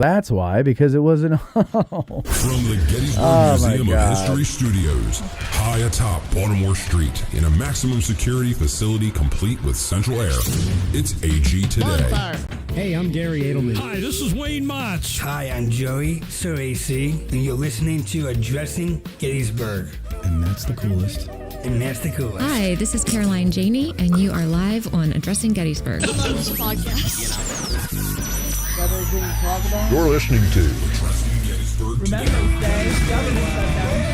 That's why, because it wasn't. From the Gettysburg Museum of History Studios, high atop Baltimore Street, in a maximum security facility complete with central air, it's AG Today. Hey, I'm Gary Edelman. Hi, this is Wayne Motz. Hi, I'm Joey, Sir AC, and you're listening to Addressing Gettysburg. And that's the coolest. And that's the coolest. Hi, this is Caroline Janey, and you are live on Addressing Gettysburg. I love this podcast. You're listening to Addressing Gettysburg Remembrance Day, government shutdown.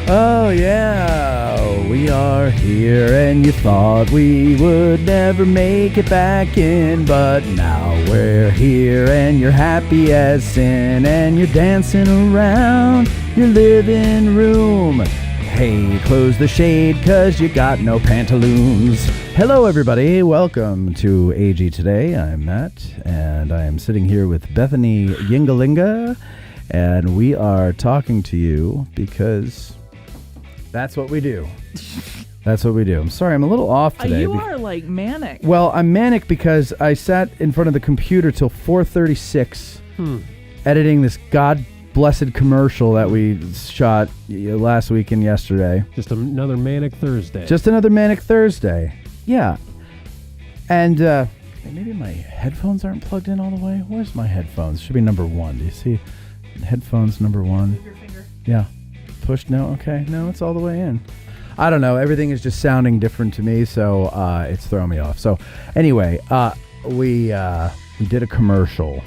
Oh yeah, we are here, and you thought we would never make it back in, but now we're here, and you're happy as sin, and you're dancing around your living room. Hey, close the shade, 'cause you got no pantaloons. Hello everybody, welcome to AG Today. I'm Matt, and I am sitting here with Bethany Yingalinga, and we are talking to you because that's what we do. That's what we do. I'm sorry, I'm a little off today. You are like manic. Well, I'm manic because I sat in front of the computer till 4:36 editing this God-blessed commercial that we shot last week and yesterday. Just another manic Thursday. Just another manic Thursday. Yeah. And maybe my headphones aren't plugged in all the way. Where's my headphones? Should be number one. Do you see? Headphones number one. Move your finger. Yeah. Push? No? Okay. No, it's all the way in. I don't know. Everything is just sounding different to me, so it's throwing me off. So anyway, we did a commercial.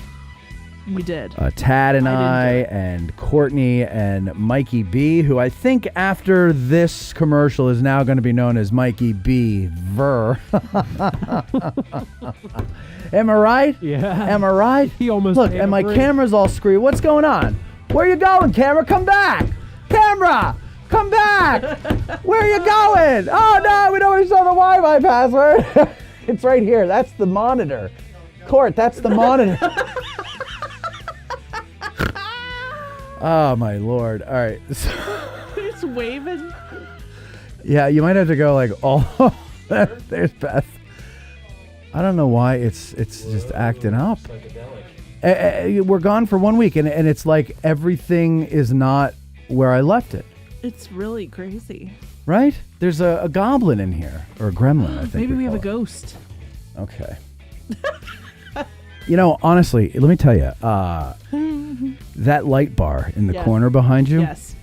We did. Tad and I and Courtney and Mikey B, who I think after this commercial is now going to be known as Mikey B. Ver. Am I right? Yeah. Am I right? He almost Look, made and a my break. camera's all screwed. What's going on? Where you going, camera? Come back! Camera! Come back! Where are you going? Oh, no, we don't show the Wi-Fi password. It's right here. That's the monitor. Court, that's the monitor. Oh, my Lord. All right. It's waving. Yeah, you might have to go like all. There's Beth. I don't know why it's just acting up. We're gone for 1 week, and it's like everything is not where I left it. It's really crazy. Right? There's a goblin in here, or a gremlin, I think. Maybe we have a call it. ghost. Okay. You know, honestly, let me tell you, that light bar in the corner behind you. Yes.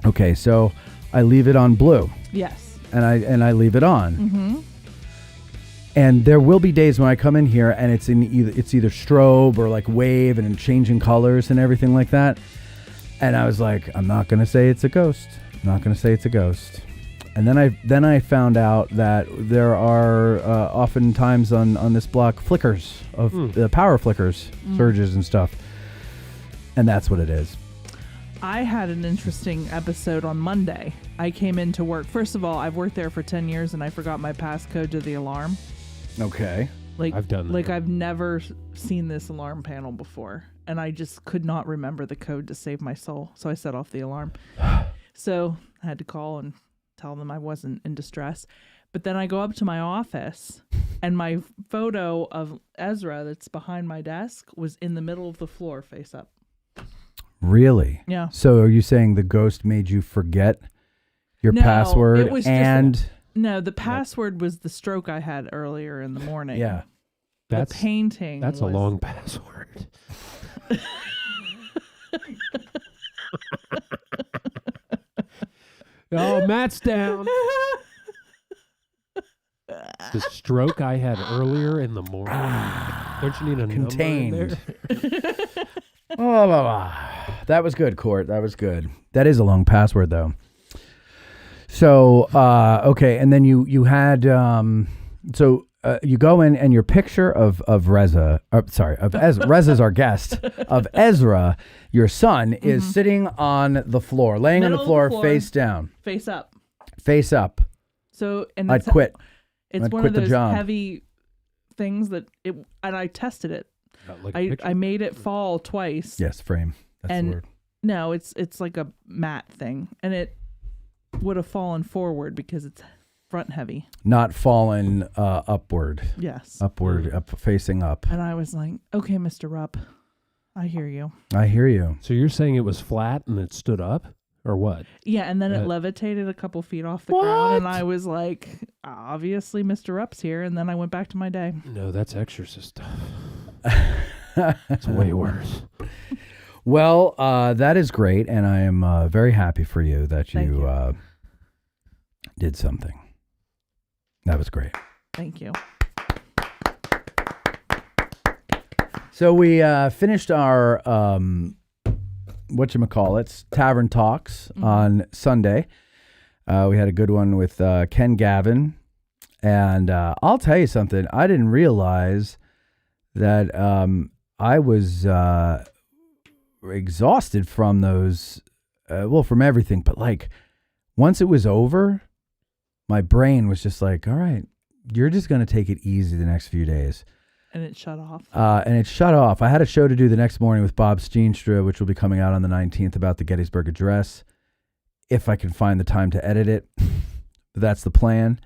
Okay, so I leave it on blue. Yes. And I leave it on. Mm-hmm. And there will be days when I come in here and it's either strobe or like wave and changing colors and everything like that. And I was like, I'm not going to say it's a ghost. I'm not going to say it's a ghost. And then I found out that there are oftentimes on this block flickers of the power flickers, surges and stuff. And that's what it is. I had an interesting episode on Monday. I came into work. First of all, I've worked there for 10 years and I forgot my passcode to the alarm. Okay. Like I've done that. Like I've never seen this alarm panel before, and I just could not remember the code to save my soul. So I set off the alarm. So I had to call and tell them I wasn't in distress. But then I go up to my office, and my photo of Ezra that's behind my desk was in the middle of the floor, face up. Really? Yeah. So are you saying the ghost made you forget your No, password it was and... No, the password was the stroke I had earlier in the morning. Yeah. The painting. That's was... a long password. Oh, Matt's down. The stroke I had earlier in the morning. Don't you need a Contained. number in there? That was good, Court. That was good. That is a long password, though. So, okay, and then you had, you go in and your picture of Reza, of Ezra, Reza's our guest, of Ezra, your son, is sitting on the floor, laying on the floor, face down. Face up. Face up. So, and I'd quit. It's I'd one quit of the those job. heavy things that and I tested it. I made it fall twice. Yes, frame. That's the word. No, it's like a mat thing, and it would have fallen forward because it's front heavy. Not fallen upward. Yes. Upward, facing up. And I was like, okay, Mr. Rupp, I hear you. I hear you. So you're saying it was flat and it stood up, or what? Yeah, and then it levitated a couple feet off the ground, and I was like, obviously Mr. Rupp's here, and then I went back to my day. No, that's exorcist stuff. It's way worse. Well, that is great, and I am very happy for you that Thank you. Did something. That was great. Thank you. So we finished our whatchamacallits, Tavern Talks on Sunday. We had a good one with Ken Gavin, and I'll tell you something. I didn't realize that I was exhausted from those, from everything. But like, once it was over, my brain was just like, all right, you're just going to take it easy the next few days. And it shut off. I had a show to do the next morning with Bob Steenstra, which will be coming out on the 19th about the Gettysburg Address, if I can find the time to edit it. But that's the plan.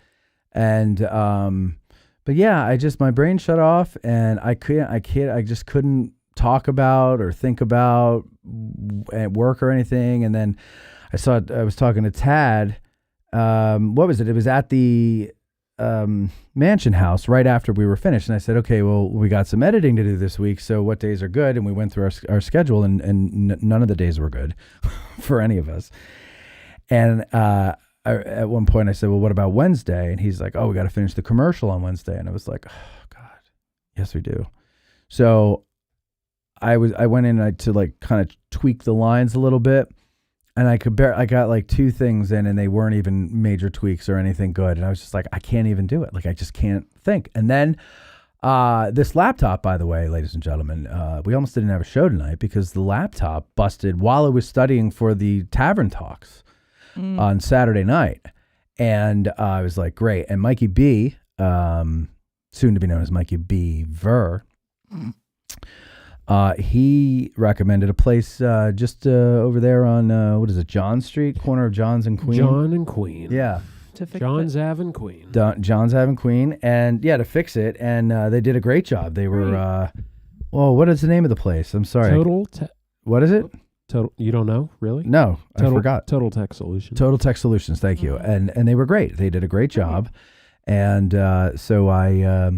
And, but yeah, my brain shut off, and I just couldn't talk about or think about at work or anything. And then I was talking to Tad. What was it? It was at the Mansion House right after we were finished, and I said, okay, well, we got some editing to do this week, so what days are good? And we went through our schedule, and none of the days were good for any of us. And at one point I said, well, what about Wednesday? And he's like, oh, we got to finish the commercial on Wednesday. And I was like, oh God, yes we do. So I went in to like kind of tweak the lines a little bit, and I got like two things in, and they weren't even major tweaks or anything good. And I was just like, I can't even do it. Like, I just can't think. And then this laptop, by the way, ladies and gentlemen, we almost didn't have a show tonight because the laptop busted while I was studying for the Tavern Talks on Saturday night. And I was like, great. And Mikey B, soon to be known as Mikey B. Ver, he recommended a place just over there on, what is it, John Street, corner of Johns and Queen? John and Queen. Yeah. To fix John's Ave and Queen. John's Ave and Queen. And yeah, to fix it. And they did a great job. They were, what is the name of the place? I'm sorry. What is it? Total. You don't know, really? No, I forgot. Total Tech Solutions. Total Tech Solutions. Thank you. And they were great. They did a great job. And so I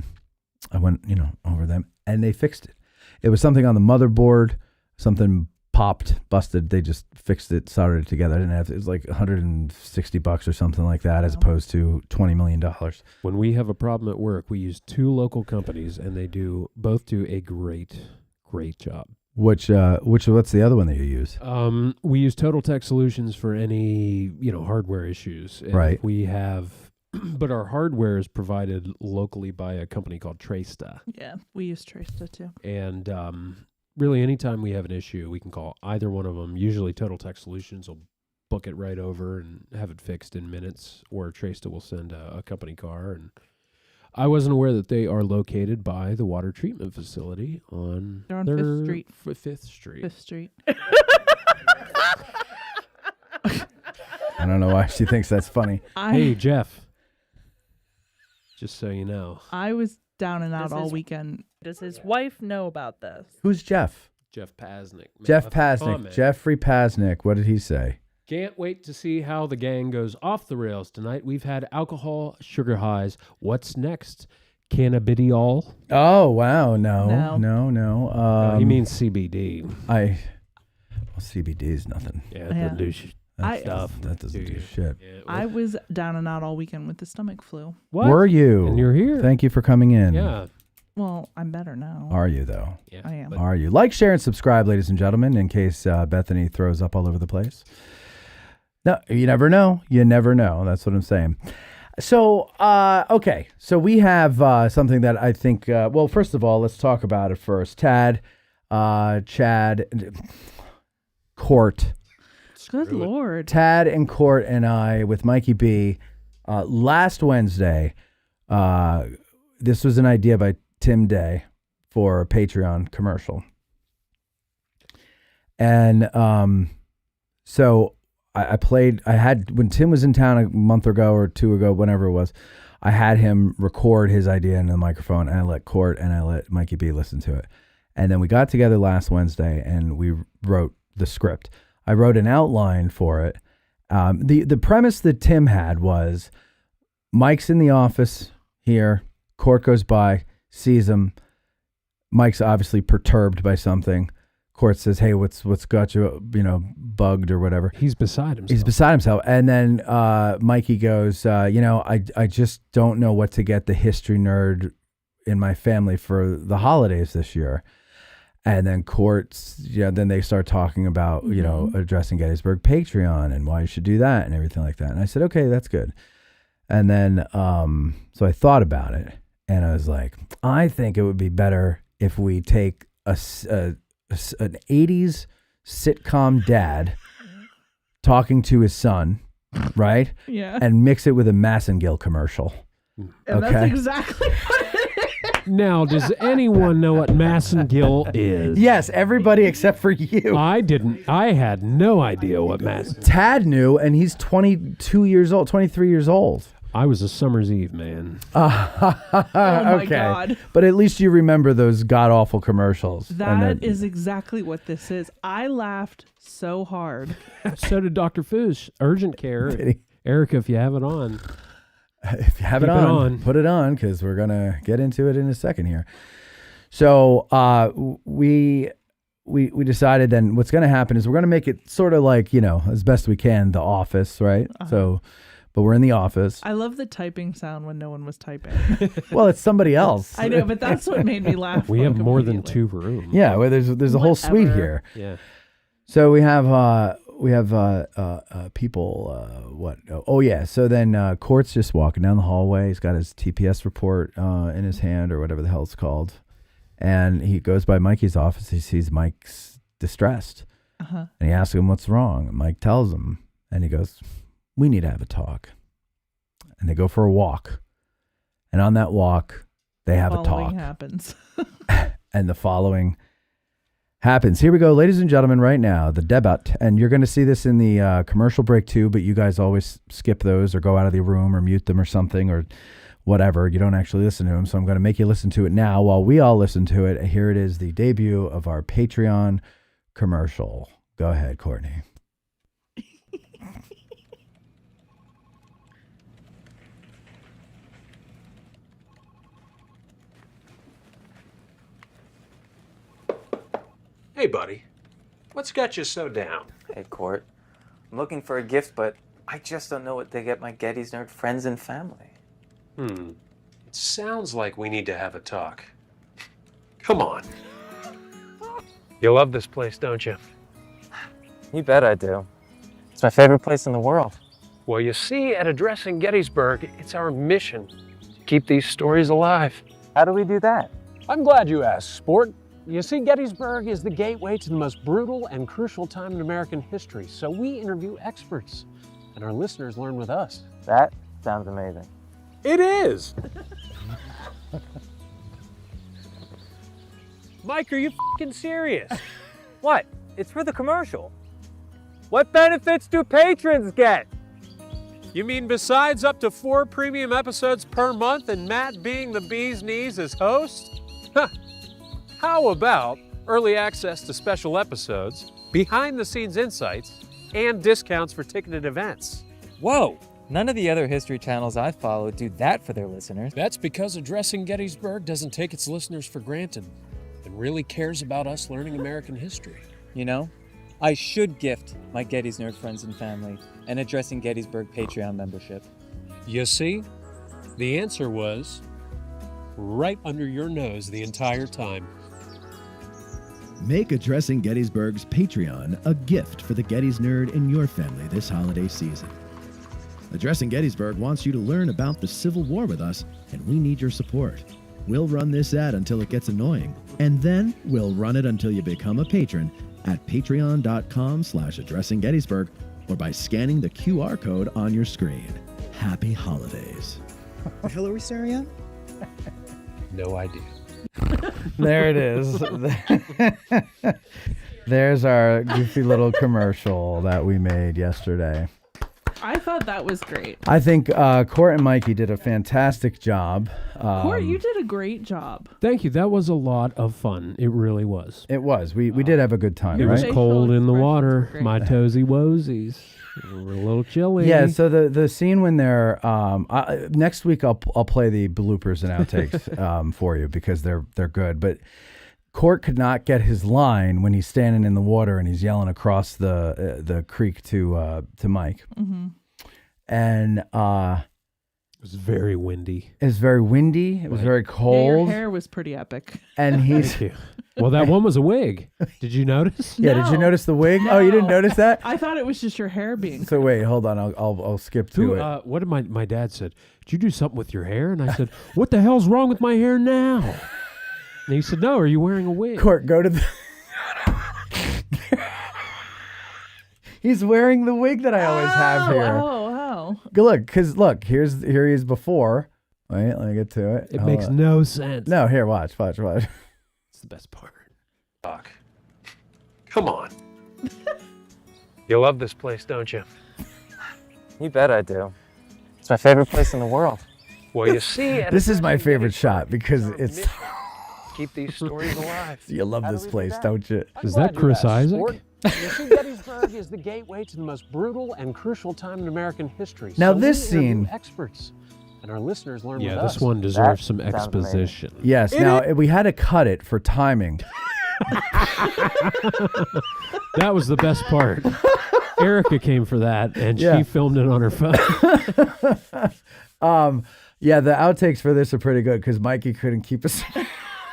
went, over them, and they fixed it. It was something on the motherboard, something popped, busted. They just fixed it, soldered it together. It was like $160 or something like that, as opposed to $20 million. When we have a problem at work, we use two local companies, and they both do a great job. What's the other one that you use? We use Total Tech Solutions for any, hardware issues. And right. We have, but our hardware is provided locally by a company called Trasta. Yeah, we use Trasta too. And really, anytime we have an issue, we can call either one of them. Usually Total Tech Solutions will book it right over and have it fixed in minutes, or Trasta will send a company car. And I wasn't aware that they are located by the water treatment facility on... They're on 5th Street. 5th Street. 5th Street. I don't know why she thinks that's funny. Hey, Jeff. Just so you know. I was down and out all weekend. Does his wife know about this? Who's Jeff? Jeff Pasnick. Jeff Pasnick. Jeffrey Pasnick. What did he say? Can't wait to see how the gang goes off the rails tonight. We've had alcohol, sugar highs. What's next? Cannabidiol? Oh, wow. No. He means CBD. CBD is nothing. Yeah, it doesn't do stuff. That doesn't do shit. Yeah, I was down and out all weekend with the stomach flu. What? Were you? And you're here. Thank you for coming in. Yeah. Well, I'm better now. Are you, though? Yeah, I am. Are you? Like, share, and subscribe, ladies and gentlemen, in case Bethany throws up all over the place. No, you never know. You never know. That's what I'm saying. So, okay. So we have something that I think, well, first of all, let's talk about it first. Chad, Court. Good Lord. Tad and Court and I, with Mikey B, last Wednesday, this was an idea by Tim Day for a Patreon commercial. And so I had when Tim was in town a month ago or 2 ago, whenever it was, I had him record his idea in the microphone, and I let Court and I let Mikey B listen to it. And then we got together last Wednesday and we wrote the script. I wrote an outline for it. The premise that Tim had was Mike's in the office here. Court goes by, sees him. Mike's obviously perturbed by something. Court says, "Hey, what's got you, bugged or whatever?" He's beside himself. And then Mikey goes, I just don't know what to get the history nerd in my family for the holidays this year. And then then they start talking about, addressing Gettysburg Patreon and why you should do that and everything like that. And I said, okay, that's good. And then, so I thought about it and I was like, I think it would be better if we take an 80s sitcom dad talking to his son, right? Yeah. And mix it with a Massengill commercial. And that's exactly what it is. Now, does anyone know what Massengill is? Yes, everybody except for you. I didn't. I had no idea what Massengill. Tad knew, and he's 23 years old. I was a summer's eve man. Oh my God. But at least you remember those god-awful commercials. That is exactly what this is. I laughed so hard. So did Dr. Foosh. Urgent care. Erica, if you have it on. If you have it on, put it on, because we're going to get into it in a second here. So we decided then what's going to happen is we're going to make it sort of like, as best we can, The Office, right? So... But we're in the office. I love the typing sound when no one was typing. Well, it's somebody else. I know, but that's what made me laugh. We have more than 2 rooms. Yeah, well, there's a whole suite here. Yeah. So we have people. What? Oh yeah. So then Court's just walking down the hallway. He's got his TPS report in his hand or whatever the hell it's called, and he goes by Mikey's office. He sees Mike's distressed, and he asks him what's wrong. And Mike tells him, and he goes, "We need to have a talk." And they go for a walk. And on that walk, they have a talk. Happens. And the following happens. Here we go, ladies and gentlemen, right now, the debate. And you're going to see this in the commercial break too, but you guys always skip those or go out of the room or mute them or something or whatever. You don't actually listen to them. So I'm going to make you listen to it now while we all listen to it. Here it is, the debut of our Patreon commercial. Go ahead, Courtney. Hey, buddy. What's got you so down? Hey, Court. I'm looking for a gift, but I just don't know what to get my Gettys nerd friends and family. It sounds like we need to have a talk. Come on. You love this place, don't you? You bet I do. It's my favorite place in the world. Well, you see, at Addressing Gettysburg, it's our mission to keep these stories alive. How do we do that? I'm glad you asked, sport. You see, Gettysburg is the gateway to the most brutal and crucial time in American history, so we interview experts, and our listeners learn with us. That sounds amazing. It is! Mike, are you f***ing serious? What? It's for the commercial. What benefits do patrons get? You mean besides up to 4 premium episodes per month and Matt being the bee's knees as host? How about early access to special episodes, behind-the-scenes insights, and discounts for ticketed events? Whoa! None of the other history channels I follow do that for their listeners. That's because Addressing Gettysburg doesn't take its listeners for granted and really cares about us learning American history. You know, I should gift my Gettys nerd friends and family an Addressing Gettysburg Patreon membership. You see, the answer was right under your nose the entire time. Make Addressing Gettysburg's Patreon a gift for the Gettys nerd in your family this holiday season. Addressing Gettysburg wants you to learn about the Civil War with us, and we need your support. We'll run this ad until it gets annoying, and then we'll run it until you become a patron at patreon.com/addressinggettysburg or by scanning the QR code on your screen. Happy holidays. Hillary Sarian? No idea. There it is. There's our goofy little commercial that we made yesterday. I thought that was great. I think Court and Mikey did a fantastic job. Court, you did a great job. Thank you. That was a lot of fun. It really was. It was. We did have a good time, It right? was cold in the water. great. My toesy woesies were a little chilly. Yeah, so the scene when they're next week I'll play the bloopers and outtakes for you because they're good. But Court could not get his line when he's standing in the water and he's yelling across the creek to Mike. Mm-hmm. And it was very windy. It was very windy. It was very Yeah, cold. your hair was pretty epic. And he's Thank you. Well, that one was a wig. Did you notice? yeah. Did you No. notice the wig? Oh, you didn't notice that? I thought it was just your hair being. So wait, hold on. I'll skip to Who, it. what did my dad said? Did you do something with your hair? And I said, what the hell's wrong with my hair now? And he said, no, are you wearing a wig? Court, go to the. He's wearing the wig that I always have here. Oh. Look, here he is before. Wait, let me get to it. It Hold makes on. no sense. No, here, watch. It's the best part. Doc, come on. You love this place, don't you? You bet I do. It's my favorite place in the world. Well, you see, at This is my Addressing favorite Gettysburg, shot because our it's. mission, keep these stories alive. You love How do this we do place, that? don't you? I'm Is glad that you Chris asked, Isaac? sport. You see, Gettysburg is the gateway to the most brutal and crucial time in American history. Now So this we interview scene- experts, and our listeners learn Yeah, with this us. one deserves That some sounds exposition. Yes. Now we had to cut it for timing. That was the best part. Erica came for that, and Yeah. she filmed it on her phone. Yeah, the outtakes for this are pretty good because Mikey couldn't keep a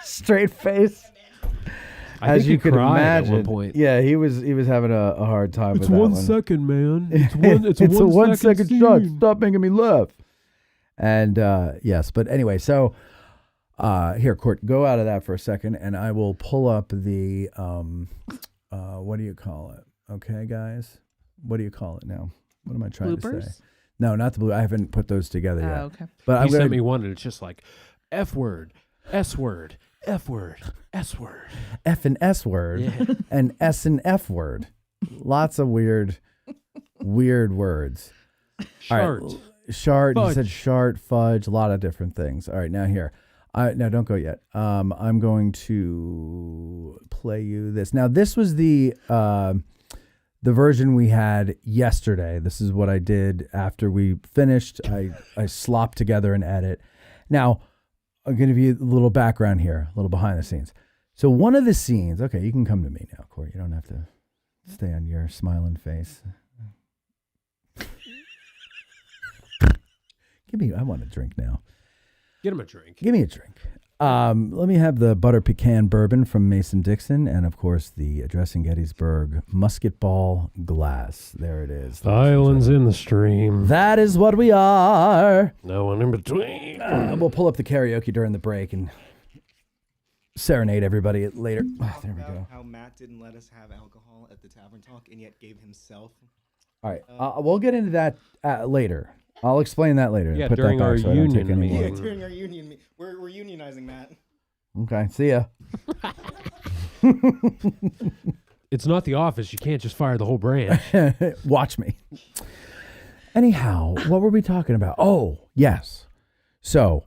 straight face. I As think you he could cried imagine. at one point. Yeah, he was having a hard time It's with that 1 one. second, man. It's one. It's, It's a a 1 second scene. shot. Stop making me laugh. And yes, but anyway, so here, Court, go out of that for a second, and I will pull up the what do you call it? Okay, guys, what do you call it now? What am I trying to say? Bloopers? No, not the blue. I haven't put those together yet. Oh, okay. But He I'm sent gonna me one, and it's just like F word, S word, F word, S word. F and S word Yeah. and S and F word. Lots of weird words. Shart. All right. Shart. He Fudge. said shart, fudge, a lot of different things. All right, now here. No, don't go yet. I'm going to play you this. Now, this was the version we had yesterday. This is what I did after we finished. I slopped together an edit. Now, I'm going to give you a little background here, a little behind the scenes. So one of the scenes, okay, you can come to me now, Corey. You don't have to stay on your smiling face. I want a drink now. Get him a drink. Give me a drink. Let me have the butter pecan bourbon from Mason Dixon, and of course the Addressing Gettysburg musket ball glass. There it is. Islands in the stream. That is what we are. No one in between. We'll pull up the karaoke during the break and serenade everybody later. There we go. How Matt didn't let us have alcohol at the tavern talk and yet gave himself. All right, we'll get into that later. I'll explain that later. Yeah, Put during that back our so I don't take union any meeting. more. Yeah, during our union, we're unionizing Matt. Okay, see ya. It's not the office. You can't just fire the whole branch. Watch me. Anyhow, what were we talking about? Oh, yes. So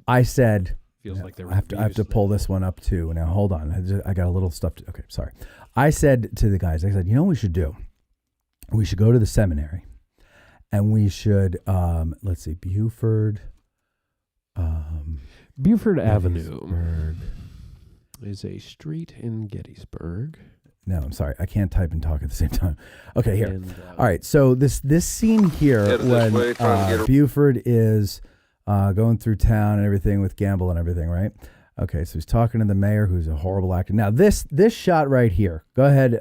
I said, Feels like they're I have to pull this one up too. Now, hold on. I got a little stuff to, okay, sorry. I said to the guys, I said, you know what we should do? We should go to the seminary and we should, let's see, Buford Avenue is a street in Gettysburg. No, I'm sorry. I can't type and talk at the same time. Okay, here. And, all right. So this scene here when Buford is going through town and everything with Gamble and everything, right? Okay, so he's talking to the mayor, who's a horrible actor. Now this shot right here. Go ahead,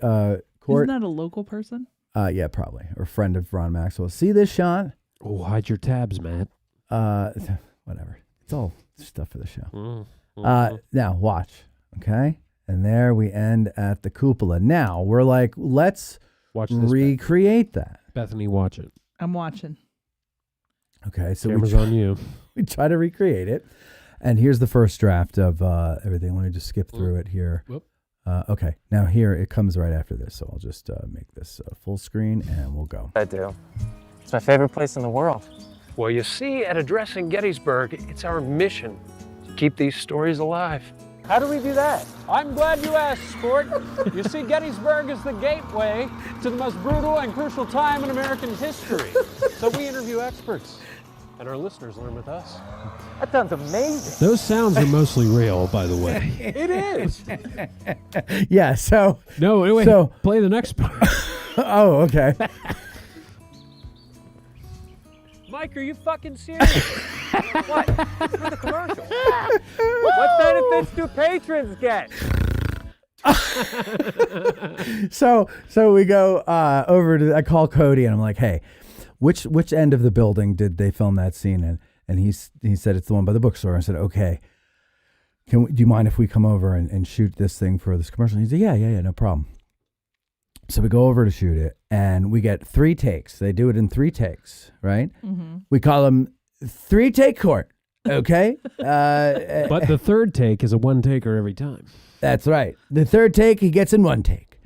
Court. Isn't that a local person? Yeah, probably, or friend of Ron Maxwell. See this shot? Oh, hide your tabs, Matt. Whatever. It's all stuff for the show. Mm-hmm. Now watch, okay? And there we end at the cupola. Now we're like, let's Watch this, recreate that. Bethany, watch it. I'm watching. Okay, so Camera's on you. We try to recreate it. And here's the first draft of everything. Let me just skip through it here. Whoop. Okay, now here it comes right after this, so I'll just make this full screen and we'll go. I do. It's my favorite place in the world. Well, you see, at Addressing Gettysburg, it's our mission to keep these stories alive. How do we do that? I'm glad you asked, sport. You see, Gettysburg is the gateway to the most brutal and crucial time in American history. So we interview experts, and our listeners learn with us. That sounds amazing. Those sounds are mostly real, by the way. It is. Yeah, so... No, wait, So- play the next part. Oh, okay. Mike, are you fucking serious? What? For the commercial. What benefits do patrons get? So we go over to, I call Cody and I'm like, hey, which end of the building did they film that scene in? And he said it's the one by the bookstore. I said, okay, do you mind if we come over and shoot this thing for this commercial? He said, yeah, no problem. So we go over to shoot it and we get 3 takes. They do it in 3 takes, right? Mm-hmm. We call them 3-take court. Okay. But the third take is a one taker every time. That's right. The third take, he gets in 1 take.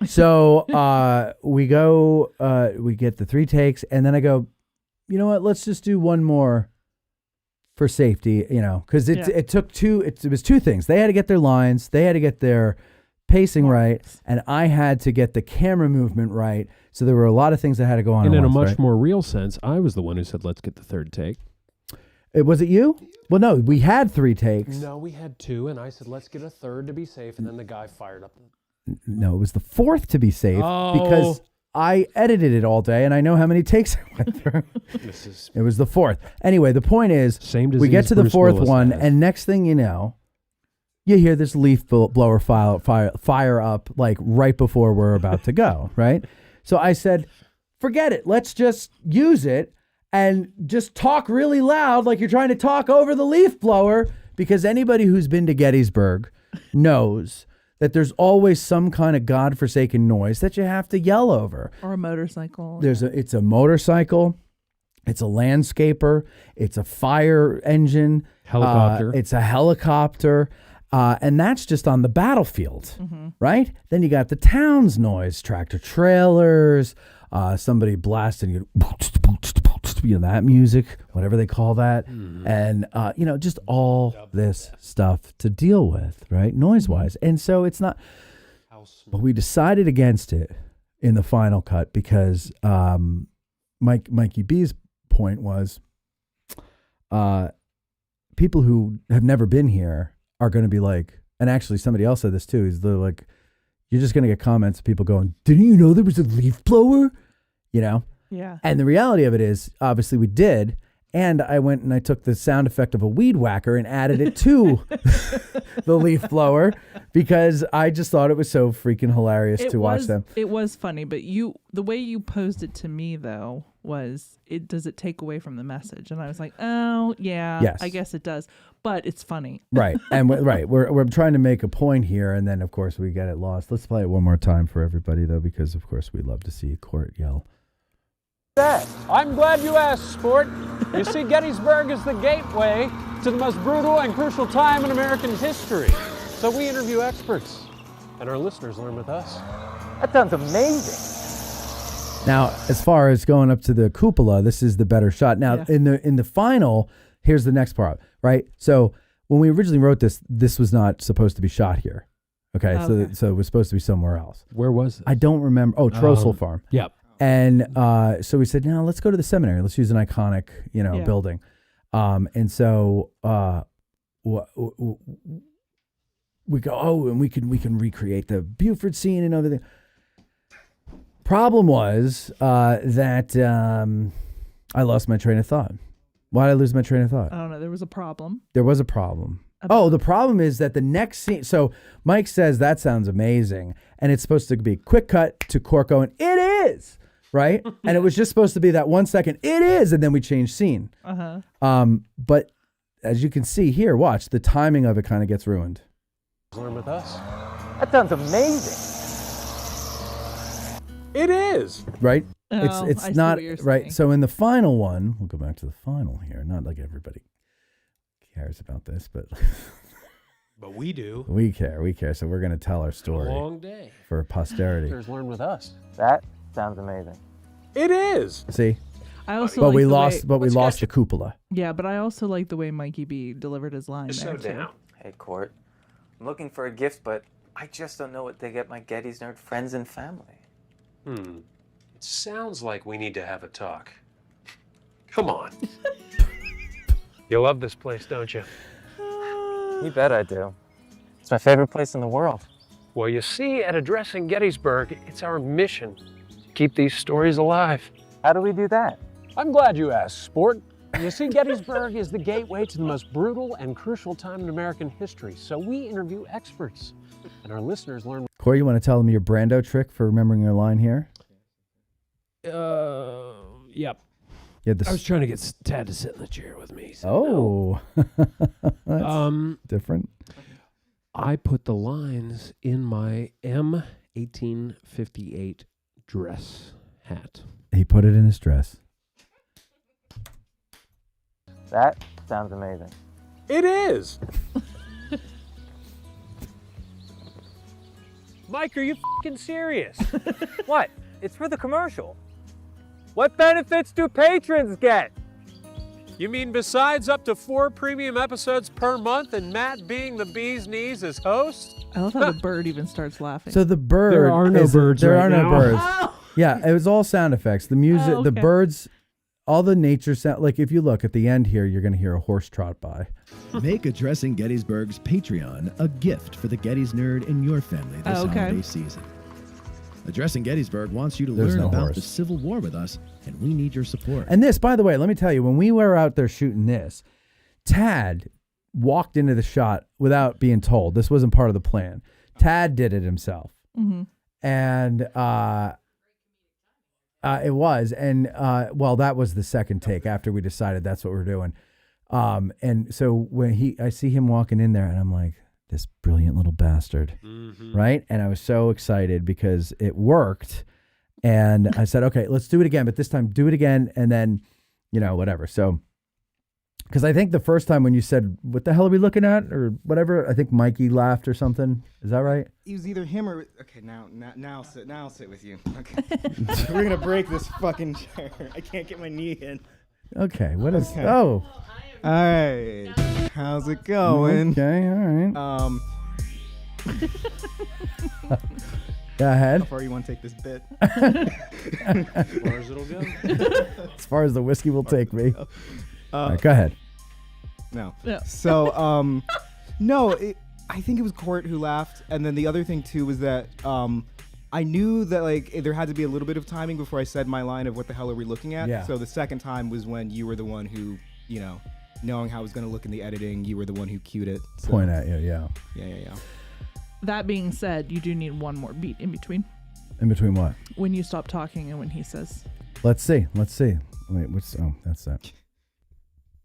So we go, we get the 3 takes, and then I go, you know what? Let's just do 1 more for safety, because it took 2. It was 2 things. They had to get their lines, they had to get their pacing right, and I had to get the camera movement right. So there were a lot of things that had to go on. And at in once, a much right? more real sense, I was the one who said, let's get the third take. Was it you? Well, no, we had 3 takes. No, we had 2, and I said, let's get a third to be safe, and then the guy fired up. No, it was the 4th to be safe because I edited it all day and I know how many takes I went through. It was the 4th. Anyway, the point is, we get to the Bruce 4th Willis one, has. and next thing you know, you hear this leaf blower fire up like right before we're about to go, right? So I said, forget it. Let's just use it and just talk really loud like you're trying to talk over the leaf blower, because anybody who's been to Gettysburg knows that there's always some kind of godforsaken noise that you have to yell over. Or a motorcycle. It's a motorcycle, it's a landscaper, it's a fire engine, Helicopter. it's a helicopter, and that's just on the battlefield, right? Then you got the town's noise, tractor trailers, somebody blasting you, that music, whatever they call that, and just all this stuff to deal with, right, noise-wise. And so it's not, but we decided against it in the final cut because Mikey B's point was people who have never been here are going to be like, and actually somebody else said this too, is they're like, you're just going to get comments of people going, didn't you know there was a leaf blower? Yeah. And the reality of it is, obviously we did. And I went and I took the sound effect of a weed whacker and added it to the leaf blower because I just thought it was so freaking hilarious to watch them. It was funny, but the way you posed it to me though was, does it take away from the message? And I was like, oh yeah, Yes. I guess it does, but it's funny. Right. And we're trying to make a point here, and then of course we get it lost. Let's play it one more time for everybody though, because of course we love to see Court yell. I'm glad you asked, sport. You see, Gettysburg is the gateway to the most brutal and crucial time in American history. So we interview experts, and our listeners learn with us. That sounds amazing. Now, as far as going up to the cupola, this is the better shot. Now, in the final, here's the next part, right? So when we originally wrote this was not supposed to be shot here. Okay, so it was supposed to be somewhere else. Where was it? I don't remember. Oh, Trossel Farm. Yep. And so we said, no, let's go to the seminary. Let's use an iconic, building. And so we go, and we can recreate the Buford scene and everything. Problem was that I lost my train of thought. Why did I lose my train of thought? I don't know. There was a problem. There was a problem. The problem is that the next scene. So Mike says that sounds amazing, and it's supposed to be quick cut to Court going, it is. Right? And it was just supposed to be that 1 second, it is, and then we changed scene. But as you can see here, watch, the timing of it kind of gets ruined. Learn with us. That sounds amazing. It is. Right? Oh, it's I see not what you're right. saying. So in the final one, we'll go back to the final here. Not like everybody cares about this, but But we do. We care. So we're going to tell our story Long day. for posterity. Listeners learn with us. That sounds amazing. It is. See? I also But like we the lost. way, But we lost the cupola. yeah, but I also like the way Mikey B delivered his line So there too. down. Hey, Court. I'm looking for a gift, but I just don't know what to get my Gettys nerd friends and family. It sounds like we need to have a talk. Come on. You love this place, don't you? You bet I do. It's my favorite place in the world. Well, you see, at Addressing Gettysburg, it's our mission to keep these stories alive. How do we do that? I'm glad you asked, sport. You see, Gettysburg is the gateway to the most brutal and crucial time in American history, so we interview experts, and our listeners learn. Corey, you want to tell them your Brando trick for remembering your line here? Yep. Yeah, I was trying to get Tad to sit in the chair with me. So That's different. I put the lines in my M1858 dress hat. He put it in his dress. That sounds amazing. It is. Mike, are you f***ing serious? What? It's for the commercial. What benefits do patrons get? You mean besides up to 4 premium episodes per month and Matt being the bee's knees as host? I love how the bird even starts laughing. So the bird. There are no birds There right are no now. birds. Oh! Yeah, it was all sound effects. The music, Oh, the okay. birds, all the nature sound. Like if you look at the end here, you're going to hear a horse trot by. Make Addressing Gettysburg's Patreon a gift for the Gettys nerd in your family this Oh, okay. holiday season. Addressing Gettysburg wants you to There's learn no about horse. the Civil War with us, and we need your support. And this, by the way, let me tell you, when we were out there shooting this, Tad walked into the shot without being told. This wasn't part of the plan. Tad did it himself. Mm-hmm. And it was. And, well, that was the second take after we decided that's what we're doing. And so when I see him walking in there and I'm like, this brilliant little bastard. Mm-hmm. Right. And I was so excited because it worked. And I said, okay, let's do it again, but this time do it again. And then, whatever. So, because I think the first time when you said, what the hell are we looking at? Or whatever, I think Mikey laughed or something. Is that right? It was either him or okay. Now I'll sit with you. Okay, we're gonna break this fucking chair. I can't get my knee in. Okay. What is, Okay. oh. All right, how's it going? Okay. All right. Go ahead. How far you want to take this bit? As far as it'll go. As far as the whiskey will take me. All right, go ahead. No. Yeah. So, no, I think it was Court who laughed. And then the other thing, too, was that I knew that, like, there had to be a little bit of timing before I said my line of what the hell are we looking at. Yeah. So the second time was when you were the one who, knowing how it was going to look in the editing, you were the one who cued it. So, Point at you, yeah. Yeah. That being said, you do need one more beat in between. In between what? When you stop talking and when he says. Let's see. Wait, that's that.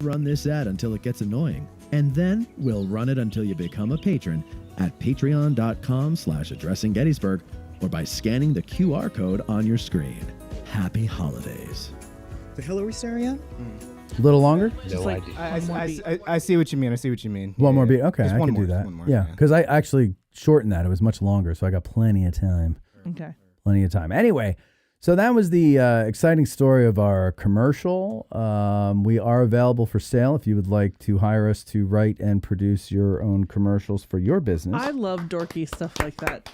Run this ad until it gets annoying, and then we'll run it until you become a patron at patreon.com/Addressing Gettysburg or by scanning the QR code on your screen. Happy holidays. The hell are we staring at? A little longer? Just like one more beat. I see what you mean. One more Yeah. beat. Okay, Just I one can more, do just that. one more, Yeah, because I actually shortened that. It was much longer, so I got plenty of time. Okay. Plenty of time. Anyway, so that was the exciting story of our commercial. We are available for sale if you would like to hire us to write and produce your own commercials for your business. I love dorky stuff like that.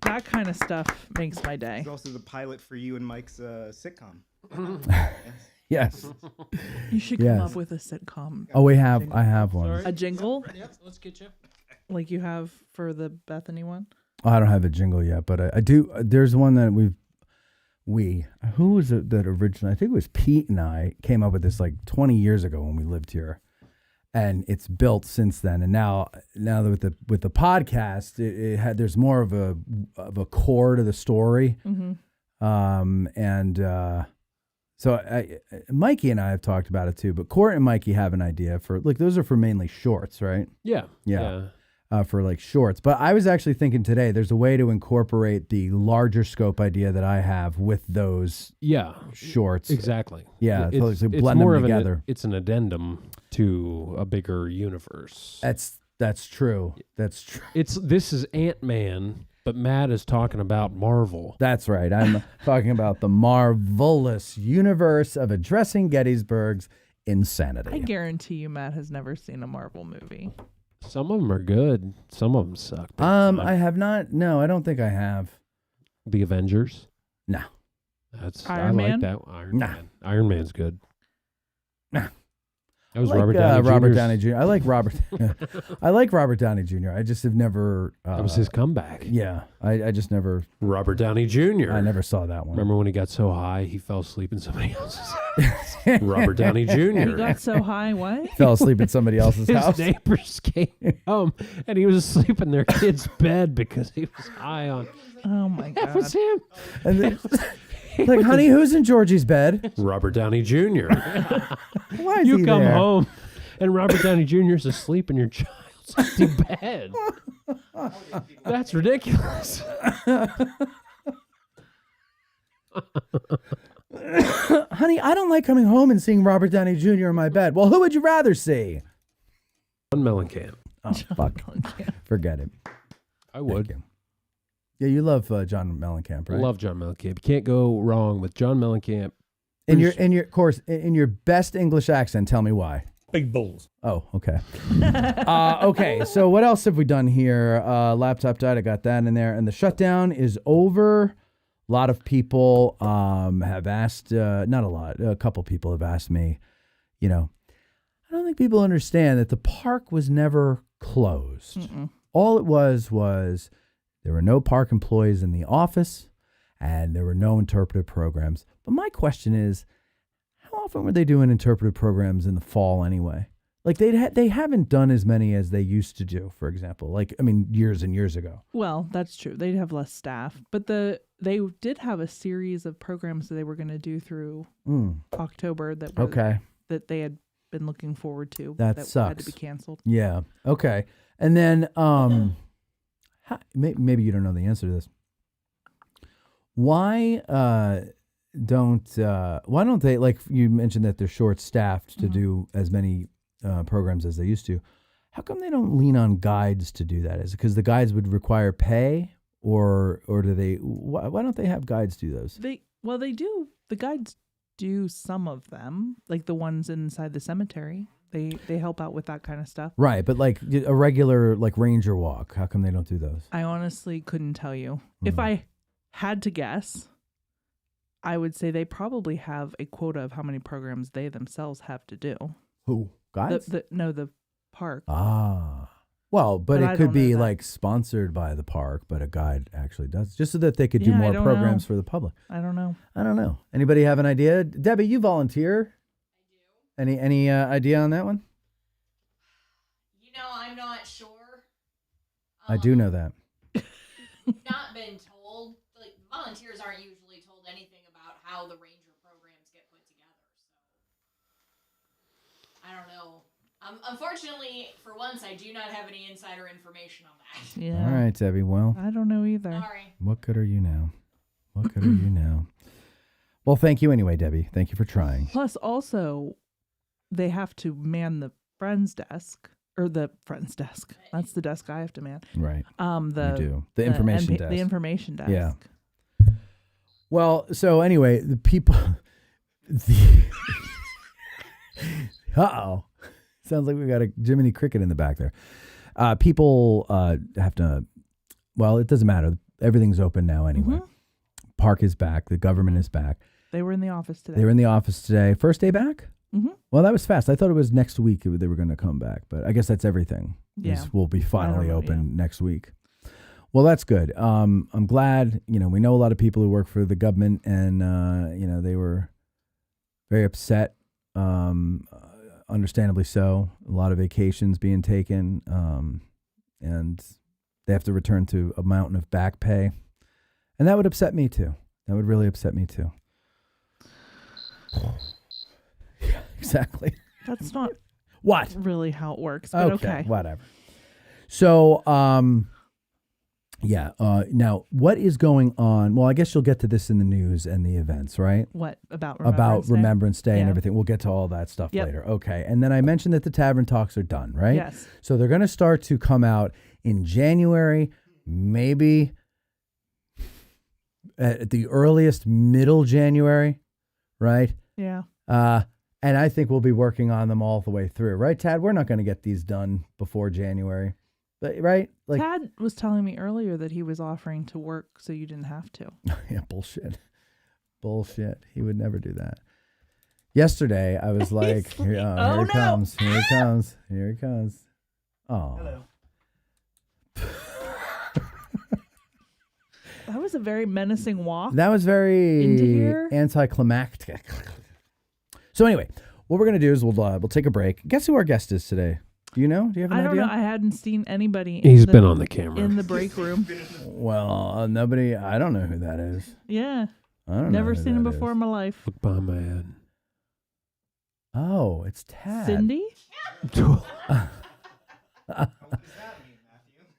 That kind of stuff makes my day. It's also the pilot for you and Mike's sitcom. Yes. You should come up with a sitcom. Oh, I have one. A jingle? Yep, let's get you. Like you have for the Bethany one? Oh, I don't have a jingle yet, but I do. There's one that who was it that originally? I think it was Pete and I came up with this like 20 years ago when we lived here, and it's built since then. And now that with the podcast, there's more of a core to the story. Mm-hmm. So Mikey and I have talked about it too, but Court and Mikey have an idea for those are for mainly shorts, right? Yeah. For like shorts. But I was actually thinking today, there's a way to incorporate the larger scope idea that I have with those shorts. Exactly. Yeah. It's blend more them of together. it's an addendum to a bigger universe. That's That's true. That's true. This is Ant-Man, but Matt is talking about Marvel. That's right. I'm talking about the marvelous universe of Addressing Gettysburg's insanity. I guarantee you Matt has never seen a Marvel movie. Some of them are good. Some of them suck. I have not. No, I don't think I have. The Avengers? No. Iron Man? like that. Iron Man's good. Nah. That was I like, Robert Downey Jr. Robert Downey Jr. I like Robert. I like Robert Downey Jr. I just have never. That was his comeback. Yeah, I just never. Robert Downey Jr. I never saw that one. Remember when he got so high he fell asleep in somebody else's house? Robert Downey Jr. He got so high, what? Fell asleep in somebody else's His house. neighbors came home and he was asleep in their kid's bed because he was high on. Oh my God. That was him. And then, like, honey, who's in Georgie's bed? Robert Downey Jr. Why is You he come there? home and Robert Downey Jr. is asleep in your child's empty bed. That's ridiculous. Honey, I don't like coming home and seeing Robert Downey Jr. in my bed. Well, who would you rather see? John Mellencamp. Oh, fuck. Forget it. I would. Thank you. Yeah, you love John Mellencamp, right? I love John Mellencamp. You can't go wrong with John Mellencamp. In your best English accent, tell me why. Big balls. Oh, okay. Okay, so what else have we done here? Laptop died, I got that in there. And the shutdown is over. A lot of people have asked, not a lot, a couple people have asked me, I don't think people understand that the park was never closed. Mm-mm. All it was there were no park employees in the office and there were no interpretive programs. But my question is, how often were they doing interpretive programs in the fall anyway? Like they haven't done as many as they used to do, for example. Like, I mean, years and years ago. Well, that's true. They'd have less staff, but they did have a series of programs that they were going to do through October that they had been looking forward to. That sucks. Had to be canceled. Yeah. Okay. And then maybe you don't know the answer to this. Why don't they, like you mentioned that they're short staffed to do as many programs as they used to? How come they don't lean on guides to do that? Is it because the guides would require pay, or do they? Why don't they have guides do those? They do. The guides do some of them, like the ones inside the cemetery. They help out with that kind of stuff. Right, but like a regular like ranger walk, how come they don't do those? I honestly couldn't tell you. If I had to guess, I would say they probably have a quota of how many programs they themselves have to do. Who? Guides? The park. Ah. Well, but I it could don't be know that. like sponsored by the park, but a guide actually does, just so that they could do more I don't programs know. for the public. I don't know. Anybody have an idea? Debbie, you volunteer. I do. Any idea on that one? I'm not sure. I do know that. Not been told. Like, volunteers aren't usually told anything about how the ranger programs get put together. So I don't know. Unfortunately, for once, I do not have any insider information on that. Yeah. All right, Debbie. Well, I don't know either. Sorry. what good are you now? What good are you now? Well, thank you anyway, Debbie. Thank you for trying. Plus, also, they have to man the friend's desk. Or the friend's desk. That's the desk I have to man. Right. You do. The information desk. The information desk. Yeah. Well, so anyway, the people. Uh-oh. Sounds like we got a Jiminy Cricket in the back there. People have to. Well, it doesn't matter. Everything's open now anyway. Park is back. The government is back. They were in the office today. First day back? Mm-hmm. Well, that was fast. I thought it was next week they were going to come back, but I guess that's everything. Yeah. We'll be finally open next week. Well, that's good. I'm glad, we know a lot of people who work for the government and, they were very upset, understandably so. A lot of vacations being taken, and they have to return to a mountain of back pay. And that would upset me too. That would really upset me too. Exactly. That's not what really how it works, but okay. Whatever. So, Yeah. Now, what is going on? Well, I guess you'll get to this in the news and the events, right? What about Remembrance Day and Yeah. everything? We'll get to all that stuff Yep. later. Okay. And then I mentioned that the tavern talks are done, right? Yes. So they're going to start to come out in January, maybe at the earliest middle January, right? Yeah. And I think we'll be working on them all the way through, right, Tad? We're not going to get these done before January, right? Like, Tad was telling me earlier that he was offering to work so you didn't have to. yeah, bullshit. He would never do that. Yesterday, I was like, here it comes. Oh. Hello. That was a very menacing walk. That was very into here. Anticlimactic. So anyway, what we're going to do is we'll take a break. Guess who our guest is today? Do you know? Do you have an idea? I don't know. I hadn't seen anybody. He's been on the camera. In the break room. Well, nobody. I don't know who that is. Yeah. I don't know. Never who seen him that before is. in my life. Look behind my head. Oh, it's Tad. Cindy?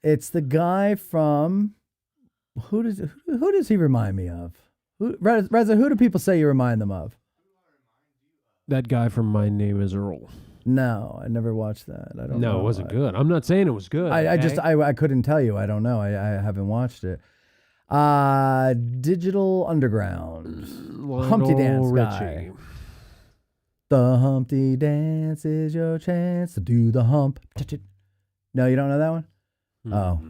It's the guy from. Who does he remind me of? Reza, who do people say you remind them of? That guy from My Name Is Earl. No, I never watched that. I don't know. No, it wasn't good. I'm not saying it was good. I couldn't tell you. I don't know. I haven't watched it. Digital Underground. Humpty Dance guy. The Humpty Dance is your chance to do the hump. No, you don't know that one? Oh.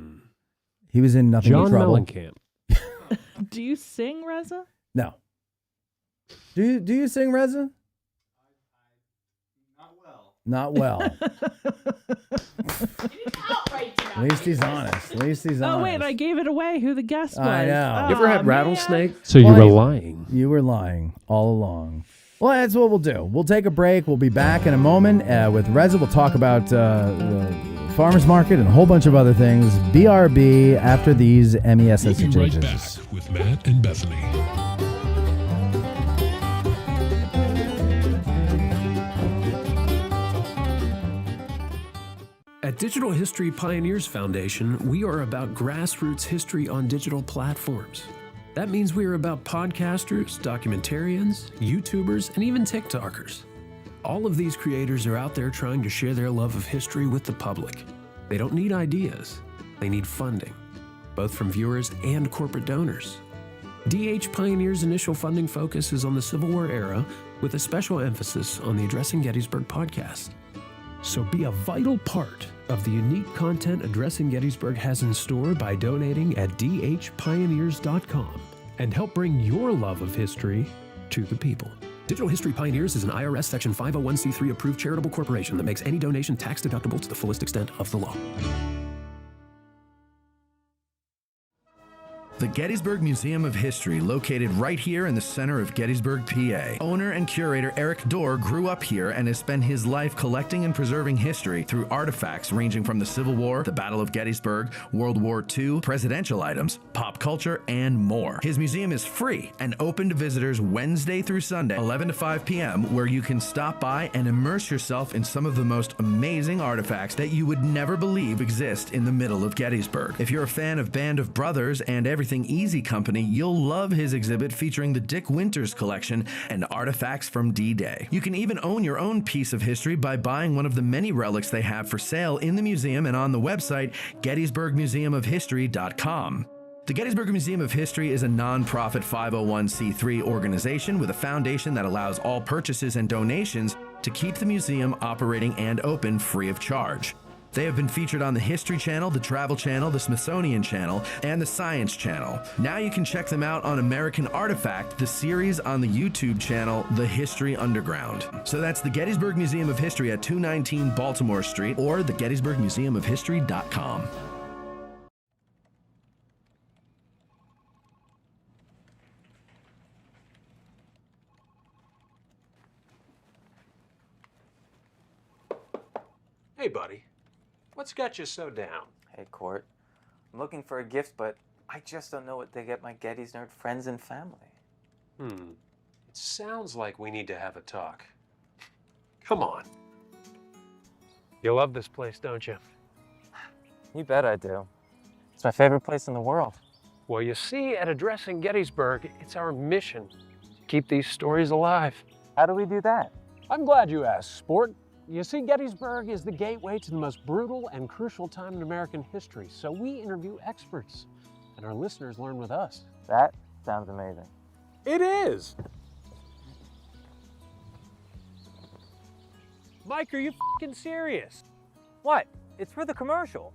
He was in Nothing But Trouble. John Mellencamp. Do you sing, Reza? No. Do you sing, Reza? Not well. At least he's honest. Oh, wait, I gave it away who the guest was. I know. You ever had man. rattlesnake? So you were lying. You were lying all along. Well, that's what we'll do. We'll take a break. We'll be back in a moment with Reza. We'll talk about the farmers market and a whole bunch of other things. BRB after these MES We'll be right exchanges. back with Matt and Bethany. At Digital History Pioneers Foundation, we are about grassroots history on digital platforms. That means we are about podcasters, documentarians, YouTubers, and even TikTokers. All of these creators are out there trying to share their love of history with the public. They don't need ideas, they need funding, both from viewers and corporate donors. DH Pioneers' initial funding focus is on the Civil War era, with a special emphasis on the Addressing Gettysburg podcast. So be a vital part of the unique content Addressing Gettysburg has in store by donating at dhpioneers.com and help bring your love of history to the people. Digital History Pioneers is an IRS Section 501c3 approved charitable corporation that makes any donation tax deductible to the fullest extent of the law. The Gettysburg Museum of History, located right here in the center of Gettysburg, PA. Owner and curator Eric Dorr grew up here and has spent his life collecting and preserving history through artifacts ranging from the Civil War, the Battle of Gettysburg, World War II, presidential items, pop culture, and more. His museum is free and open to visitors Wednesday through Sunday, 11 to 5 p.m., where you can stop by and immerse yourself in some of the most amazing artifacts that you would never believe exist in the middle of Gettysburg. If you're a fan of Band of Brothers and Everything Easy Company, you'll love his exhibit featuring the Dick Winters collection and artifacts from D-Day. You can even own your own piece of history by buying one of the many relics they have for sale in the museum and on the website gettysburgmuseumofhistory.com. The Gettysburg Museum of History is a non-profit 501c3 organization with a foundation that allows all purchases and donations to keep the museum operating and open free of charge. They have been featured on the History Channel, the Travel Channel, the Smithsonian Channel, and the Science Channel. Now you can check them out on American Artifact, the series on the YouTube channel, The History Underground. So that's the Gettysburg Museum of History at 219 Baltimore Street or the gettysburgmuseumofhistory.com. Hey, buddy. What's got you so down? Hey, Court. I'm looking for a gift, but I just don't know what to get my Gettys nerd friends and family. It sounds like we need to have a talk. Come on. You love this place, don't you? You bet I do. It's my favorite place in the world. Well, you see, at Addressing Gettysburg, it's our mission to keep these stories alive. How do we do that? I'm glad you asked, sport. You see, Gettysburg is the gateway to the most brutal and crucial time in American history, so we interview experts, and our listeners learn with us. That sounds amazing. It is! Mike, are you f***ing serious? What? It's for the commercial.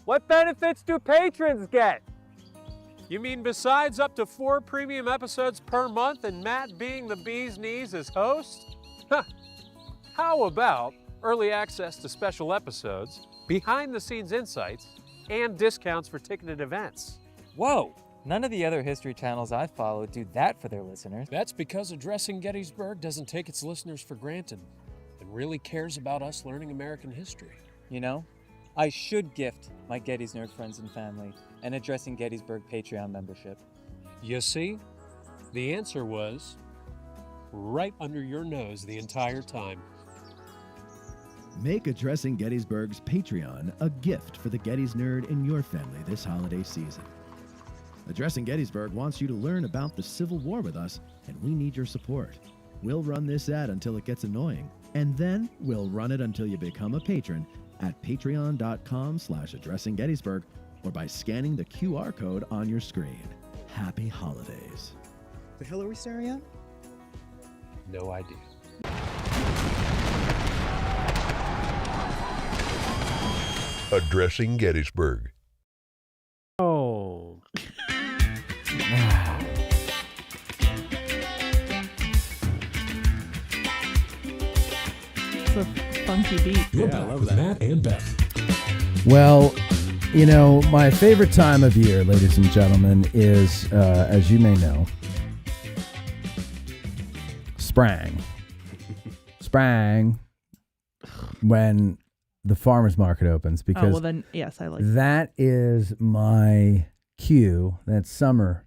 What benefits do patrons get? You mean besides up to 4 premium episodes per month and Matt being the bee's knees as host? How about early access to special episodes, behind-the-scenes insights, and discounts for ticketed events? Whoa! None of the other history channels I follow do that for their listeners. That's because Addressing Gettysburg doesn't take its listeners for granted and really cares about us learning American history. You know, I should gift my Gettys Nerd friends and family an Addressing Gettysburg Patreon membership. You see, the answer was right under your nose the entire time. Make Addressing Gettysburg's Patreon a gift for the Gettys nerd in your family this holiday season. Addressing Gettysburg wants you to learn about the Civil War with us, and we need your support. We'll run this ad until it gets annoying, and then we'll run it until you become a patron at patreon.com/addressinggettysburg or by scanning the QR code on your screen. Happy holidays. The hell are we staring at? No idea. Addressing Gettysburg. Oh. It's a funky beat. You're back with Matt and Beth. Well, you know, my favorite time of year, ladies and gentlemen, is, as you may know, Sprang. Sprang. When the farmer's market opens, because well then, yes, I like that is my cue that summer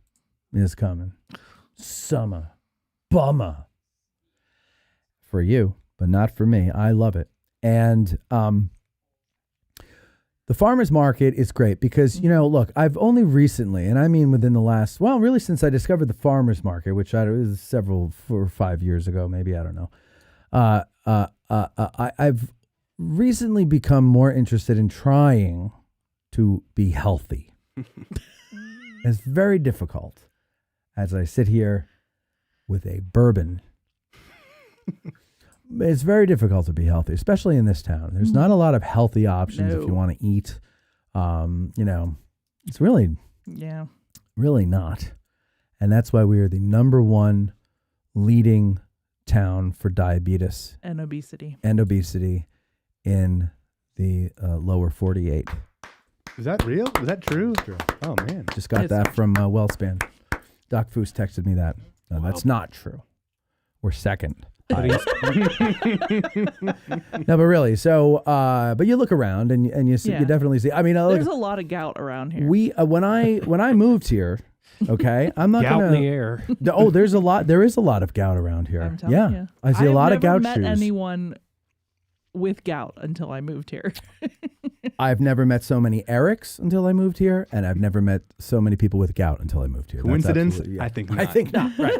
is coming. Summer. Bummer. For you, but not for me. I love it. And the farmer's market is great because, you know, look, I've only recently, and I mean within the last, well, really since I discovered the farmer's market, which was 4 or 5 years ago, maybe, I don't know. I've recently become more interested in trying to be healthy. It's very difficult as I sit here with a bourbon. It's very difficult to be healthy, especially in this town. There's not a lot of healthy options if you want to eat. You know, it's really not. And that's why we are the #1 leading town for diabetes and obesity in the lower 48. Is that real? Is that true? Oh, man. Just got that from WellSpan. Doc Foose texted me that. No, that's not true. We're second. No, but really, so, but you look around and you see, you definitely see, I mean, there's a lot of gout around here. When I moved here, okay, I'm not gout gonna. in the air. There is a lot of gout around here. I'm telling you. I see a lot of gout I've never met shoes. anyone with gout until I moved here. I've never met so many Erics until I moved here, and I've never met so many people with gout until I moved here. Coincidence? I think not. I think not. Right.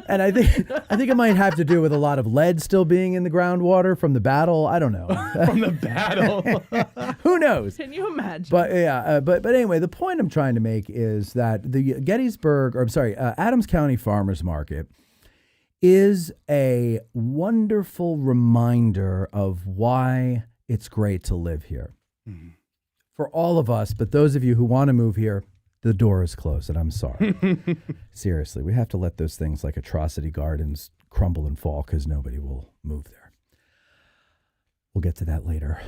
And I think it might have to do with a lot of lead still being in the groundwater from the battle. I don't know. From the battle. Who knows? Can you imagine? But yeah, but anyway, the point I'm trying to make is that the Adams County Farmers Market is a wonderful reminder of why it's great to live here. Mm-hmm. For all of us, but those of you who want to move here, the door is closed, and I'm sorry. Seriously, we have to let those things like Atrocity Gardens crumble and fall because nobody will move there. We'll get to that later.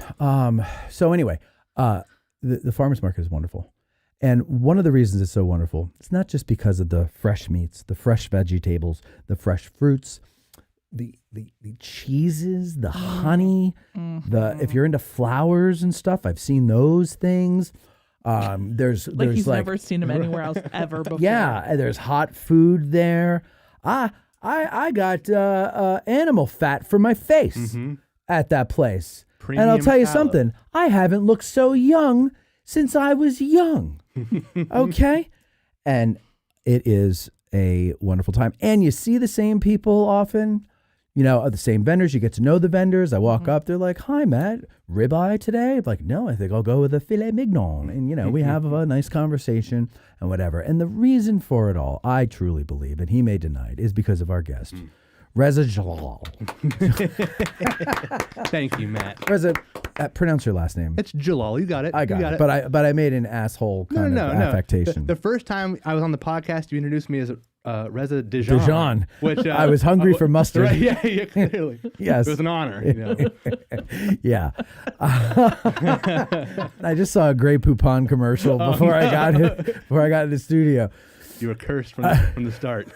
So anyway, the farmer's market is wonderful. And one of the reasons it's so wonderful, it's not just because of the fresh meats, the fresh vegetables, the fresh fruits, the cheeses, the honey, if you're into flowers and stuff, I've seen those things. There's he's never seen them anywhere else ever before. Yeah, there's hot food there. I got animal fat for my face at that place. Premium and I'll tell you something, I haven't looked so young since I was young. Okay? And it is a wonderful time. And you see the same people often, you know, the same vendors. You get to know the vendors. I walk up, they're like, hi, Matt, ribeye today? I'm like, no, I think I'll go with a filet mignon. And, you know, we have a nice conversation and whatever. And the reason for it all, I truly believe, and he may deny it, is because of our guest, Reza Jalal. Thank you, Matt. Reza, pronounce your last name. It's Jalal. You got it. I got it. But I made an asshole kind of affectation. The first time I was on the podcast, you introduced me as Reza Dijon. Dijon. Which I was hungry for mustard. Right, yeah, clearly. Yes. It was an honor. You know. Yeah. I just saw a Grey Poupon commercial before I got in the studio. You were cursed from the start.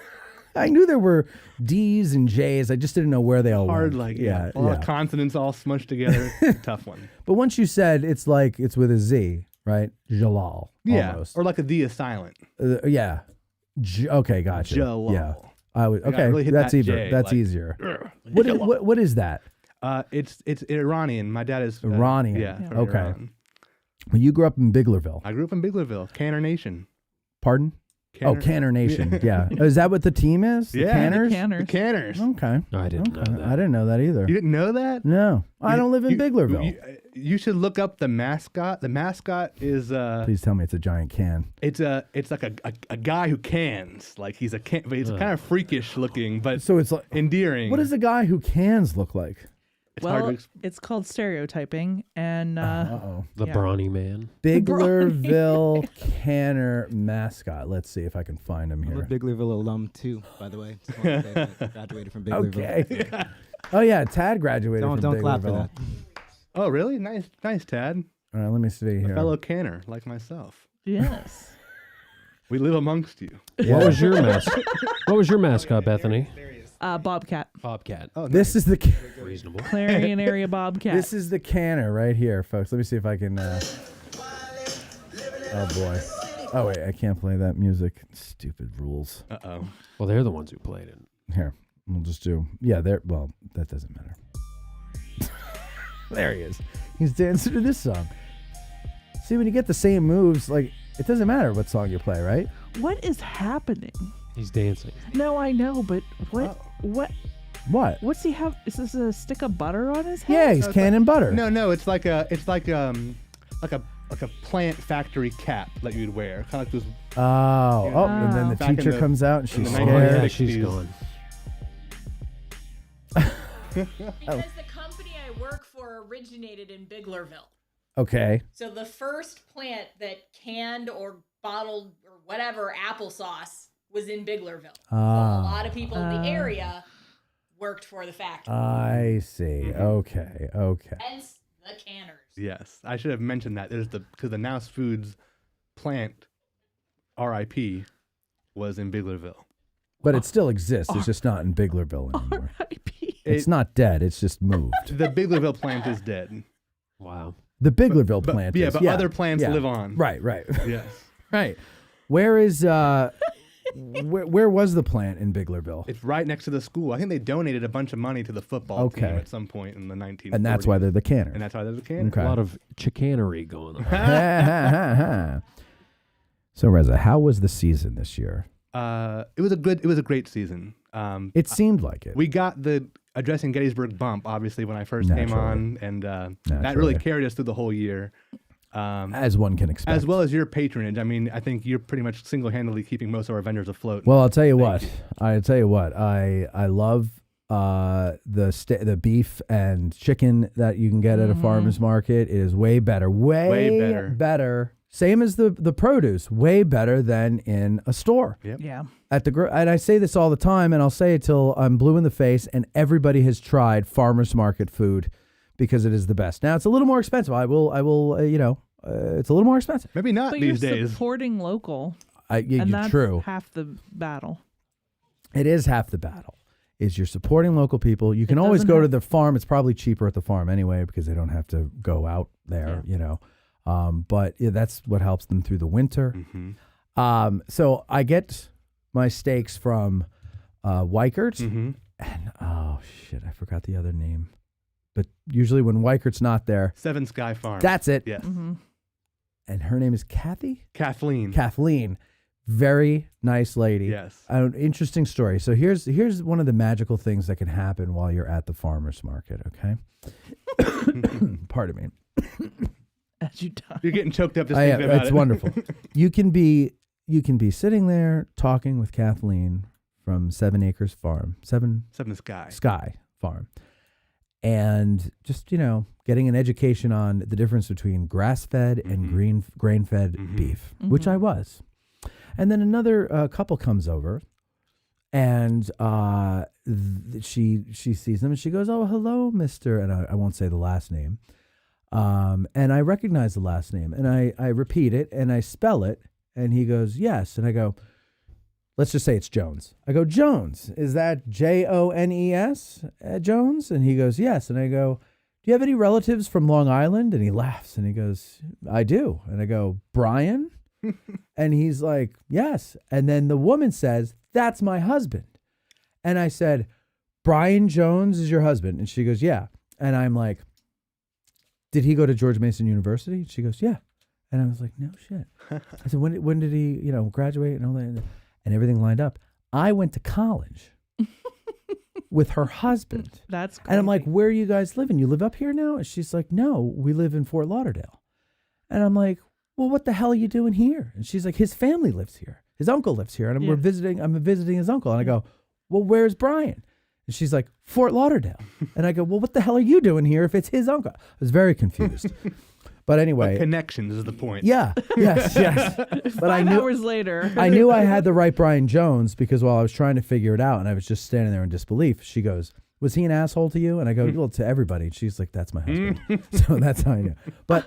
I knew there were D's and J's. I just didn't know where they all Hard, went. like a lot of consonants all smushed together. Tough one. But once you said it's with a Z, right? Jalal. Yeah, almost. or like a D is silent. Yeah. Okay, gotcha. Jalal. Yeah. I would. You gotta Okay, really hit that's that easier. J, That's like, easier. What is that? It's Iranian. My dad is Iranian. Yeah. From Okay. Iran. Well, you grew up in Biglerville. I grew up in Biglerville, Canner Nation. Pardon? Canner Nation. Yeah. Is that what the team is? The Yeah, Canners? The Canners. Okay. I didn't know that. I didn't know that either. You didn't know that? No. I don't live in Biglerville. You should look up the mascot. The mascot is Please tell me it's a giant can. it's like a guy who cans. Like he's a can, but he's kind of freakish looking, but So it's like endearing. What does a guy who cans look like? It's hard Well, to it's called stereotyping, and The yeah. brawny man. Biglerville Canner mascot. Let's see if I can find him I'm a here. Biglerville alum too, by the way. Just wanna say that I graduated from Biglerville. Okay. Oh yeah, Tad graduated from Don't clap for Biglerville. that. Oh, really? Nice, Tad. All right, let me see A here. fellow canner like myself. Yes. We live amongst you. What was your What was your mascot, Bethany? Bobcat. Bobcat. Oh, This is the Reasonable. Clarion area Bobcat. This is the canner right here, folks. Let me see if I can. Oh boy. Oh wait, I can't play that music. Stupid rules. Uh-oh. Well, they're the ones who played it. Here, we'll just do. Yeah, there. Well, that doesn't matter. There he is. He's dancing to this song. See, when you get the same moves, like it doesn't matter what song you play, right? What is happening? He's dancing. No, I know, but what? What? What's he have? Is this a stick of butter on his head? Yeah, he's canning butter. No, it's like a plant factory cap that you'd wear, kind of like those. Oh, and then the Back in teacher the- comes out and in she's the scared. 1960s. She's gone. Because the company I work for originated in Biglerville. Okay. So the first plant that canned or bottled or whatever applesauce was in Biglerville. So a lot of people in the area worked for the factory. I see. Okay. Hence the canners. Yes, I should have mentioned that. There's because the Nouse Foods plant, R.I.P., was in Biglerville. But it still exists. It's just not in Biglerville anymore. It's not dead. It's just moved. The Biglerville plant is dead. Wow. The Biglerville plant is. But other plants live on. Right. Yes. Right. Where is where was the plant in Biglerville? It's right next to the school. I think they donated a bunch of money to the football team Okay. at some point in the 1940s. And that's why they're the canners. And that's why they're the canners. Okay. A lot of chicanery going on. So Reza, how was the season this year? It was a great season. It seemed like it. We got the Addressing Gettysburg bump, obviously, when I first came on, and that really carried us through the whole year. As one can expect. As well as your patronage. I mean, I think you're pretty much single-handedly keeping most of our vendors afloat. Well, I'll tell you what. I love the beef and chicken that you can get at a farmer's market. It is way better. Way better. Same as the produce. Way better than in a store. Yep. Yeah. And I say this all the time, and I'll say it till I'm blue in the face, and everybody has tried farmer's market food because it is the best. Now, it's a little more expensive. I will it's a little more expensive. Maybe not But these you're days. supporting local. And and that's true. half the battle. It is half the battle. Is you're supporting local people. You can always doesn't go to have- the farm. It's probably cheaper at the farm anyway because they don't have to go out there, But yeah, that's what helps them through the winter. Mm-hmm. So I get my steaks from Weichert. Mm-hmm. And oh shit, I forgot the other name. But usually when Weichert's not there, Seven Sky Farm. that's it. Yes. Mm-hmm. and her name is Kathleen. Kathleen. Very nice lady. Yes. Interesting story. So here's one of the magical things that can happen while you're at the farmer's market, okay? Pardon me. As you die. You're getting choked up just thinking about it's it. wonderful. You can be sitting there talking with Kathleen from 7 Acres Farm. Seven Sky Farm. And just, getting an education on the difference between grass-fed and grain-fed beef, which I was. And then another couple comes over, and she sees them, and she goes, "Oh, hello, Mr." And I won't say the last name. And I recognize the last name, and I repeat it, and I spell it, and he goes, "Yes." And I go, let's just say it's Jones. I go, "Jones, is that Jones, Jones?" And he goes, "Yes." And I go, "Do you have any relatives from Long Island?" And he laughs, and he goes, "I do." And I go, "Brian?" And he's like, "Yes." And then the woman says, "That's my husband." And I said, "Brian Jones is your husband?" And she goes, "Yeah." And I'm like, "Did he go to George Mason University?" She goes, "Yeah." And I was like, "No shit." I said, when did he, graduate and all that?" And everything lined up. I went to college with her husband. That's crazy. And I'm like, "Where are you guys living? You live up here now?" And she's like, "No, we live in Fort Lauderdale." And I'm like, "Well, what the hell are you doing here?" And she's like, "His family lives here. His uncle lives here." And I'm visiting his uncle. And I go, "Well, where's Brian?" And she's like, "Fort Lauderdale." And I go, "Well, what the hell are you doing here if it's his uncle?" I was very confused. But anyway. But connections is the point. Yeah. Yes. But I knew 5 hours later. I knew I had the right Brian Jones because while I was trying to figure it out and I was just standing there in disbelief, she goes, "Was he an asshole to you?" And I go, "Well, to everybody." And she's like, "That's my husband." So that's how I knew. But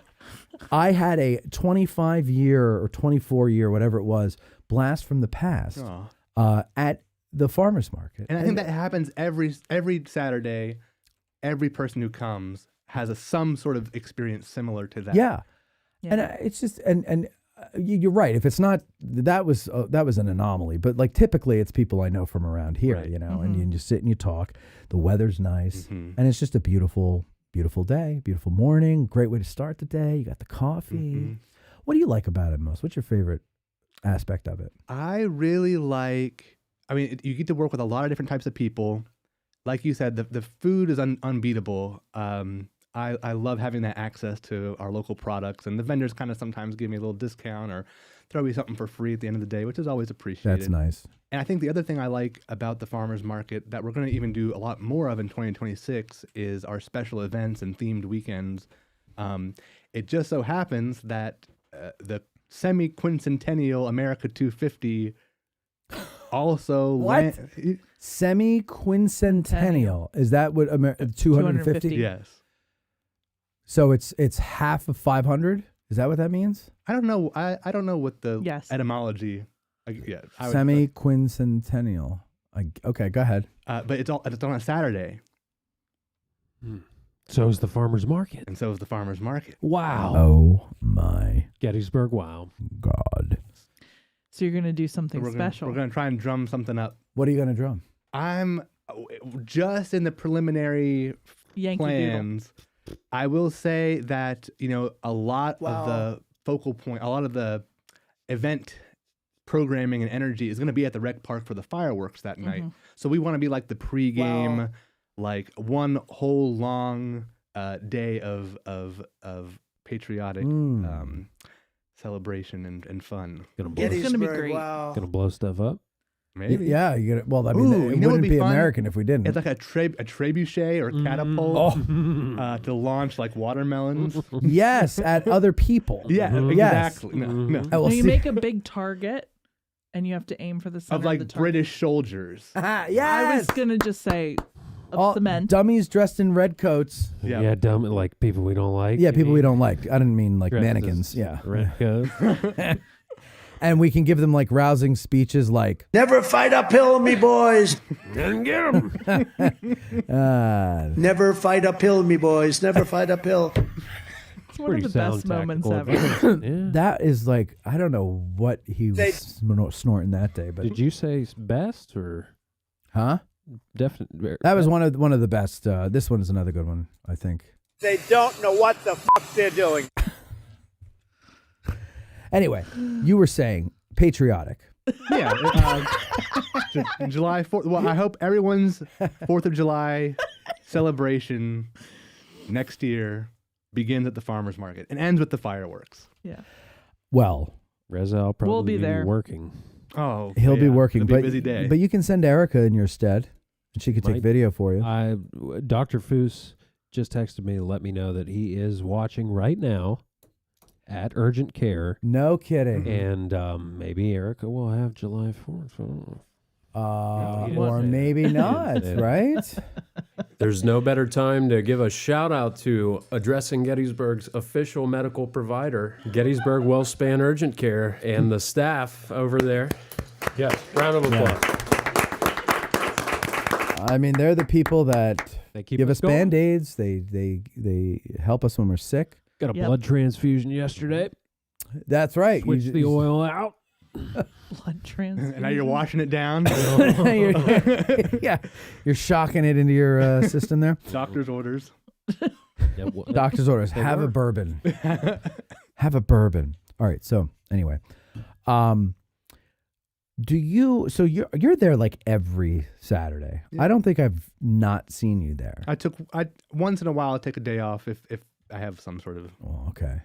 I had a 25-year or 24-year, whatever it was, blast from the past at the farmer's market. And I think that happens every Saturday. Every person who comes has some sort of experience similar to that. Yeah. And it's just and you're right. If it's not that was an anomaly, but like typically it's people I know from around here, Right. and you sit and you talk. The weather's nice, and it's just a beautiful day, beautiful morning. Great way to start the day. You got the coffee. What do you like about it most? What's your favorite aspect of it? I really like. I mean, you get to work with a lot of different types of people. Like you said, the food is unbeatable. I love having that access to our local products, and the vendors kind of sometimes give me a little discount or throw me something for free at the end of the day, which is always appreciated. That's nice. And I think the other thing I like about the farmers market that we're going to even do a lot more of in 2026 is our special events and themed weekends. It just so happens that the semi-quincentennial America 250 also Semi-quincentennial. Is that what 250? Yes. So it's half of 500? Is that what that means? I don't know. I don't know what the etymology. Semi-quincentennial. Okay, go ahead. But it's on a Saturday. So is the farmer's market. And so is the farmer's market. Wow. Oh my. Gettysburg, wow. God. So you're going to do something we're special. We're going to try and drum something up. What are you going to drum? I'm just in the preliminary Yankee plans. Doodle. I will say that, a lot of the focal point, a lot of the event programming and energy is going to be at the rec park for the fireworks that night. So we want to be like the pregame, like one whole long day of patriotic celebration and fun. It's gonna be great. Wow. Gonna blow stuff up. Maybe. Yeah, you get it. Well, I mean, it wouldn't be fun? American if we didn't. It's like a trebuchet or catapult to launch like watermelons. Yes, at other people. Yeah, Yes. exactly. No. I will You see. make a big target, and you have to aim for the center Of like the target. British soldiers. Yes. I was gonna just say All cement. dummies dressed in red coats. Yeah, dumb like people we don't like. Yeah, people we don't like. I didn't mean like Dressed mannequins. as Yeah. red coat. And we can give them like rousing speeches like, Never fight uphill, me boys. Didn't get him. Never fight uphill, me boys. Never fight uphill. It's one of the best moments ever. Yeah. that is like, I don't know what he was snorting that day, but Did you say best or huh? definitely? That was one of the best. This one is another good one, I think. They don't know what the fuck they're doing. Anyway, you were saying patriotic. Yeah. July 4th. Well, I hope everyone's 4th of July celebration next year begins at the farmer's market and ends with the fireworks. Yeah. Well, Reza, I'll probably We'll be be there. working. Oh, he'll be yeah. working, It'll be but a busy day. but you can send Erica in your stead, and she could take video for you. Dr. Foose just texted me to let me know that he is watching right now at urgent care. No kidding. And maybe Erica will have July 4th. Or maybe not, right? There's no better time to give a shout out to Addressing Gettysburg's official medical provider, Gettysburg WellSpan Urgent Care, and the staff over there. Yes, round of applause. I mean, they're the people that give us going. Band-Aids. They help us when we're sick. Got a blood transfusion yesterday. That's right. Switched the oil out. Blood transfusion. And now you're washing it down. Yeah, you're shocking it into your system there. Doctor's orders. Doctor's orders. They Have a work. bourbon. Have a bourbon. All right. So anyway, do you? So you're there like every Saturday. Yeah. I don't think I've not seen you there. I once in a while I take a day off if I have some sort of. Oh, okay.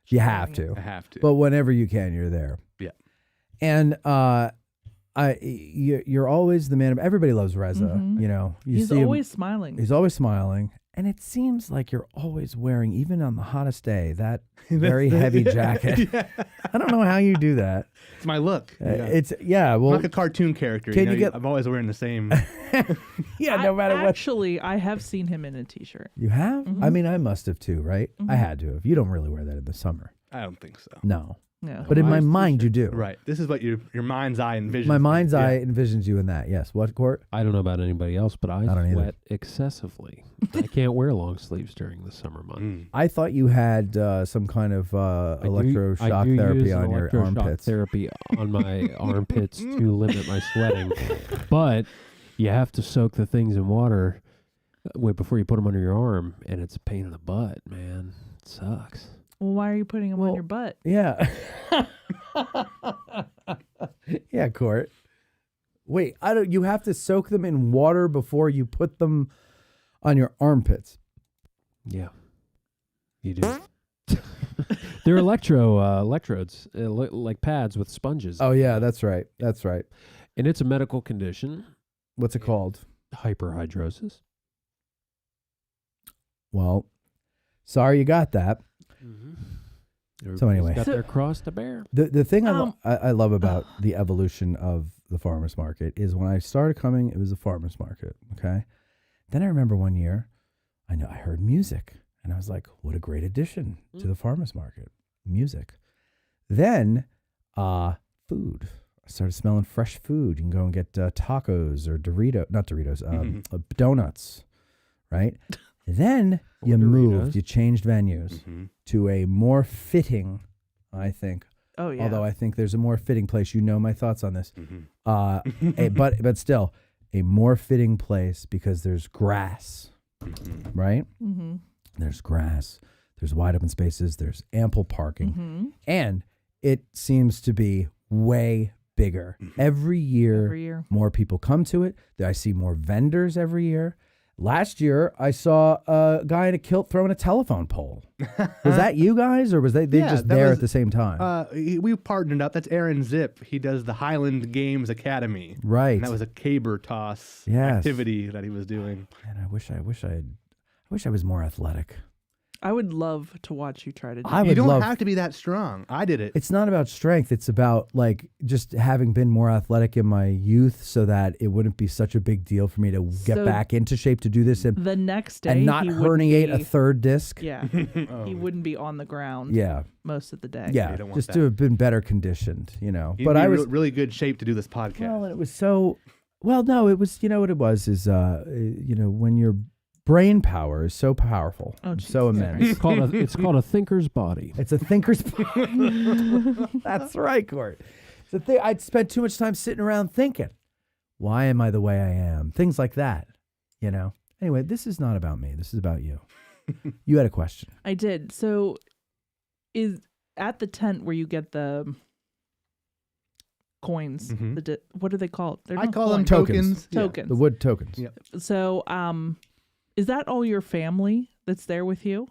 You have to. I have to. But whenever you can, you're there. Yeah. And you're always the man. Everybody loves Reza. Mhm. You know, you He's see him- always smiling. He's always smiling, and it seems like you're always wearing, even on the hottest day, that very heavy jacket. Yeah. I don't know how you do that. It's my look. It's Well, I'm like a cartoon character. can you get- I'm always wearing the same. Yeah, no matter what. Actually, I have seen him in a t-shirt. You have? I mean, I must have too, right? I had to have. You don't really wear that in the summer. I don't think so. No. No. But in my mind, you do. Right. This is what your mind's eye envisions. My mind's eye envisions you in that. Yes. What, Court? I don't know about anybody else, but I don't either. sweat excessively. I can't wear long sleeves during the summer months. I thought you had some kind of electroshock therapy on your armpits. Therapy on my armpits to limit my sweating, but you have to soak the things in water before you put them under your arm, and it's a pain in the butt, man. It sucks. Well, why are you putting him on your butt? Yeah. Yeah, Court. Wait, I don't. You have to soak them in water before you put them on your armpits. Yeah, you do. They're electrodes, like pads with sponges. Oh yeah, that's right. That's right. And it's a medical condition. What's it called? Hyperhidrosis. Well, sorry you got that. So anyway, got their cross to bear. The thing I love about the evolution of the farmer's market is when I started coming, it was a farmer's market. Okay. Then I remember one year, I heard music and I was like, what a great addition to the farmer's market. Music. Then food. I started smelling fresh food. You can go and get tacos or donuts, right? Then you moved, you changed venues to a more fitting, I think. Oh, yeah. Although I think there's a more fitting place. You know my thoughts on this. But still, a more fitting place because there's grass, right? Mm-hmm. There's grass. There's wide open spaces. There's ample parking. And it seems to be way bigger. Every year, more people come to it. I see more vendors every year. Last year, I saw a guy in a kilt throwing a telephone pole. Was that you guys, or was they just there at the same time? We partnered up. That's Aaron Zip. He does the Highland Games Academy. Right. And that was a caber toss activity that he was doing. And I wish I was more athletic. I would love to watch you try to do You don't have to be that strong. I did it. It's not about strength. It's about like just having been more athletic in my youth so that it wouldn't be such a big deal for me to get back into shape to do this. And the next day and not he wouldn't herniate a be- third disc. Yeah. He wouldn't be on the ground most of the day. Yeah, just to have been better conditioned, You'd but be I in was really good shape to do this podcast. Well, and it was so. Well, no, it was. You know what it was is. When your brain power is so powerful, so immense. It's called a thinker's body. It's a thinker's body. That's right, Court. It's a thing. I'd spent too much time sitting around thinking, why am I the way I am? Things like that. Anyway, this is not about me. This is about you. You had a question. I did. So at the tent where you get the coins. What are they called? They're I not call them coins. tokens. Tokens. The wood tokens. Yep. So, is that all your family that's there with you?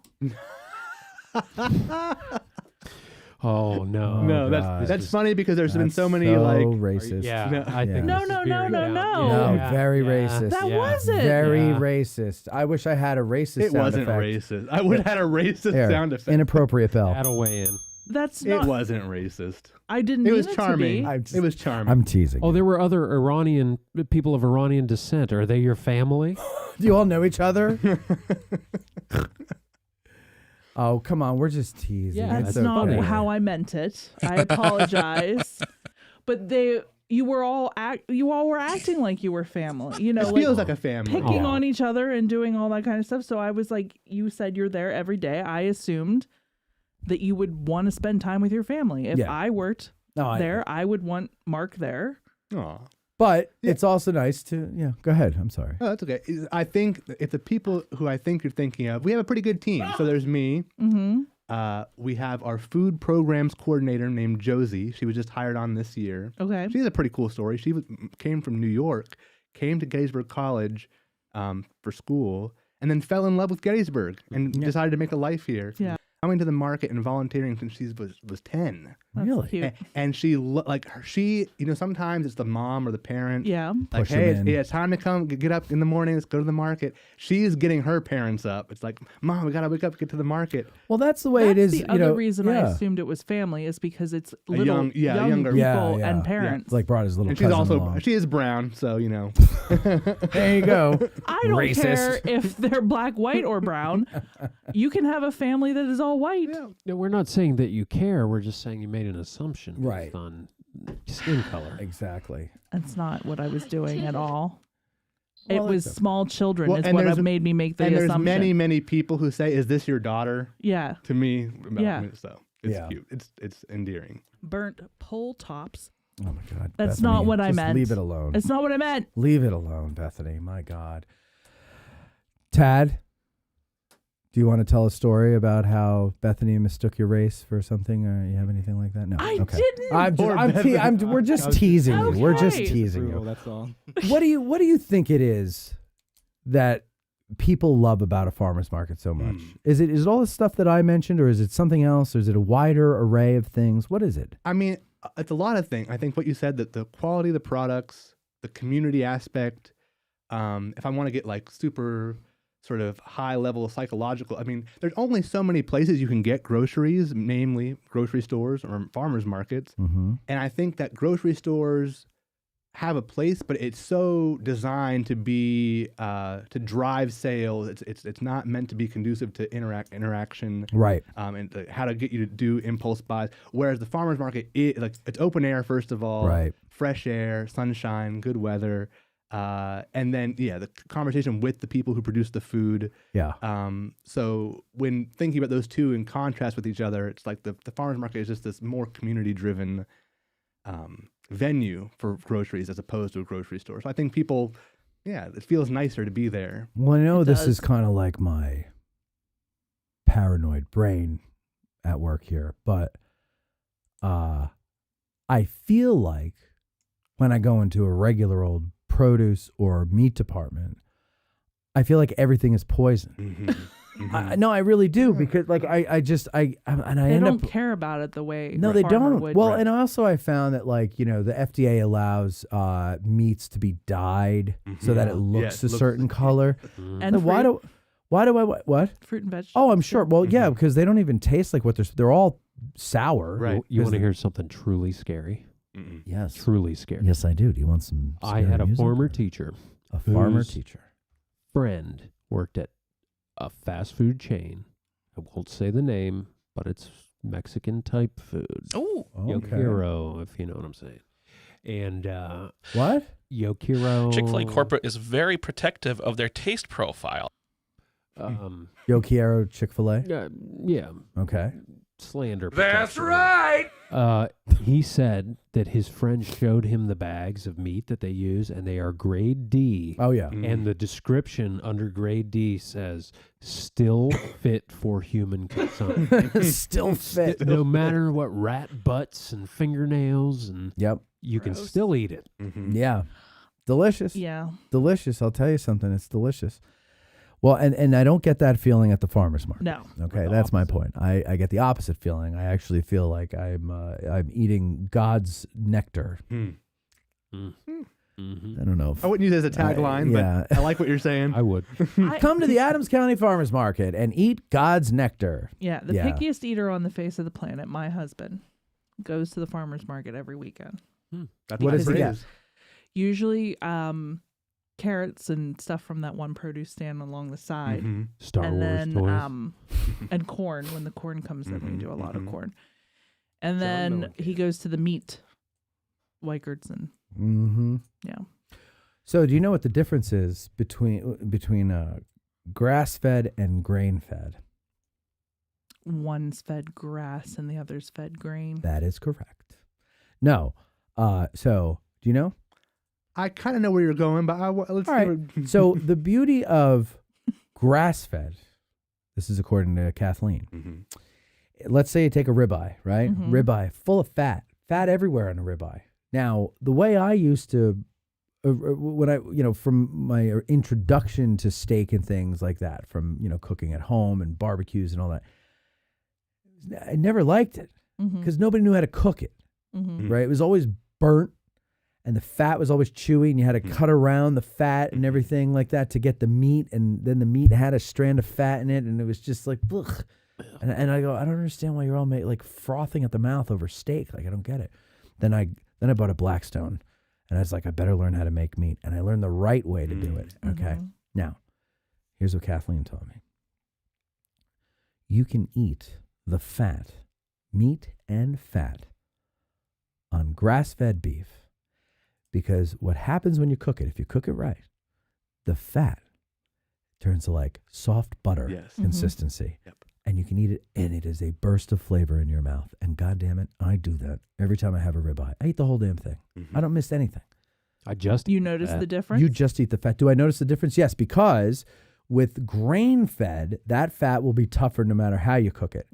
Oh no! No, that's funny because there's been so many like racist. Yeah, I think No, this no, is no, very- no, yeah. no. No, Yeah. very Yeah. racist. That Yeah. wasn't. Very Yeah. racist. I wish I had a racist it sound wasn't effect. racist. I would have had a racist There, sound effect. Inappropriate bell. That'll weigh in. That's It not. wasn't racist. I didn't. It mean was to charming. be. It was charming. I'm teasing. Oh, there were other Iranian people of Iranian descent. Are they your family? Do you all know each other? Oh, come on. We're just teasing. Yeah, It's That's not okay. how I meant it. I apologize. But you all were acting like you were family. You know, It feels like a family. picking on each other and doing all that kind of stuff. So I was like, you said you're there every day. I assumed that you would want to spend time with your family. If Yeah. I worked there, I would want Mark there. Aw. But it's also nice to, go ahead. I'm sorry. Oh, that's okay. I think if the people who I think you're thinking of, we have a pretty good team. So there's me. Mm-hmm. We have our food programs coordinator named Josie. She was just hired on this year. Okay. She has a pretty cool story. She came from New York, came to Gettysburg College for school, and then fell in love with Gettysburg and decided to make a life here. Yeah. Coming to the market and volunteering since she was 10. That's Really? cute. And she sometimes it's the mom or the parent. Yeah. Like, Push 'em hey, in. it's time to come get up in the morning. Let's go to the market. She's getting her parents up. It's like, Mom, we gotta wake up, get to the market. Well, that's the way it is. The you other know, reason I yeah. assumed it was family is because it's A little young- yeah, young younger- people Yeah, yeah. and parents. Like brought his little And she's cousin also along. she is brown, so you know. There you go. I don't Racist. care if they're black, white, or brown. You can have a family that is all white. No, we're not saying that you care. We're just saying you made an assumption Right. based on skin color. Exactly. That's not what I was doing at all. Well, it was that's okay. small children. Well, is and what there's- made me make the and there's assumption. many people who say, "Is this your daughter?" Yeah. To me, Yeah. So it's Yeah. cute. It's endearing. Burnt pole tops. Oh my God. That's Bethany, not what I just meant. Leave it alone. It's not what I meant. Leave it alone, Bethany. My God. Tad, do you want to tell a story about how Bethany mistook your race for something, or you have anything like that? No. I okay. didn't. We're just teasing you. We're just Okay. teasing Approval, you. that's all. What do you think it is that people love about a farmer's market so much? Is it all the stuff that I mentioned, or is it something else, or is it a wider array of things? What is it? I mean, it's a lot of things. I think what you said, that the quality of the products, the community aspect. If I want to get like super sort of high level psychological, I mean, there's only so many places you can get groceries, namely grocery stores or farmers markets. Mm-hmm. And I think that grocery stores have a place, but it's so designed to be to drive sales. It's not meant to be conducive to interaction, Right. And how to get you to do impulse buys. Whereas the farmers market, it's open air first of all, Right. fresh air, sunshine, good weather, and then the conversation with the people who produce the food. Yeah. So when thinking about those two in contrast with each other, it's like the farmers market is just this more community driven venue for groceries as opposed to a grocery store. So I think people, it feels nicer to be there. Well, I know It this does. is kind of like my paranoid brain at work here, but I feel like when I go into a regular old produce or meat department, I feel like everything is poison. Mm-hmm. No, I really do, because like I They end don't up care about it the way No, a they farmer don't. would. Well, and also I found that, like, the FDA allows meats to be dyed so that it looks a certain color. And Then why do I what? Fruit and vegetables. Oh, I'm sure. Well, yeah, because they don't even taste like what they're all sour. Right. You want to hear something truly scary? Yes. Truly scary. Yes, I do. Do you want some? I had a scary music? former teacher. A farmer whose teacher. friend worked at a fast food chain. I won't say the name, but it's Mexican type food. Oh, Yokiro, if you know what I'm saying. And what? Yokiro. Chick-fil-A corporate is very protective of their taste profile. Yo Quiero Chick-fil-A? Yeah. Okay. Slander. That's protection. right. He said that his friend showed him the bags of meat that they use, and they are grade D. Oh, yeah. And the description under grade D says, still fit for human consumption. Still fit. No matter what rat butts and fingernails, and you can still eat it. Yeah. Delicious. Yeah. Delicious. I'll tell you something. It's delicious. Well, and I don't get that feeling at the farmer's market. No. Okay, that's my point. I get the opposite feeling. I actually feel like I'm eating God's nectar. I don't know. I wouldn't use it as a tagline, but I like what you're saying. I would. Come to the Adams County Farmer's Market and eat God's nectar. Yeah, the pickiest eater on the face of the planet, my husband, goes to the farmer's market every weekend. That's what does he get? Usually carrots and stuff from that one produce stand along the side. Star and Wars then, toys. and corn. When the corn comes in, we do a lot of corn. And then he goes to the meat, Weikerts and yeah. So do you know what the difference is between grass-fed and grain-fed? One's fed grass and the other's fed grain. That is correct. No. So do you know? I kind of know where you're going, but let's. All right. So the beauty of grass-fed, this is according to Kathleen. Let's say you take a ribeye, right? Ribeye full of fat everywhere on a ribeye. Now, the way I used to, when I, from my introduction to steak and things like that, from cooking at home and barbecues and all that, I never liked it because nobody knew how to cook it. Right? It was always burnt. And the fat was always chewy, and you had to cut around the fat and everything like that to get the meat, and then the meat had a strand of fat in it, and it was just like, ugh. And I go, I don't understand why you're all like frothing at the mouth over steak. Like, I don't get it. Then I bought a Blackstone, and I was like, I better learn how to make meat, and I learned the right way to do it. Okay, now here's what Kathleen told me: you can eat the fat, meat and fat, on grass-fed beef. Because what happens when you cook it, if you cook it right, the fat turns to like soft butter consistency. And you can eat it, and it is a burst of flavor in your mouth. And God damn it, I do that every time I have a ribeye. I eat the whole damn thing. I don't miss anything. You notice the difference? You just eat the fat. Do I notice the difference? Yes, because with grain-fed, that fat will be tougher no matter how you cook it.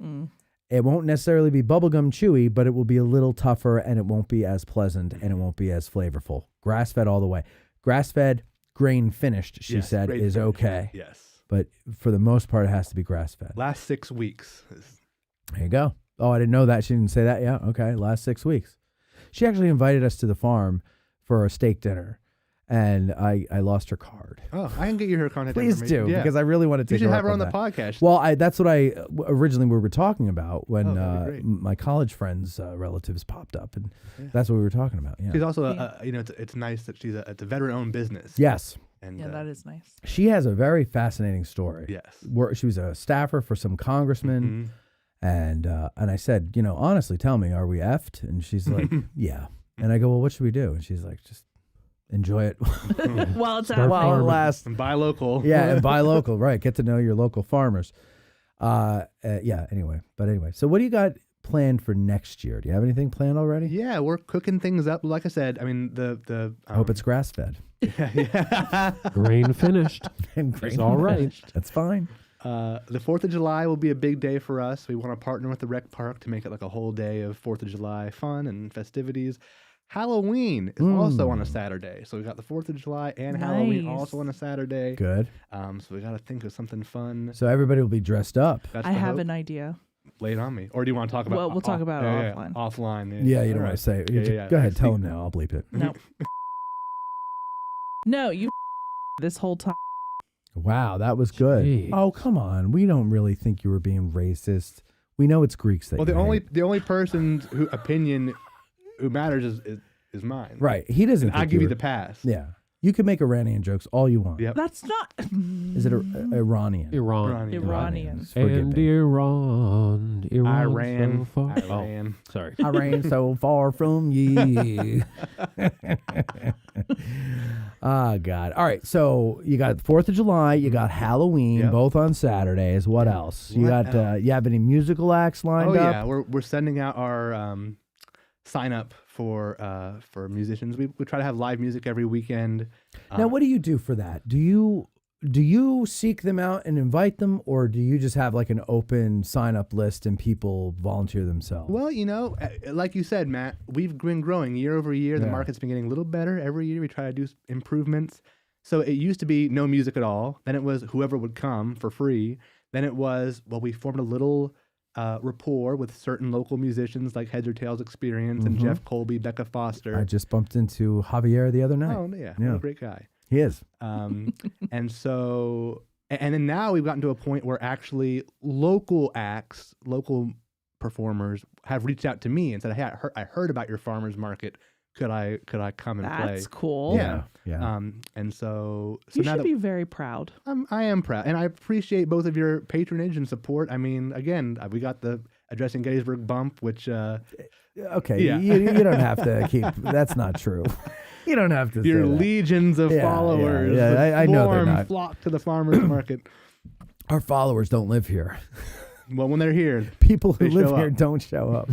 It won't necessarily be bubblegum chewy, but it will be a little tougher, and it won't be as pleasant, and it won't be as flavorful. Grass-fed all the way. Grass-fed, grain-finished, she said, is okay. Yes. But for the most part, it has to be grass-fed. Last 6 weeks. There you go. Oh, I didn't know that. She didn't say that. Yeah, okay. Last 6 weeks. She actually invited us to the farm for a steak dinner. And I lost her card. Oh, I can get you her contact Please information. do, because I really want to take her You should up have her on the that. podcast. Well, that's what I originally we were talking about when that'd be great. my college friends' relatives popped up, and that's what we were talking about. Yeah. She's also, it's nice that it's a veteran-owned business. Yes. And, that is nice. She has a very fascinating story. Yes. She was a staffer for some congressman, and I said, honestly, tell me, are we effed? And she's like, yeah. And I go, well, what should we do? And she's like, just enjoy it while it's while it lasts. And buy local. Yeah, and buy local, right. Get to know your local farmers. Anyway. So what do you got planned for next year? Do you have anything planned already? Yeah, we're cooking things up. Like I said, I mean, I hope it's grass-fed. Grain finished. And It's all right. finished. That's fine. The 4th of July will be a big day for us. We want to partner with the rec park to make it like a whole day of 4th of July fun and festivities. Halloween is also on a Saturday. So we got the 4th of July and Halloween also on a Saturday. Good. So we got to think of something fun. So everybody will be dressed up. That's I the have hope. an idea. Lay it on me. Or do you want to talk about Well, we'll talk about it offline. Offline. Yeah, you don't want to say it. Go ahead, tell them now. I'll bleep it. No. No, you this whole time. Wow, that was good. Jeez. Oh, come on. We don't really think you were being racist. We know it's Greeks that Well, you the only person who opinion who matters is mine. Right. He doesn't. I think give you were- the pass. Yeah. You can make Iranian jokes all you want. Yep. That's not. Is it Iranian? Iranian. Forgive And me. Iran Iran. so far. Iran. Oh, sorry. Iran so far from you. Oh, God. All right. So you got 4th of July. You got Halloween, both on Saturdays. What else? You What got. You have any musical acts lined Oh up? yeah, we're sending out our sign up for musicians. We try to have live music every weekend. Now, what do you do for that? Do you seek them out and invite them, or do you just have like an open sign-up list and people volunteer themselves? Well, like you said, Matt, we've been growing year over year. The Yeah. market's been getting a little better every year. We try to do improvements. So it used to be no music at all. Then it was whoever would come for free. Then it was, we formed a little rapport with certain local musicians like Heads or Tails Experience and Jeff Colby, Becca Foster. I just bumped into Javier the other night. Oh, yeah. What a great guy. He is. And so, and then now we've gotten to a point where actually local acts, local performers have reached out to me and said, "Hey, I heard about your farmers market. Could I come and play?" That's cool. Yeah. And so You now should that be very proud. I am proud, and I appreciate both of your patronage and support. I mean, again, we got the Addressing Gettysburg bump, which Okay, yeah. you don't have to keep. That's not true. You don't have to. your say that. legions of followers. Yeah, I know they're swarm, not. flock to the farmers market. Our followers don't live here. Well, when they're here, People who they live show here up. don't show up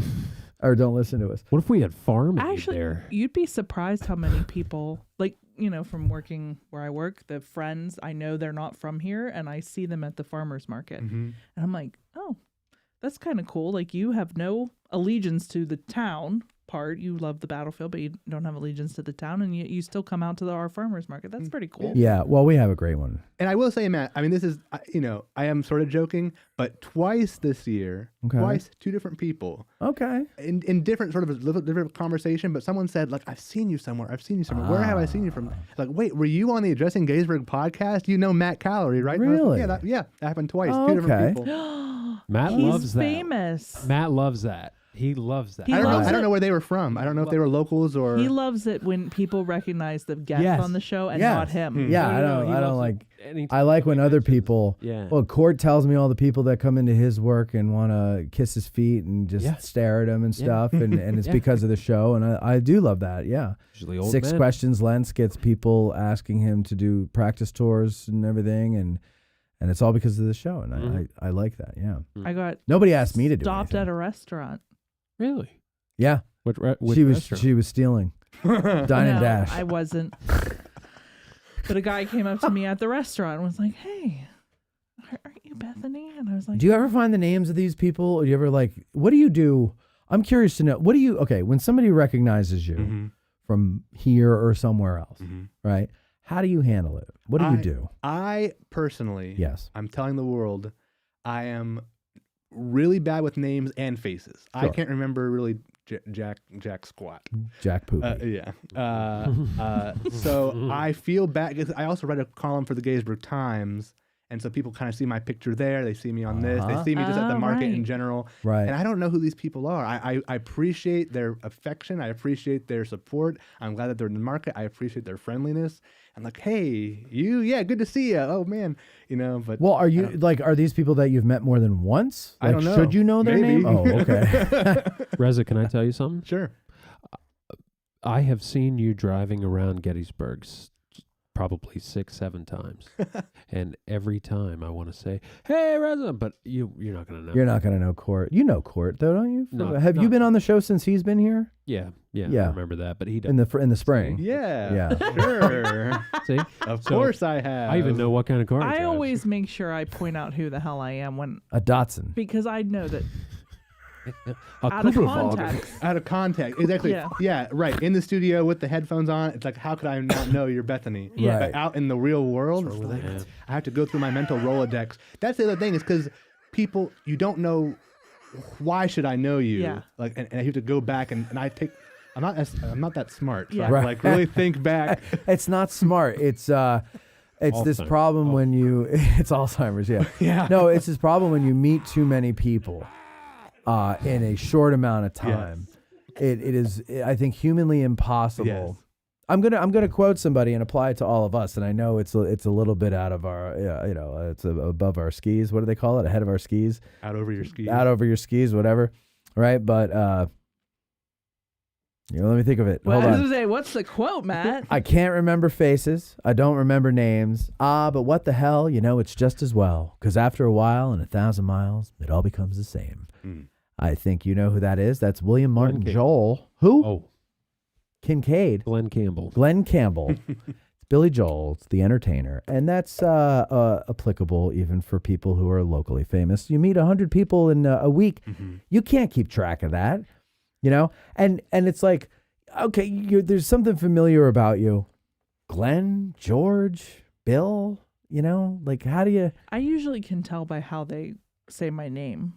or don't listen to us. What if we had farm aid Actually, there? you'd be surprised how many people, like, from working where I work, the friends, I know they're not from here, and I see them at the farmer's market. And I'm like, oh, that's kind of cool. Like, you have no allegiance to the town part. You love the battlefield, but you don't have allegiance to the town, and you still come out to our farmer's market. That's pretty cool. Yeah, well, we have a great one. And I will say, Matt, I mean, this is, I am sort of joking, but twice this year, two different people. Okay. In different sort of a little different conversation, but someone said, like, I've seen you somewhere. Where have I seen you from? Like, wait, were you on the Addressing Gettysburg podcast? You know Matt Calorie, right? Really? Yeah, that happened twice. Oh, Two different okay. people. Matt He's loves that. famous. Matt loves that. He loves that. He I loves don't it. know where they were from. I don't know if they were locals or. He loves it when people recognize the guest Yes. on the show and Yes. not him. Yeah, No, he I don't loves like. it anytime I like when somebody other mentions- people. Yeah. Well, Court tells me all the people that come into his work and want to kiss his feet and just Yeah. stare at him and Yeah. stuff, and it's Yeah. because of the show, and I do love that. Yeah. Usually old 6 men. Questions Lentz gets people asking him to do practice tours and everything, and it's all because of the show, and I like that. Yeah. I got Nobody asked me to do stopped anything. at a restaurant. Really? Yeah. Which She was restaurant? stealing. Dine and No, dash. I wasn't. But a guy came up to me at the restaurant and was like, "Hey, aren't you Bethany?" And I was like, Do you ever find the names of these people? Or do you ever what do you do? I'm curious to know. What do you, when somebody recognizes you from here or somewhere else, right? How do you handle it? What do you do? I personally, Yes. I'm telling the world, I am really bad with names and faces. I Sure. can't remember really Jack squat. Jack Poopy. So I feel bad because I also read a column for the Gettysburg Times, and so people kind of see my picture there. They see me on this. They see me just at the market in general. Right. And I don't know who these people are. I appreciate their affection. I appreciate their support. I'm glad that they're in the market. I appreciate their friendliness. I'm like, hey, good to see you. Oh man, but Well, are you are these people that you've met more than once? I don't know. Should you know their Maybe. name? Oh, okay. Reza, can I tell you something? Sure. I have seen you driving around Gettysburg probably 6-7 times, and every time I want to say, "Hey, Reza," but you're not gonna know. You're not going to know Court. You know Court, though, don't you? No, Have you been on the show since he's been here? Yeah, I remember that, but he in the spring. Yeah. Yeah. Sure. See, Of course I have. I even know what kind of car. he I drives. always make sure I point out who the hell I am when A Datsun. because I know that A out of Cooperwagen. context. Out of context. Exactly. Yeah. Yeah, right. In the studio with the headphones on, it's like, how could I not know you're Bethany? Yeah. But out in the real world, it's like, Yeah. I have to go through my mental Rolodex. That's the other thing is because people, you don't know, why should I know you? Yeah. Like, and I have to go back and I take, I'm not that smart. So Yeah. I have to, like really think back. It's not smart. It's this Alzheimer's. problem when you it's Alzheimer's, yeah. Yeah. No, it's this problem when you meet too many people in a short amount of time. It is, I think, humanly impossible. Yes. I'm gonna quote somebody and apply it to all of us, and I know it's a little bit out of our it's above our skis. What do they call it? Ahead of our skis. Out over your skis. Out over your skis, whatever. Right, but let me think of it. Well, Hold I was on. gonna say, what's the quote, Matt? I can't remember faces. I don't remember names. But what the hell? It's just as well. Because after a while and 1,000 miles, it all becomes the same. I think you know who that is. That's William Martin Campbell. Joel. Who? Oh, Kincaid. Glenn Campbell. Glenn Campbell. It's Billy Joel. It's the entertainer. And that's applicable even for people who are locally famous. You meet 100 people in a week. You can't keep track of that, you know? And it's like, okay, there's something familiar about you. Glenn, George, Bill, you know? Like, how do you... I usually can tell by how they say my name.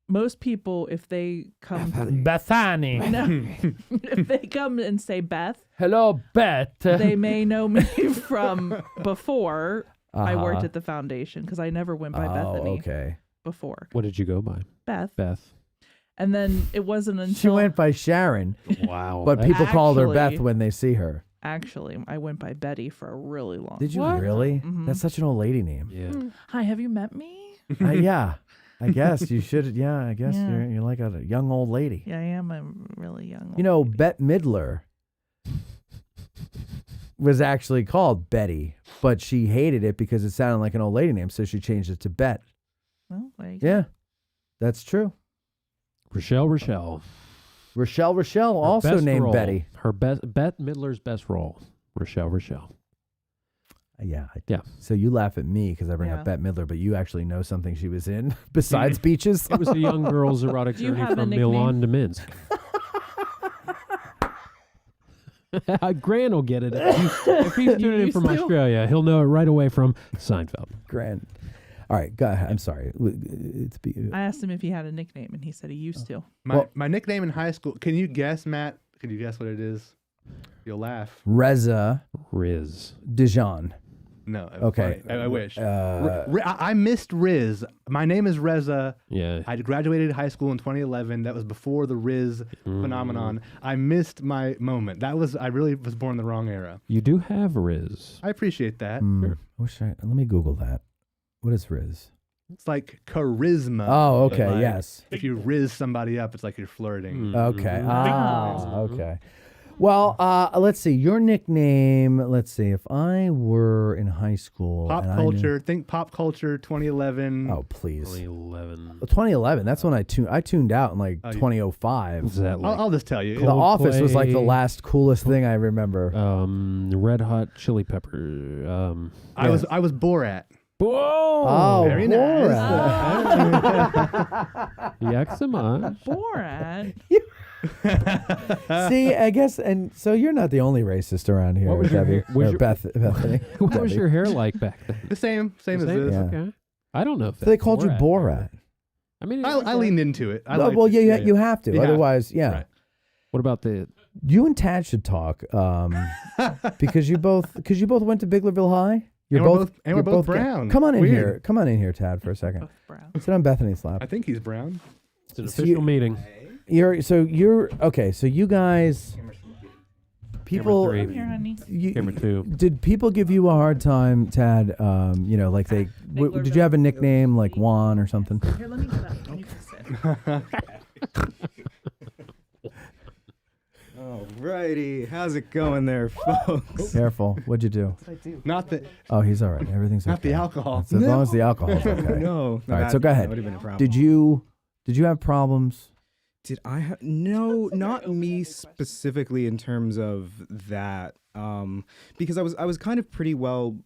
Most people, if they come... Bethany. No. If they come and say Beth... Hello, Beth. They may know me from before I worked Uh-huh. at the foundation, because I never went by Bethany okay. before. What did you go by? Beth. Beth. And then it wasn't until... She went by Sharon. Wow. But people call her Beth Actually- when they see her. Actually, I went by Betty for a really long time. Did you really? Mhm. That's such an old lady name. Yeah. Hi, have you met me? Yeah. I guess you should. Yeah, I guess Yeah. you're like a young old lady. Yeah, I am a really young You know, Bette Midler was actually called Betty, but she hated it because it sounded like an old lady name, so she changed it to Bet. Well, there you go. Yeah, that's true. Rochelle. Rochelle Her also best named role. Betty. Her Bette Midler's best role. Rochelle. Yeah. Yeah. So you laugh at me because I bring Yeah. up Bette Midler, but you actually know something she was in besides Beaches? It was a young girl's erotic Do you journey have a from nickname? Milan to Minsk. Gran will get it. If he's tuning in used from to? Australia, he'll know it right away from Seinfeld. Grand. All right, go ahead. I'm sorry. I asked him if he had a nickname, and he said he used to. My nickname in high school. Can you guess, Matt? Can you guess what it is? You'll laugh. Reza Riz. Dijon. No. Okay. I wish. I missed Riz. My name is Reza. Yeah. I graduated high school in 2011. That was before the Riz phenomenon. I missed my moment. I really was born in the wrong era. You do have Riz. I appreciate that. Let me Google that. What is Riz? It's like charisma. Oh, but okay, like, yes. If you riz somebody up, it's like you're flirting. Okay. Okay. Well, let's see. Your nickname, let's see. If I were in high school. Pop and I knew- culture. Think pop culture 2011. Oh, please. 2011. 2011. That's when I tuned out in like 2005. Is that like I'll just tell you. The Office was like the Coldplay? last coolest thing I remember. Red Hot Chili Pepper. I was Borat. Whoa! Oh, very Yaxima. Borat. See, I guess, and so you're not the only racist around here, What was your Debbie. hair- was or your- Bethany. What was Debbie. your hair like back then? The same as Same? this. Yeah. Okay. I don't know if So they called you Borat. I mean, I leaned into it. I No, liked well, it. yeah, you have to. You have to. Otherwise, yeah. Right. What about the? You and Tad should talk because you both went to Biglerville High. And we're both ga- brown. Come on in Weird. here. Come on in here, Tad, for a second. Sit on Bethany's lap. I think he's brown. It's an So official you- meeting. You're okay. So you guys, people, Camera three. Here, honey. Camera two. Did people give you a hard time, Tad? You know, like they did you have a nickname like Juan or something? Here, let me get up. Let me sit. Alrighty, how's it going there, folks? Careful. What'd you do? Not the. Oh, he's all right. Everything's Not okay. the alcohol. As long as the alcohol's okay. No, All right. So go ahead. That would have been a problem. Did you have problems? Did I have no, not me specifically in terms of that, because I was kind of pretty well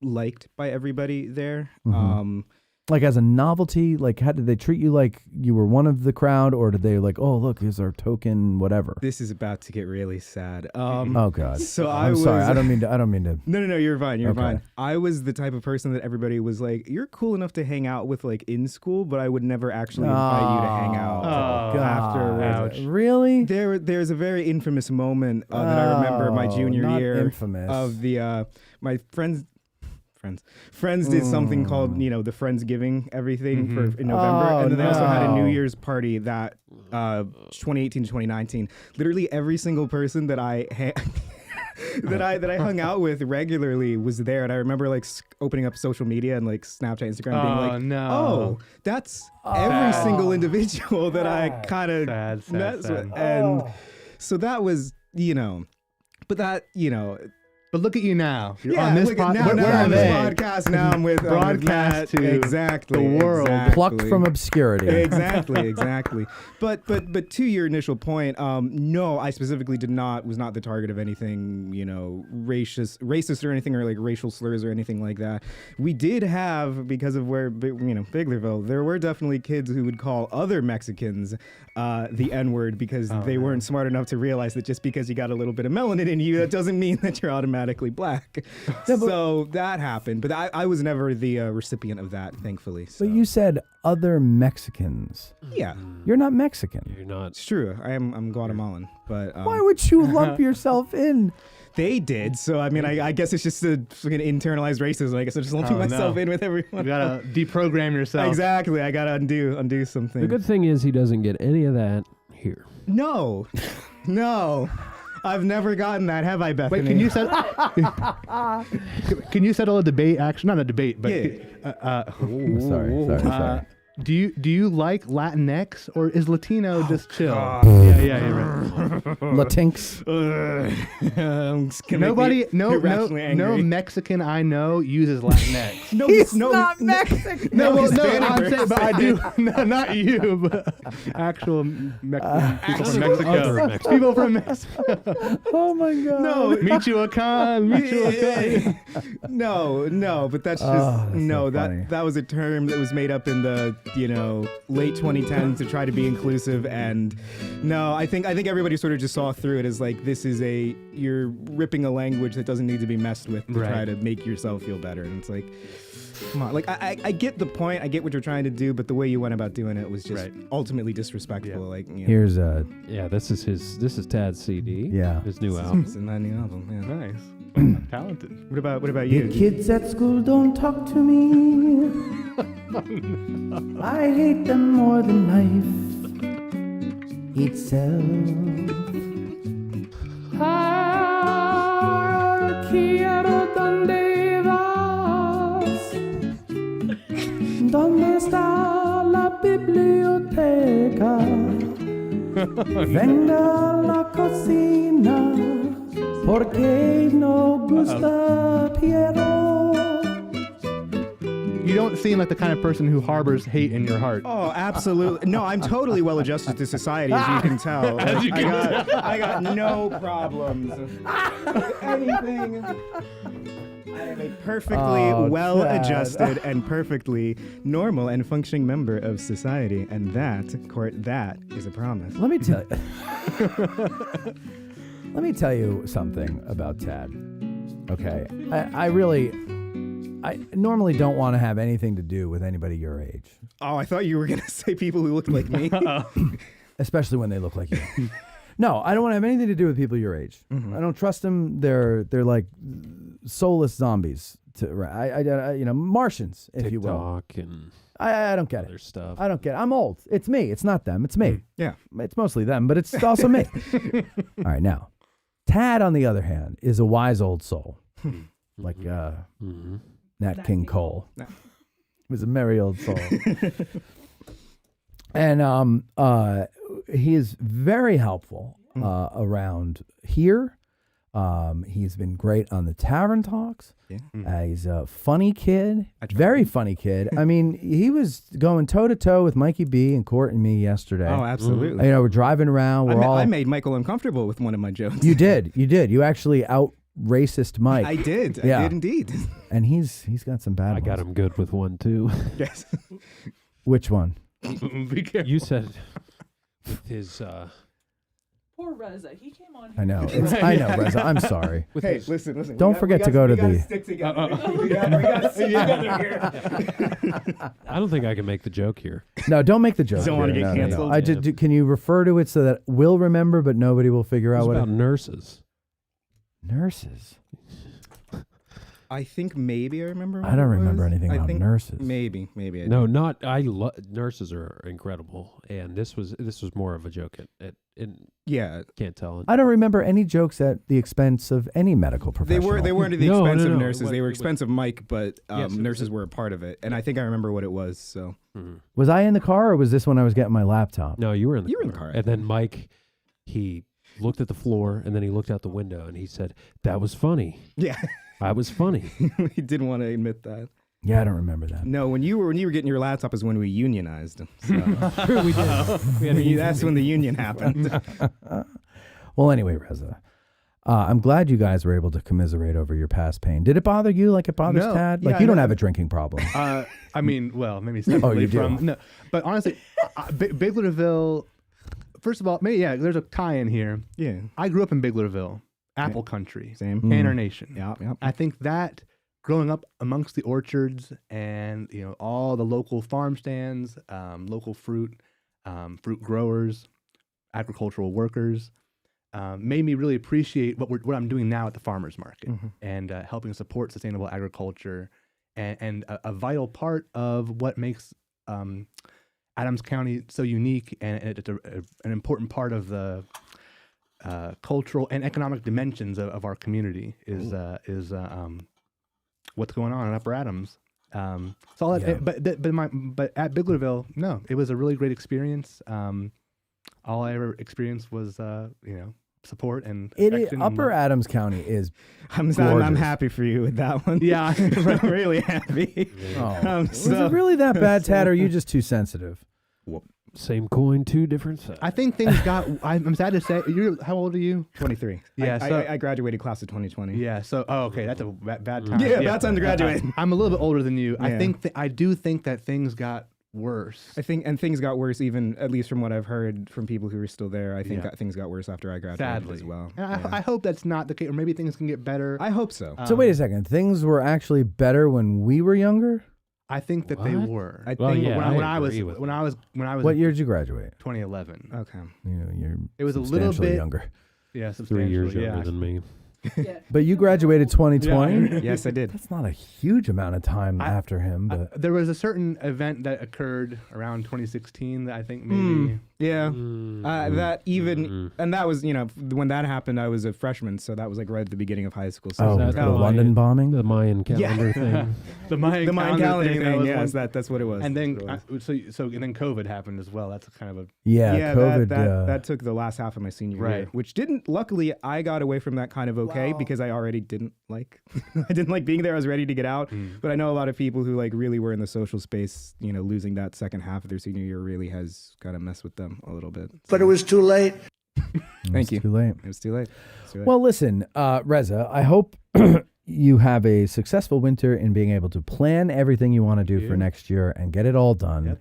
liked by everybody there. Mhm. Like as a novelty, like how did they treat you? Like you were one of the crowd, or did they like, oh look, here's our token, whatever? This is about to get really sad. Oh God. So I'm sorry. I don't mean to. No, you're fine. You're Okay. fine. I was the type of person that everybody was like, you're cool enough to hang out with like in school, but I would never actually invite you to hang out afterwards. Really? There's a very infamous moment that I remember my junior not year infamous. of the my friends did something called the Friendsgiving everything in November, Oh, and then they also had a New no. Year's party that 2018 to 2019. Literally every single person that I that I hung out with regularly was there, and I remember like opening up social media and like Snapchat, Instagram, being like, no. "Oh, that's every single individual that I kind of Sad, mess sad. with," and so that was but that But look at you now. You're Yeah, on this look at now, where now are on this they? podcast. Now I'm with broadcast Matt. to exactly the world. exactly. Plucked from obscurity. Exactly. But to your initial point, no, I specifically was not the target of anything, racist or anything, or like racial slurs or anything like that. We did have, because of where Biglerville, there were definitely kids who would call other Mexicans the N-word because they weren't smart enough to realize that just because you got a little bit of melanin in you, that doesn't mean that you're automatically black. So that happened, but I was never the recipient of that, thankfully. So. But you said other Mexicans. Yeah, You're not Mexican. You're not. it's true. I'm Guatemalan, but Why would you lump yourself in? they did. So I mean, I guess it's just a fucking internalized racism. I guess I'm just lumping myself in with everyone. You gotta deprogram yourself. Exactly. I gotta undo something. The good thing is he doesn't get any of that here. No, no. I've never gotten that, have I, Bethany? Wait, can you settle a debate? Actually, not a debate, but Sorry. do you like Latinx or is Latino just chill? Yeah, right. Latinx. No Mexican I know uses Latinx. He's not Mexican. No, I'm saying, but I do. No, not you, but actual people from Mexico. People from Mexico. Oh my God. No, Michoacan. No, but that's just so funny. that was a term that was made up in the late 2010s to try to be inclusive, and no, I think everybody sort of just saw through it as like, this is you're ripping a language that doesn't need to be messed with to try to make yourself feel better, and it's like, come on, like I get the point, I get what you're trying to do, but the way you went about doing it was just ultimately disrespectful. Yeah. Like, here's this is Tad's CD. Yeah, his new album. It's a new album. Yeah, nice. Talented. What about you? The kids at school don't talk to me. I hate them more than life itself. Quiero donde vas. ¿Dónde está la biblioteca? Venga a la cocina. Porque no gusta Piero. You don't seem like the kind of person who harbors hate in your heart. Oh, absolutely. No, I'm totally well adjusted to society, as you can tell. I got no problems with anything. I am a perfectly well-adjusted and perfectly normal and functioning member of society, and that is a promise. Let me tell you. Let me tell you something about Tad. Okay, I normally don't want to have anything to do with anybody your age. Oh, I thought you were gonna say people who look like me. Especially when they look like you. No, I don't want to have anything to do with people your age. Mm-hmm. I don't trust them. They're like soulless zombies. Martians, if you will. TikTok and I don't get other it. Stuff. I don't get it. I'm old. It's me. It's not them. It's me. Yeah. It's mostly them, but it's also me. All right, now, Tad, on the other hand, is a wise old soul. Like Nat King Cole. He was a merry old soul. And he is very helpful around here. He's been great on the Tavern Talks. Yeah. He's a funny kid, very funny kid. I mean, he was going toe-to-toe with Mikey B and Court and me yesterday. Oh, absolutely. We're driving around. I made Michael uncomfortable with one of my jokes. You did. You actually out-racist Mike. I did. Yeah. I did indeed. And he's got some bad ones. I got him good with one, too. Yes. Which one? You said his... Poor Reza. He came on here. I know. I know, Reza. I'm sorry. Hey, listen. Don't forget to go to the... Stick together. We got to stick together here. I don't think I can make the joke here. No, don't make the joke. Don't want to get canceled. No. Can you refer to it so that we'll remember, but nobody will figure out what about nurses. Nurses? I think maybe I remember. I don't remember anything about nurses. Maybe. I no, not. Nurses are incredible, and this was more of a joke. Can't tell. I don't remember any jokes at the expense of any medical professional. They weren't at the expense of nurses. They were expense of Mike, but nurses were a part of it, and I think I remember what it was. So, was I in the car, or was this when I was getting my laptop? No, you were in the car. You were in the car. And then Mike, he looked at the floor, and then he looked out the window, and he said, "That was funny." Yeah. I was funny. He didn't want to admit that. Yeah, I don't remember that. No, when you were getting your laptop is when we unionized. So. We did. That's when the union happened. Well, anyway, Reza, I'm glad you guys were able to commiserate over your past pain. Did it bother you like it bothers No. Tad? Like Yeah, you don't no. have a drinking problem. I mean, well, maybe separately you do? from no, but honestly, Biglerville. First of all, maybe there's a tie-in here. Yeah, I grew up in Biglerville, Apple Country, Same. Tanner Nation. Yep. I think that growing up amongst the orchards and all the local farm stands, local fruit growers, agricultural workers, made me really appreciate what I'm doing now at the farmers market and helping support sustainable agriculture and a vital part of what makes Adams County so unique, and it's an important part of the cultural and economic dimensions of our community is what's going on in Upper Adams. So all that, but at Biglerville, no, it was a really great experience. All I ever experienced was support and affection. Upper Adams County is I'm happy for you with that one. Yeah, I'm really happy. Was it really that bad, Tad, or are you just too sensitive? Same coin, two different sides. I think things got. I'm sad to say. How old are you? 23. Yeah, I graduated class of 2020. Yeah. So, okay, that's a bad time. Yeah, bad time to graduate. I'm a little bit older than you. Yeah. I do think that things got worse. Things got worse, even at least from what I've heard from people who are still there. I think Yeah. that things got worse after I graduated Sadly. as well. And I hope that's not the case, or maybe things can get better. I hope so. So wait a second. Things were actually better when we were younger? I think that they were. I Well, think yeah, when I I was agree with when I was What year did you graduate? 2011. Okay. You're It was a little substantially bit younger. Yeah, 3 years substantially, younger yeah. than me. But you graduated 2020? Yes, I did. That's not a huge amount of time after him, but There was a certain event that occurred around 2016 that I think maybe. Yeah. That even, and that was, when that happened, I was a freshman, so that was like right at the beginning of high school. So the London bombing? The Mayan calendar thing. The Mayan calendar thing. thing. Was Yes, one. that's what it was. And then That's what it was. and then COVID happened as well. That's kind of a COVID. That took the last half of my senior year, Right. which didn't. Luckily, I got away from that kind of okay because I already didn't like. I didn't like being there. I was ready to get out, but I know a lot of people who like really were in the social space. Losing that second half of their senior year really has kind of messed with them a little bit. But it was too late. Thank you. Too late. It was too late. Well, listen, Reza, I hope you have a successful winter in being able to plan everything you want to do for next year and get it all done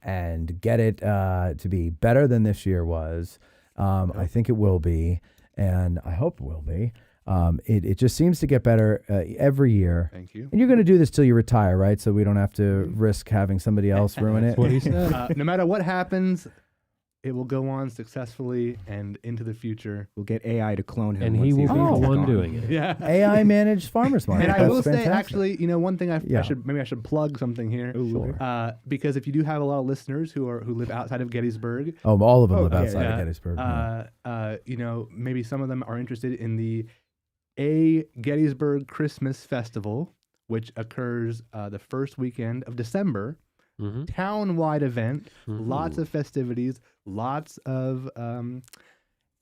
and get it to be better than this year was. I think it will be, and I hope it will be. It just seems to get better every year. Thank you. And you're going to do this till you retire, right? So we don't have to risk having somebody else ruin it. That's what he said. No matter what happens, it will go on successfully and into the future. We'll get AI to clone him, And he will be the one doing it. Yeah. AI managed farmers market. And I That's will say, fantastic. actually, one thing I should plug something here. Sure. Because if you do have a lot of listeners who live outside of Gettysburg. Oh, all of them live outside of Gettysburg. Maybe some of them are interested in the Gettysburg Christmas Festival, which occurs the first weekend of December. Town-wide event, lots of festivities, lots of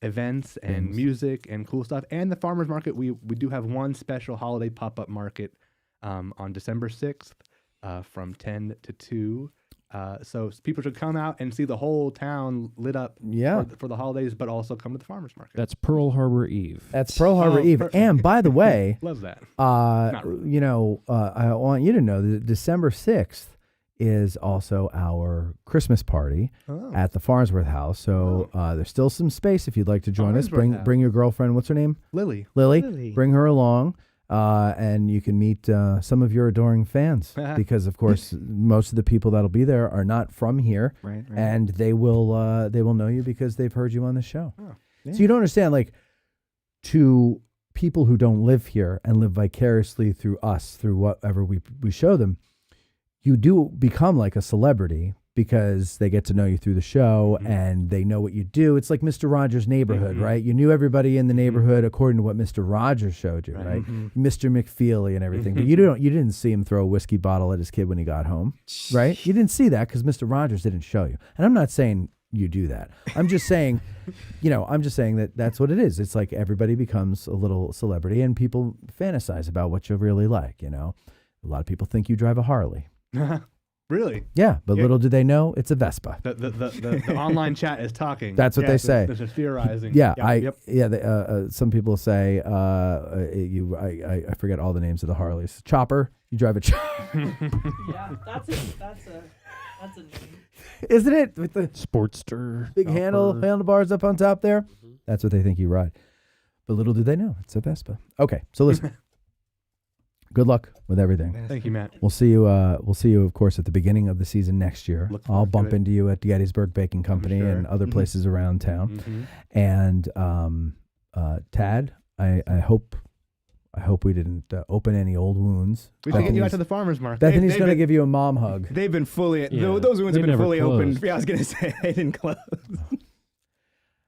events and music and cool stuff. And the farmers market, we do have one special holiday pop-up market on December 6th from 10 to 2. So people should come out and see the whole town lit up for the holidays, but also come to the farmers market. That's Pearl Harbor Eve. That's Pearl Harbor Eve. And by the way, love that. I want you to know that December 6th is also our Christmas party at the Farnsworth House. So there's still some space if you'd like to join us. Bring your girlfriend. What's her name? Lily. Bring her along. And you can meet some of your adoring fans because, of course, most of the people that'll be there are not from here, right. And they will know you because they've heard you on the show. Oh, yeah. So you don't understand, like, to people who don't live here and live vicariously through us, through whatever we show them, you do become like a celebrity because they get to know you through the show and they know what you do. It's like Mr. Rogers' Neighborhood, right? You knew everybody in the neighborhood according to what Mr. Rogers showed you, right? Mr. McFeely and everything. But you didn't see him throw a whiskey bottle at his kid when he got home, right? You didn't see that because Mr. Rogers didn't show you. And I'm not saying you do that. I'm just saying, that that's what it is. It's like everybody becomes a little celebrity and people fantasize about what you really like, A lot of people think you drive a Harley. Really? Yeah, but little do they know it's a Vespa. The online chat is talking. That's what they say. There's a theorizing. Yeah, Yep. some people say I forget all the names of the Harleys. Chopper, you drive a chopper. Yeah, that's a name. Isn't it? With the Sportster, big handlebars up on top there. Mm-hmm. That's what they think you ride. But little do they know it's a Vespa. Okay, so listen. Good luck with everything. Thank you, Matt. We'll see you. Of course, at the beginning of the season next year. I'll bump into you at the Gettysburg Baking Company and other places around town. And Tad, I hope we didn't open any old wounds. We should get you out to the farmer's market. Bethany's going to give you a mom hug. They've been fully. Those wounds have been fully open. Yeah, I was going to say they didn't close.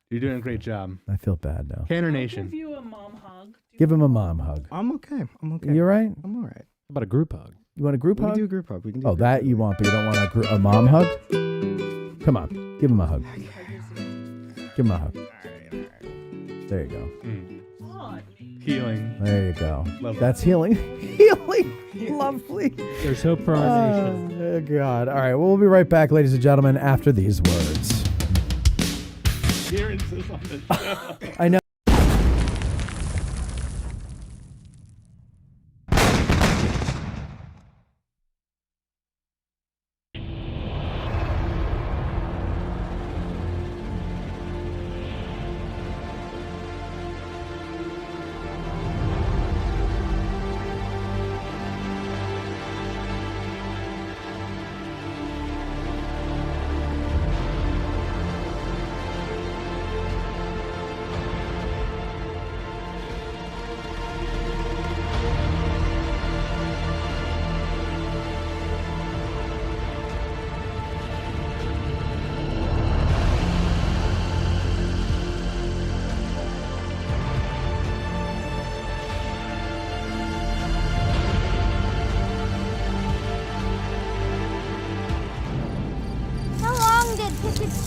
You're doing a great job. I feel bad now. Canner I'll Nation. give you a mom hug. Give him a mom hug. I'm okay. You all right? I'm all right. How about a group hug? You want a group We hug? can do a group hug. We can do. Oh, that you want, but you don't want a mom hug? Come on, give him a hug. Give him a hug. There you go. Healing. There you go. Lovely. That's healing. Healing. Lovely. There's hope for our nation. Oh, God. All right. Well, we'll be right back, ladies and gentlemen, after these words. Appearances on the show. I know.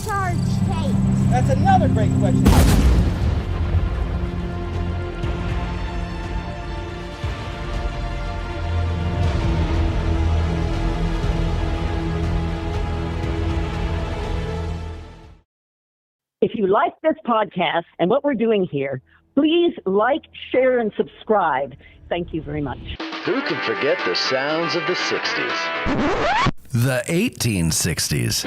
charge take? That's another great question. If you like this podcast and what we're doing here, please like, share, and subscribe. Thank you very much. Who can forget the sounds of the 60s? The 1860s.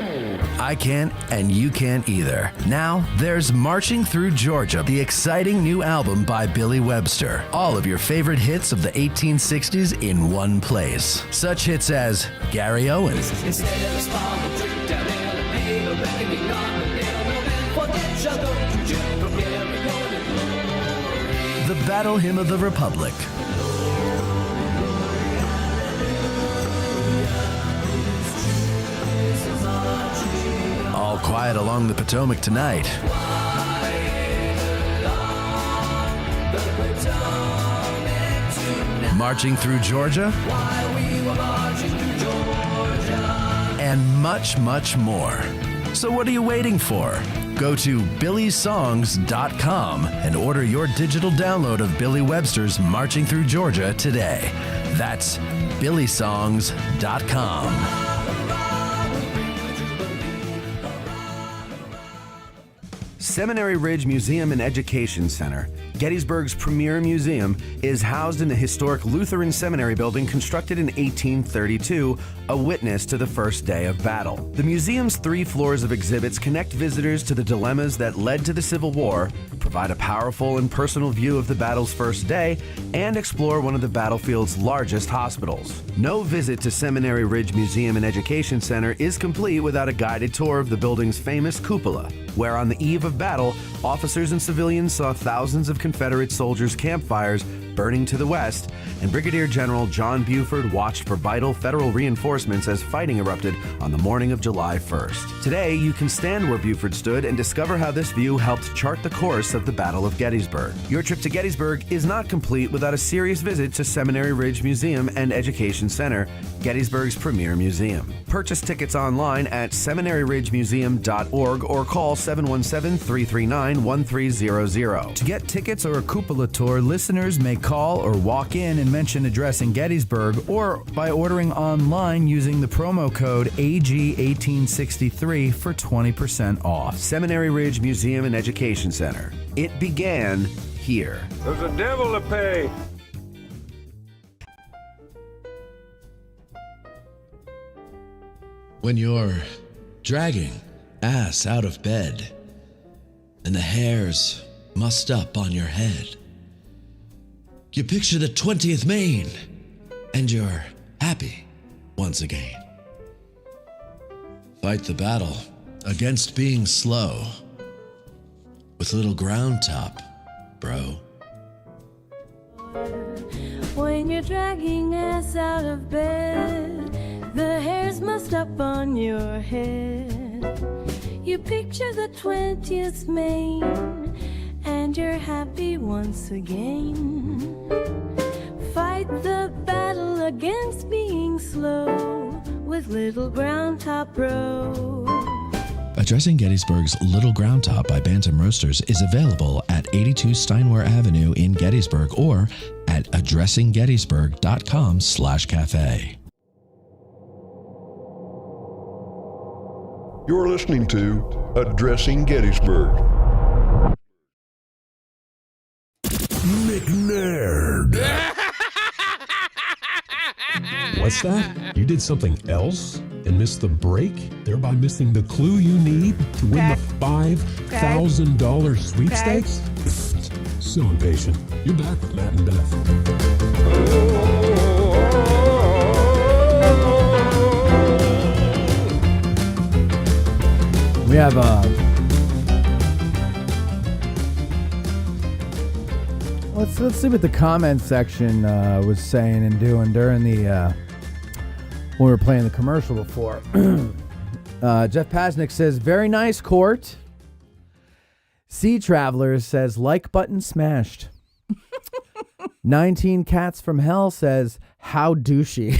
I can't, and you can't either. Now, there's Marching Through Georgia, the exciting new album by Billy Webster. All of your favorite hits of the 1860s in one place. Such hits as Gary Owens, the Battle Hymn of the Republic, All Quiet Along the Potomac Tonight, Marching Through Georgia, and much, much more. So what are you waiting for? Go to billysongs.com and order your digital download of Billy Webster's Marching Through Georgia today. That's billysongs.com. Seminary Ridge Museum and Education Center, Gettysburg's premier museum, is housed in the historic Lutheran Seminary building constructed in 1832, a witness to the first day of battle. The museum's 3 floors of exhibits connect visitors to the dilemmas that led to the Civil War, provide a powerful and personal view of the battle's first day, and explore one of the battlefield's largest hospitals. No visit to Seminary Ridge Museum and Education Center is complete without a guided tour of the building's famous cupola, where on the eve of battle, officers and civilians saw thousands of Confederate soldiers' campfires burning to the west, and Brigadier General John Buford watched for vital federal reinforcements as fighting erupted on the morning of July 1st. Today, you can stand where Buford stood and discover how this view helped chart the course of the Battle of Gettysburg. Your trip to Gettysburg is not complete without a serious visit to Seminary Ridge Museum and Education Center, Gettysburg's premier museum. Purchase tickets online at seminaryridgemuseum.org or call 717-339-1300. To get tickets or a cupola tour, listeners may call or walk in and mention addressing Gettysburg, or by ordering online using the promo code AG1863 for 20% off. Seminary Ridge Museum and Education Center. It began here. There's a devil to pay. When you're dragging ass out of bed and the hairs mussed up on your head, you picture the 20th Maine and you're happy once again. Fight the battle against being slow with Little Ground Top, bro. When you're dragging ass out of bed, the hair's mussed up on your head. You picture the 20th Maine, and you're happy once again. Fight the battle against being slow with Little Ground Top Bro. Addressing Gettysburg's Little Ground Top by Bantam Roasters is available at 82 Steinware Avenue in Gettysburg or at addressinggettysburg.com/cafe. You're listening to Addressing Gettysburg. McNerd. What's that? You did something else and missed the break, thereby missing the clue you need to win the $5,000 sweepstakes? So impatient. You're back with Matt and Beth. We have let's see what the comment section was saying and doing during the when we were playing the commercial before. Jeff Pasnick says, very nice, Court. Sea Travelers says, like button smashed. 19 Cats from Hell says, how douchey.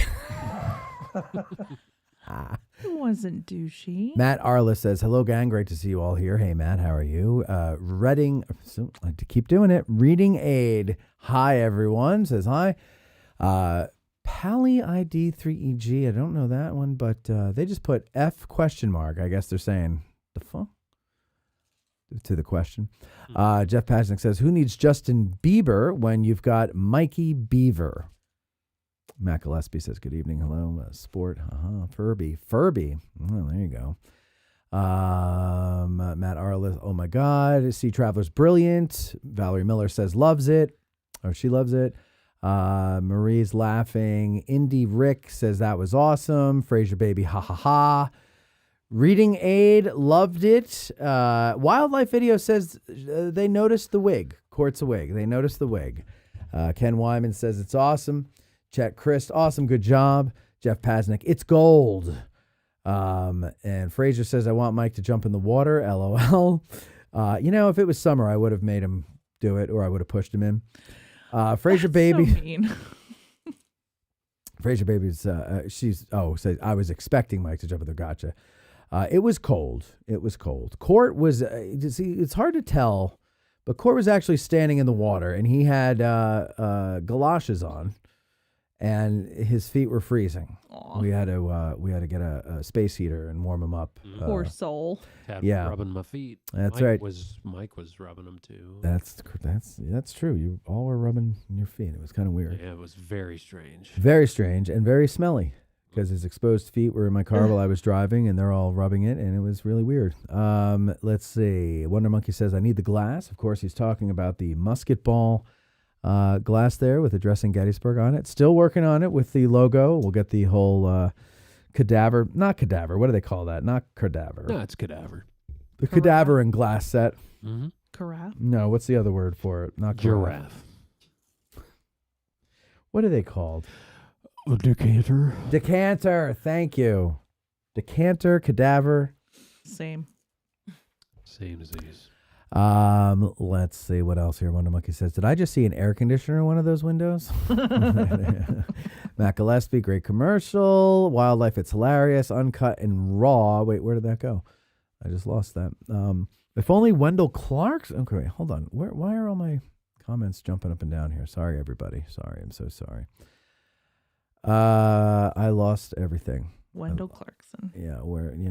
It wasn't douchey. Matt Arliss says, hello, gang. Great to see you all here. Hey, Matt, how are you? Reading, so I like to keep doing it. Reading Aid. Hi, everyone. Says hi. Pally ID 3EG. I don't know that one, but they just put F question mark. I guess they're saying the fuck to the question. Jeff Pasnick says, who needs Justin Bieber when you've got Mikey Beaver? Matt Gillespie says, good evening. Hello. Sport. Furby. Oh, there you go. Matt Arliss. Oh, my God. Sea Traveler's brilliant. Valerie Miller says, loves it. Or she loves it. Marie's laughing. Indy Rick says, that was awesome. Fraser Baby. Ha, ha, ha. Reading Aid. Loved it. Wildlife Video says they noticed the wig. Court's a wig. They noticed the wig. Ken Wyman says, it's awesome. Chet Christ, awesome, good job. Jeff Pasnick, it's gold. And Fraser says, I want Mike to jump in the water, LOL. If it was summer, I would have made him do it, or I would have pushed him in. Fraser Baby. So mean. Fraser Baby's, says, I was expecting Mike to jump in the gotcha. It was cold. Court was, it's hard to tell, but Court was actually standing in the water, and he had galoshes on. And his feet were freezing. Aww. We had to get a space heater and warm him up. Poor soul. Rubbing my feet. That's Mike right. Mike was rubbing them too. That's true. You all were rubbing your feet. It was kind of weird. Yeah, it was very strange. Very strange and very smelly because his exposed feet were in my car while I was driving, and they're all rubbing it, and it was really weird. Let's see. Wonder Monkey says, I need the glass. Of course, he's talking about the musket ball glass there with Addressing Gettysburg on it. Still working on it with the logo. We'll get the whole not cadaver. What do they call that? Not cadaver. No, it's cadaver. The cadaver and glass set. Mm-hmm. Carafe? No, what's the other word for it? Not giraffe. What are they called? A decanter. Decanter. Thank you. Decanter, cadaver. Same. Same as these. Let's see what else here. Wonder Monkey says, did I just see an air conditioner in one of those windows? Matt Gillespie, great commercial. Wildlife, it's hilarious. Uncut and raw. Wait, where did that go? I just lost that. If only Wendell Clark's. Okay, wait, hold on. Why are all my comments jumping up and down here? Sorry, everybody. Sorry, I'm so sorry. I lost everything. Wendell Clarkson. Yeah,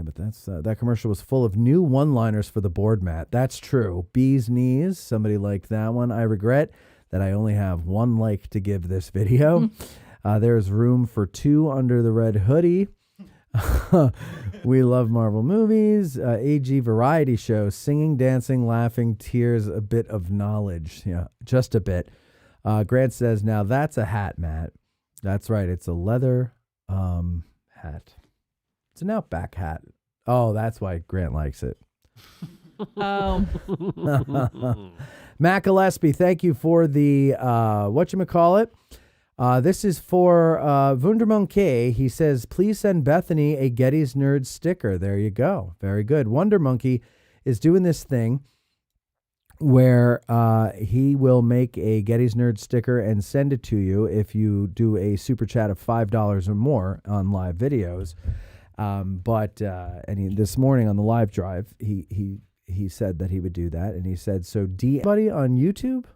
but that's that commercial was full of new one-liners for the board mat. That's true. Bee's Knees. Somebody liked that one. I regret that I only have one like to give this video. There's room for 2 under the red hoodie. We love Marvel movies. AG variety show. Singing, dancing, laughing, tears, a bit of knowledge. Yeah, just a bit. Grant says, now that's a hat, Matt. That's right. It's a leather hat. It's an Outback hat. Oh, that's why Grant likes it. Oh. Matt Gillespie, thank you for the whatchamacallit. This is for Wundermonkey. He says, please send Bethany a Getty's Nerd sticker. There you go. Very good. Wonder Monkey is doing this thing where he will make a Getty's Nerd sticker and send it to you if you do a super chat of $5 or more on live videos. This morning on the live drive, he said that he would do that, and he said, so DM buddy on YouTube?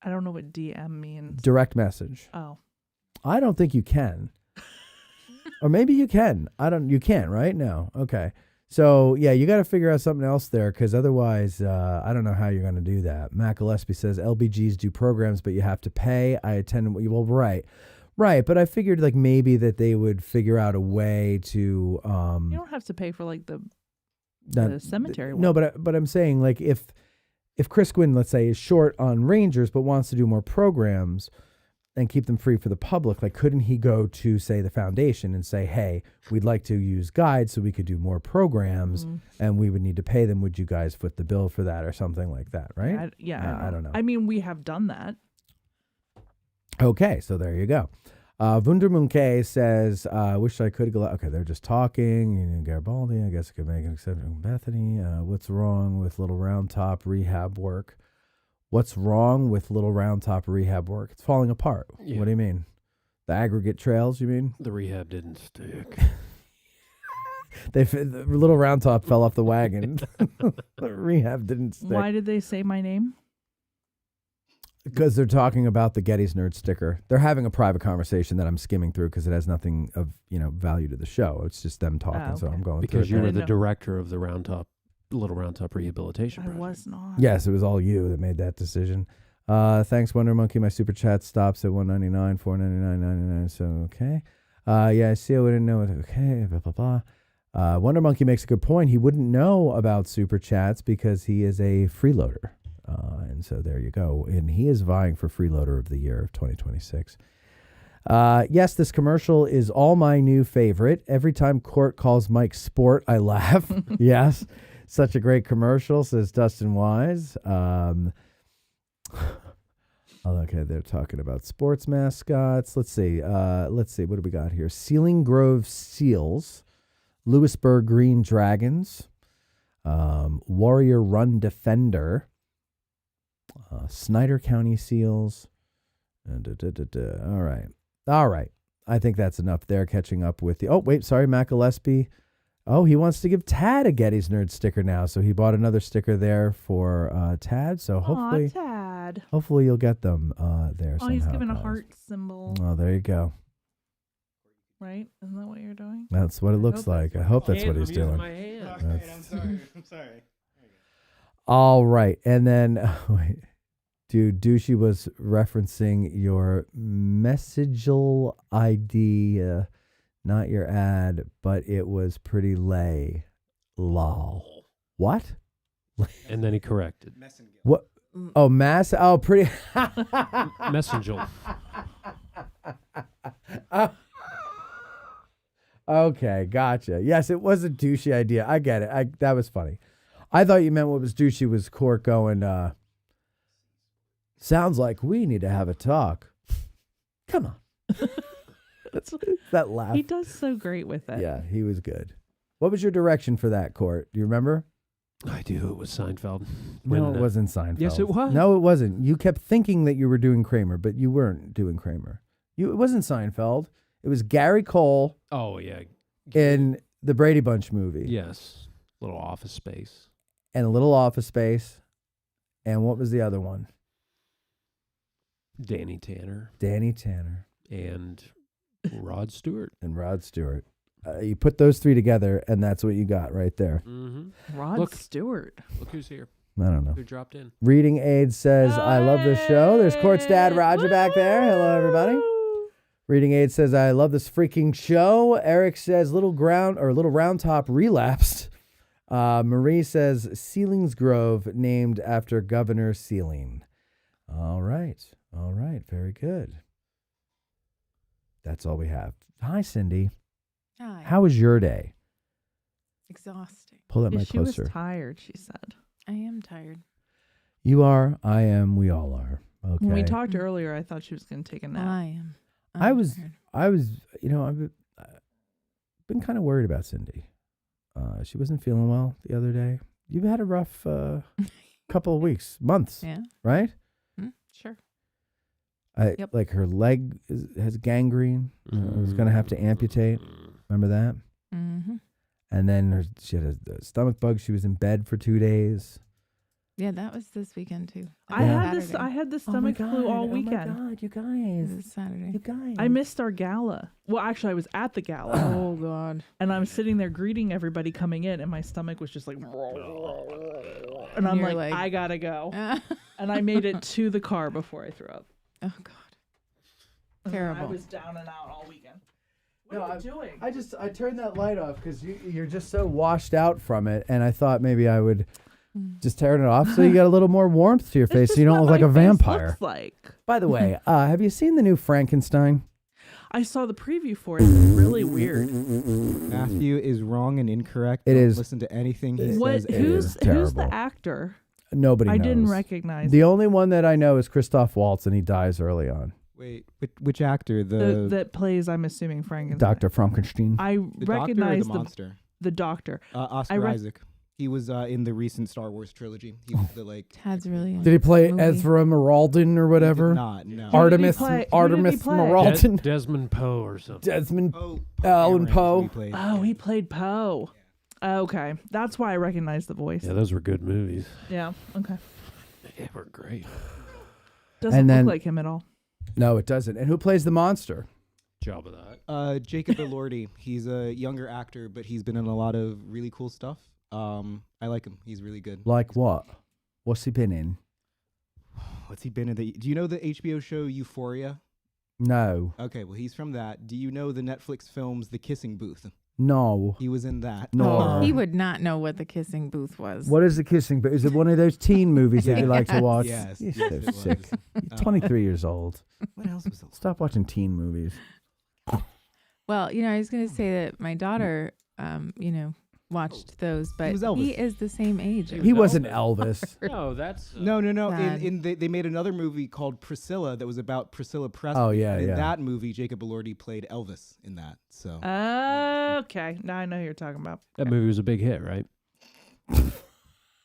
I don't know what DM means. Direct message. Oh. I don't think you can. Or maybe you can. You can't, right? No. Okay. So, yeah, you got to figure out something else there, because otherwise, I don't know how you're going to do that. Matt Gillespie says, LBGs do programs, but you have to pay. I attend. Well, right. Right, but I figured like maybe that they would figure out a way to... you don't have to pay for like the cemetery one. No, but I'm saying like if Chris Quinn, let's say, is short on Rangers but wants to do more programs and keep them free for the public, like couldn't he go to, say, the foundation and say, hey, we'd like to use guides so we could do more programs and we would need to pay them. Would you guys foot the bill for that or something like that, right? I don't know. I mean, we have done that. Okay, so there you go. Wundermunke says, wish I could go. Okay, they're just talking. Garibaldi, I guess I could make an exception from Bethany. What's wrong with Little Round Top rehab work? What's wrong with Little Round Top rehab work? It's falling apart. Yeah. What do you mean? The aggregate trails, you mean? The rehab didn't stick. The Little Round Top fell off the wagon. The rehab didn't stick. Why did they say my name? Because they're talking about the Getty's Nerd sticker. They're having a private conversation that I'm skimming through because it has nothing of value to the show. It's just them talking, so I'm going because through it. you were the director of the Little Round Top Rehabilitation Project. I was not. Yes, it was all you that made that decision. Thanks, Wonder Monkey. My super chat stops at $1.99, $4.99, $99. So okay. Yeah, I see. I wouldn't know it. Okay, blah blah blah. Wonder Monkey makes a good point. He wouldn't know about super chats because he is a freeloader. And so there you go. And he is vying for Freeloader of the Year of 2026. Yes, this commercial is all my new favorite. Every time Court calls Mike Sport, I laugh. Yes, such a great commercial, says Dustin Wise. Okay, they're talking about sports mascots. Let's see. What do we got here? Sealing Grove Seals, Lewisburg Green Dragons, Warrior Run Defender, Snyder County Seals. All right. I think that's enough there. Catching up with the... Oh, wait, sorry, Matt Gillespie. Oh, he wants to give Tad a Getty's Nerd sticker now, so he bought another sticker there for Tad. So hopefully... Tad. Hopefully you'll get them there somehow. Oh, he's giving a heart symbol. Oh, there you go. Right? Isn't that what you're doing? That's what it looks like. I hope that's what he's doing. My hand. I'm sorry. All right. And then... wait. Dude, Douchey was referencing your messageable ID, not your ad, but it was pretty lay. Lol. What? And then he corrected. What? Oh, mass? Oh, pretty. Messenger. Okay, gotcha. Yes, it was a douchey idea. I get it. That was funny. I thought you meant what was douchey was Court going, sounds like we need to have a talk. Come on. That laugh. He does so great with it. Yeah, he was good. What was your direction for that, Court? Do you remember? I do. It was Seinfeld. No, it wasn't Seinfeld. Yes, it was. No, it wasn't. You kept thinking that you were doing Kramer, but you weren't doing Kramer. It wasn't Seinfeld. It was Gary Cole. Oh, yeah. In the Brady Bunch movie. Yes. Little Office Space. And a little Office Space. And what was the other one? Danny Tanner. Danny Tanner. And Rod Stewart. And Rod Stewart. You put those three together, and that's what you got right there. Mm-hmm. Rod Stewart. Look who's here. I don't know. Who dropped in? Reading Aid says, I love this show. There's Court's dad, Roger, back there. Hello, everybody. Reading Aid says, I love this freaking show. Eric says, little round top relapsed. Marie says, Sealings Grove, named after Governor Sealing. All right. Very good. That's all we have. Hi, Cindy. Hi. How was your day? Exhausting. Pull that mic She was closer. tired, she said. I am tired. You are, I am, we all are. Okay. When we talked earlier, I thought she was going to take a nap. I am. I was, I've been kind of worried about Cindy. She wasn't feeling well the other day. You've had a rough couple of weeks, months, Yeah. right? Sure. Yep. Like her leg has gangrene. I was going to have to amputate. Remember that? Mm-hmm. And then she had a stomach bug. She was in bed for 2 days. Yeah, that was this weekend too. I had the stomach flu all weekend. Oh my God, you guys. This Saturday. You guys. I missed our gala. Well, actually, I was at the gala. Oh God. And I'm sitting there greeting everybody coming in, and my stomach was just like, and I'm you're like, like- I gotta go. And I made it to the car before I threw up. Oh God. I Terrible. was down and out all weekend. What are you doing? I turned that light off because you're just so washed out from it, and I thought maybe I would just turn it off so you got a little more warmth to your face, so you don't look like a vampire. Looks like. By the way, have you seen the new Frankenstein? I saw the preview for it. It's really weird. Matthew is wrong and incorrect. It Don't is. Listen to anything he What? says. Who's terrible. the actor? Nobody I knows. didn't recognize The only one that I know is Christoph Waltz, and he dies early on. Wait, which actor? that plays, I'm assuming, Frankenstein. Dr. Frankenstein. I The recognize doctor or the monster? the doctor. Oscar Isaac. He was in the recent Star Wars trilogy. He was the Tad's really. Did he play Ezra Meraldin or whatever? not, no. Artemis Who did he Artemis play? Meraldin. Desmond Poe or something. Desmond Alan Poe. Oh, he played Poe. Okay, that's why I recognize the voice. Yeah, those were good movies. Yeah. Okay. They were great. Doesn't And then- look like him at all. No, it doesn't. And who plays the monster? Job of that. Jacob Elordi. He's a younger actor, but he's been in a lot of really cool stuff. I like him. He's really good. Like what? What's he been in? What's he been in? Do you know the HBO show Euphoria? No. Okay, well, he's from that. Do you know the Netflix films The Kissing Booth? No. He was in that. No. He would not know what the kissing booth was. What is the kissing? But is it one of those teen movies that you like to Yes. watch? Yes, You're yes, so it was. sick. You're 23 years old. What else was there? Stop watching teen movies. Well, I was going to say that my daughter, watched those, but was Elvis. he is the same age. He wasn't Elvis. No, that's No. Sad. They made another movie called Priscilla that was about Priscilla Presley. Oh, yeah, and in yeah. that movie, Jacob Elordi played Elvis in that. So Okay, now I know who you're talking about. That movie was a big hit, right?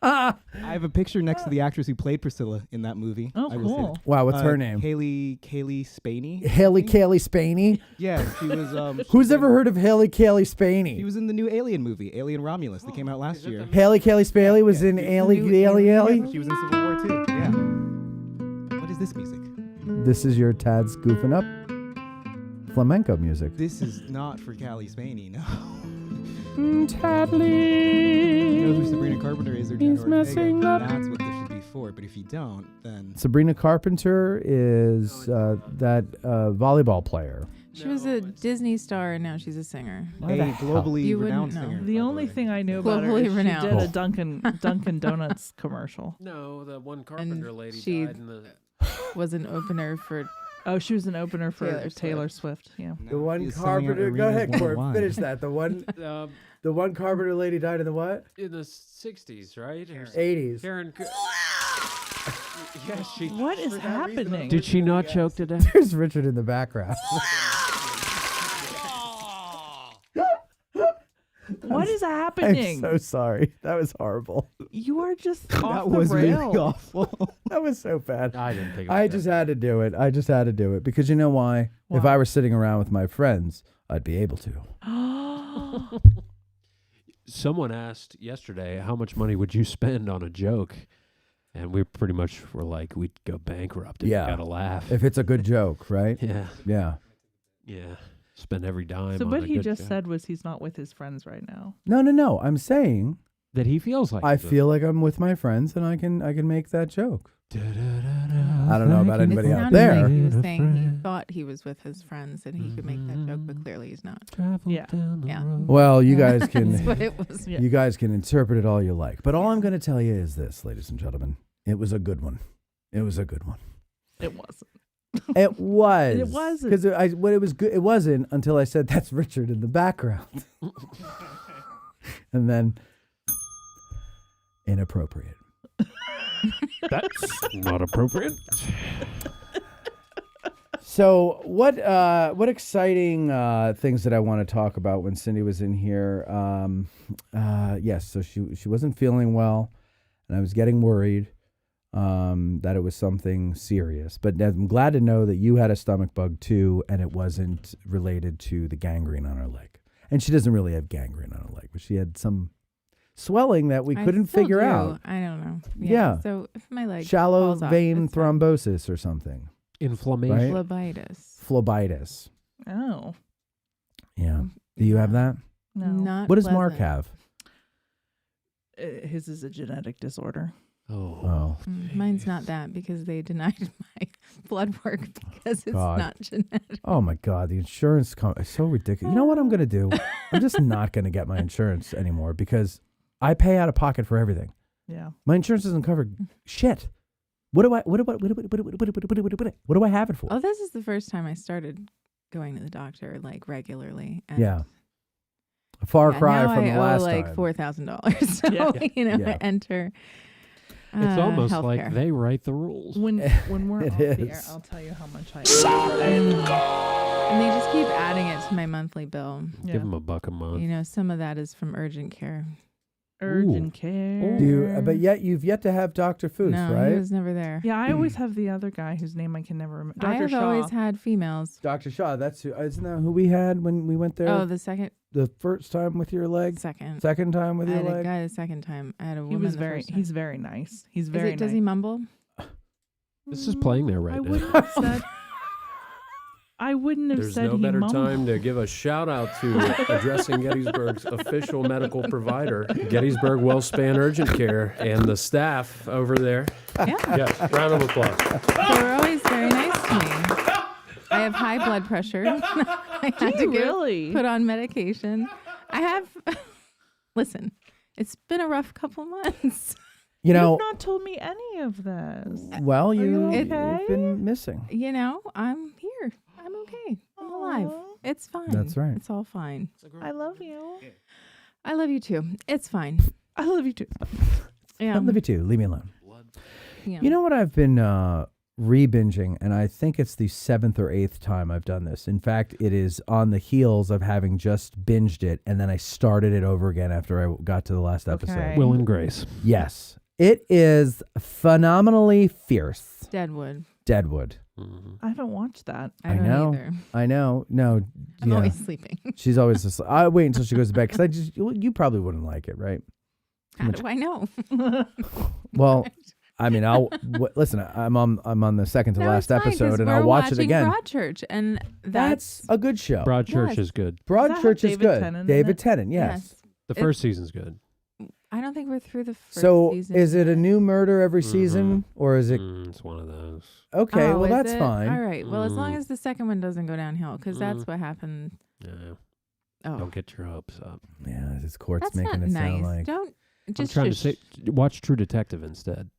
I have a picture next to the actress who played Priscilla in that movie. Oh, I will say cool. that. Wow, what's her name? Haley Spaney. Haley Kaylee Spaney? Yeah, she was. Who's ever heard of Haley Kaylee Spaney? She was in the new Alien movie, Alien Romulus, that came out last year. Haley Kaylee Spaney was in Alien. She was in Civil War too. Yeah. What is this music? This is your Tad's goofing up flamenco music. This is not for Callie Spaney, no. Tadley. You know who Sabrina Carpenter is or Jenna He's Ortega? messing up. That's what this should be for. But if you don't, then Sabrina Carpenter is that volleyball player. She was a Disney star, and now she's a singer. a globally You renowned wouldn't know. singer. The only thing I knew about her Globally is she renowned. did a Dunkin' Donuts commercial. No, the one Carpenter lady she died in the. was an opener for. Oh, she was an opener for Taylor Swift. Yeah. The one He's selling out Carpenter. Go arenas ahead, Court. worldwide. Finish that. The one Carpenter lady died in the what? In the 60s, right? Or 80s. Karen. Yes, she. What is happening? Did she not choke to death? There's Richard in the background. What is happening? I'm so sorry. That was horrible. You are just off That the was rails. really awful. That was so bad. I didn't think. I just had to do it. I just had to do it because you know why? If I were sitting around with my friends, I'd be able to. Someone asked yesterday, how much money would you spend on a joke? And we pretty much were like, we'd go bankrupt if we got to laugh. If it's a good joke, right? Yeah. Yeah. Yeah. Spend every dime. So on what a he good just joke. said was he's not with his friends right now. No. I'm saying that he feels like I feel like I'm with my friends and I can make that joke. I don't know about anybody out there. Like he was saying he thought he was with his friends and he could make that joke, but clearly he's not. Yeah. Yeah. Well, you guys can That's what it was. you guys can interpret it all you like. But all I'm going to tell you is this, ladies and gentlemen. It was a good one. It was a good one. It wasn't. It was. It wasn't. Because it was good. It wasn't until I said that's Richard in the background. And then inappropriate. That's not appropriate. So what exciting things that I want to talk about when Cindy was in here? Yes, so she wasn't feeling well, and I was getting worried that it was something serious. But I'm glad to know that you had a stomach bug too, and it wasn't related to the gangrene on her leg. And she doesn't really have gangrene on her leg, but she had some swelling that we couldn't still figure do. out. I don't know. Yeah. So if my leg Shallow falls off, vein it's fine. thrombosis or something. Inflammation. Right? Phlebitis. Phlebitis. Oh. Yeah. Do you have that? No. Not What does Mark pleasant. have? His is a genetic disorder. Oh. Mine's not that because they denied my blood work because it's God. not genetic. Oh my God, the insurance is so ridiculous. You know what I'm going to do? I'm just not going to get my insurance anymore because I pay out of pocket for everything. Yeah. My insurance doesn't cover shit. What do I have it for? Oh, this is the first time I started going to the doctor like regularly. And Yeah. A far cry now from I the owe last like time. $4,000. So Yeah. enter. It's almost like healthcare. they write the rules. When we're It off the air, is. I'll tell you how much I And they just keep adding it to my monthly bill. Give them $1 a month. You know, some of that is from urgent care. urgent care. Do you, but yet you've yet to have Dr. Foos, No, right? he was never there. Yeah, I always have the other guy whose name I can never remember. I Dr. have Shaw. always had females. Dr. Shaw, that's who, isn't that who we had when we went there? Oh, the second. The first time with your leg? Second. Second time with I your had a leg? guy the second time. I had a woman. He was the very. first time. He's very nice. He's very. Does nice. he mumble? This is playing there right I now. wouldn't have said. I wouldn't have There's said no he better mumbled. time to give a shout out to Addressing Gettysburg's official medical provider, Gettysburg WellSpan Urgent Care, and the staff over there. Yeah. Yeah, round of applause. They were always very nice to me. I have high blood pressure. I had to you get really? put on medication. I have. Listen, it's been a rough couple months. You know, You've not told me any of this. well, you you've okay? been missing. You know, I'm here. I'm okay. I'm alive. It's fine. That's right. It's all fine. I love you. I love you too. It's fine. I love you too. Yeah. I love you too. Leave me alone. Yeah. You know what I've been re-binging, and I think it's the 7th or 8th time I've done this. In fact, it is on the heels of having just binged it, and then I started it over again after I got to the last episode. Will and Grace. Yes. It is phenomenally fierce. Deadwood. Deadwood. I haven't watched that. I don't know. either. I know. No. I'm yeah. always sleeping. She's always just. I wait until she goes to bed because you probably wouldn't like it, right? How do I know? Well, I mean, listen. I'm on the second to No, last it's fine, 'cause episode, and we're I'll watch it watching again. Broadchurch, and That's a good show. Broadchurch Yes. is good. Broadchurch is David good. Tennant in David it? Tennant, yes. The first season's good. I don't think we're through the first So, season. is it a new murder every season, or is it? It's one of those. Okay, Oh, well is that's it? fine. All right. Well, as long as the second one doesn't go downhill, because that's what happened. Yeah. Oh, Don't get your hopes up. Yeah, this court's that's making not it nice. sound like. Don't I'm just trying shush. to say, watch True Detective instead.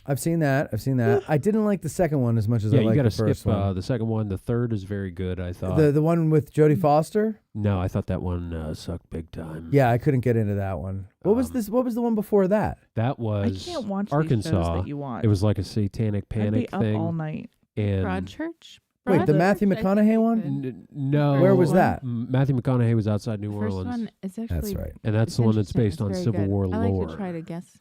I've seen that. I didn't like the second one as much as I you liked got the to skip first one. the second one. The third is very good, I thought. The one with Jodie Foster? No, I thought that one sucked big time. Yeah, I couldn't get into that one. What was this? What was the one before that? That was can't watch these Arkansas. shows that you watch. It was like a satanic panic I'd be thing. up all night. And Broadchurch? Wait, the Matthew McConaughey one? No. Where was that? Matthew McConaughey was outside New First Orleans. one is actually That's right. And that's it's the one that's interesting. based It's on very Civil good. War I like lore. to try to guess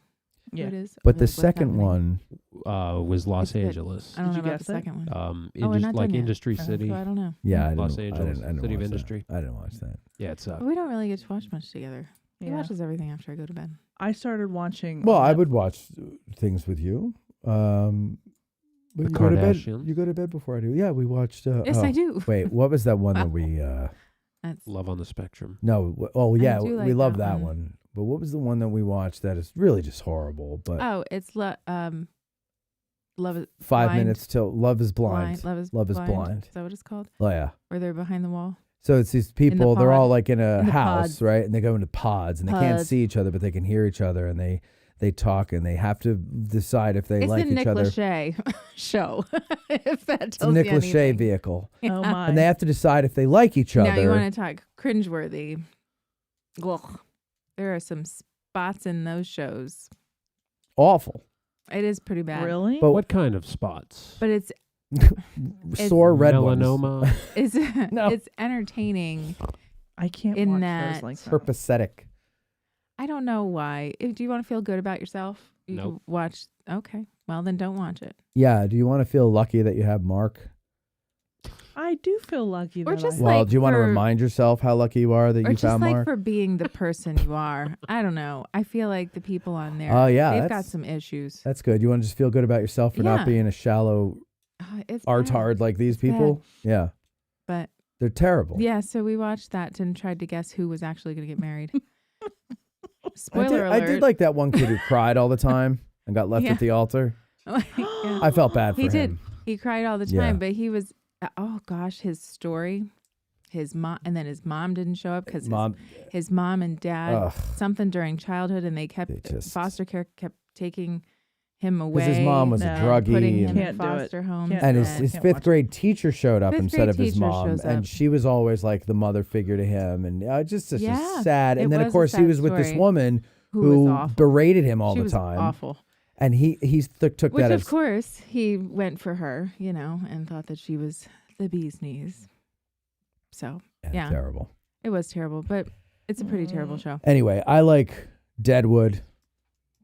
who it is. But or the what's second happening. one, was Los It's good. Angeles. I don't know Did you about the guess it? second one. Indus- we're not like done yet. Industry So City. I don't know. yeah, Los Angeles, I didn't City of watch Industry. That. I didn't watch that. Yeah, it sucked. We don't really get to watch much together. He Yeah. watches everything after I go to bed. I started watching. Well, on I Netflix. would watch things with you. But The you go to bed. Kardashians? You go to bed before I do. Yeah, we watched. Yes, I do. Wait, what was that one that we? That's Love on the Spectrum. No. Oh yeah, do we like love that that one. But what was the one that we watched that is really just horrible? But it's Love is 5 Blind. minutes till Love is Blind. Love is Blind. Is that what it's called? Oh yeah. Where they're behind the wall. So it's these people. They're pod. all like in a In the house, pods. right? And they go into pods, and they can't Pods. see each other, but they can hear each other, and they talk, and they have to decide if they It's like the each Nick other. Lachey show. If that It's a tells Nick you Lachey anything. vehicle, Oh my! and they have to decide if they like each other. Now you want to talk cringeworthy? Ugh. There are some spots in those shows. Awful. It is pretty bad. Really? But What kind of spots? But it's Sore red ones. Melanoma. it's No. it's entertaining. I can't in watch that- shows like that. Perpacetic. I don't know why. Do you want to feel good about yourself? You Nope. can watch. Okay. Well, then don't watch it. Yeah. Do you want to feel lucky that you have Mark? I do feel lucky. Or that just I, Well, like do you want to for- remind yourself how lucky you are that Or you just found like Mark? for being the person you are. I don't know. I feel like the people on there. Oh, yeah, they've got that's- some issues. That's good. You want to just feel good about yourself for Yeah. not being a shallow It's art bad. hard like these It's bad. people. Yeah. But They're terrible. yeah, so we watched that and tried to guess who was actually going to get married. I Spoiler alert. did like that one kid who cried all the time and got left Yeah. at the altar. Yeah. I felt bad for He him. did. He cried all the time, Yeah. but he was. Oh gosh, his story, his mom, and then his mom didn't show up because Mom- his mom and dad Ugh. something during childhood, and they kept foster care kept taking him away. Because his mom was a and druggie putting him and- in Can't do it. foster homes, Can't And do his Can't fifth watch grade teacher showed up Fifth instead grade of his teacher mom, shows and up. she was always like the mother figure to him, and just Yeah, sad. it And then was of a course he sad was with this story. woman Who who was awful. berated him all She the was time. awful. And he took Which that of as course he went for her, and thought that she was the bee's knees. So yeah, terrible. It was terrible, but it's a pretty terrible show. Anyway, I like Deadwood.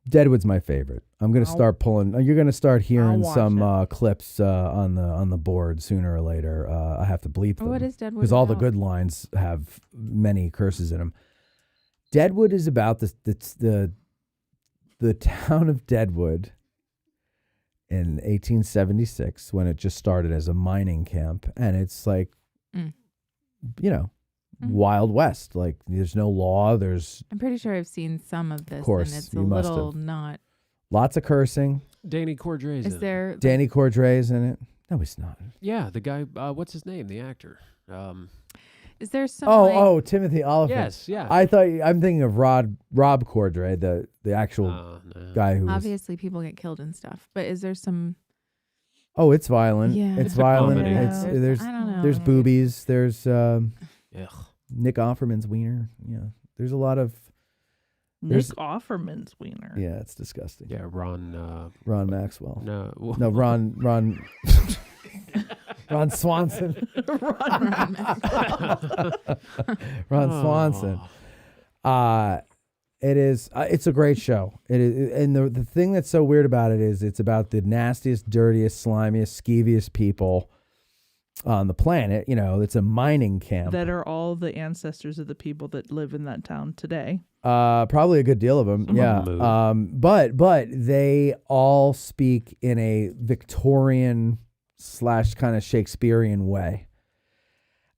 Deadwood's my favorite. I'm gonna start pulling. You're gonna start hearing watch some clips on the board sooner or later. I have to bleep them. What is Deadwood Because all the about? good lines have many curses in them. Deadwood is about the town of Deadwood in 1876 when it just started as a mining camp, and it's like, Wild West. Like there's no law. There's I'm pretty sure I've seen some of this, course, and it's you a must little have. not. lots of cursing. Danny Cordray. Is there? Danny Cordray's in it. No, he's not. Yeah, the guy. What's his name? The actor. Is there some? Oh, Timothy Oliphant. Yes, yeah. I thought I'm thinking of Rob Cordray, the actual guy who was. Obviously, people get killed and stuff, but is there some? Oh, it's violent. Yeah. It's It's a violent. comedy. It's there's I don't know. there's boobies. There's Ugh. Nick Offerman's wiener. Yeah, there's a lot of. Nick There's Offerman's wiener. yeah, it's disgusting. Yeah, Ron. Ron Maxwell. No, Ron Ron Swanson. Ron Swanson. It is. It's a great show. It is, and the thing that's so weird about it is it's about the nastiest, dirtiest, slimiest, skeeviest people on the planet. It's a mining camp. That are all the ancestors of the people that live in that town today. Probably a good deal of them. Yeah. But they all speak in a Victorian / kind of Shakespearean way.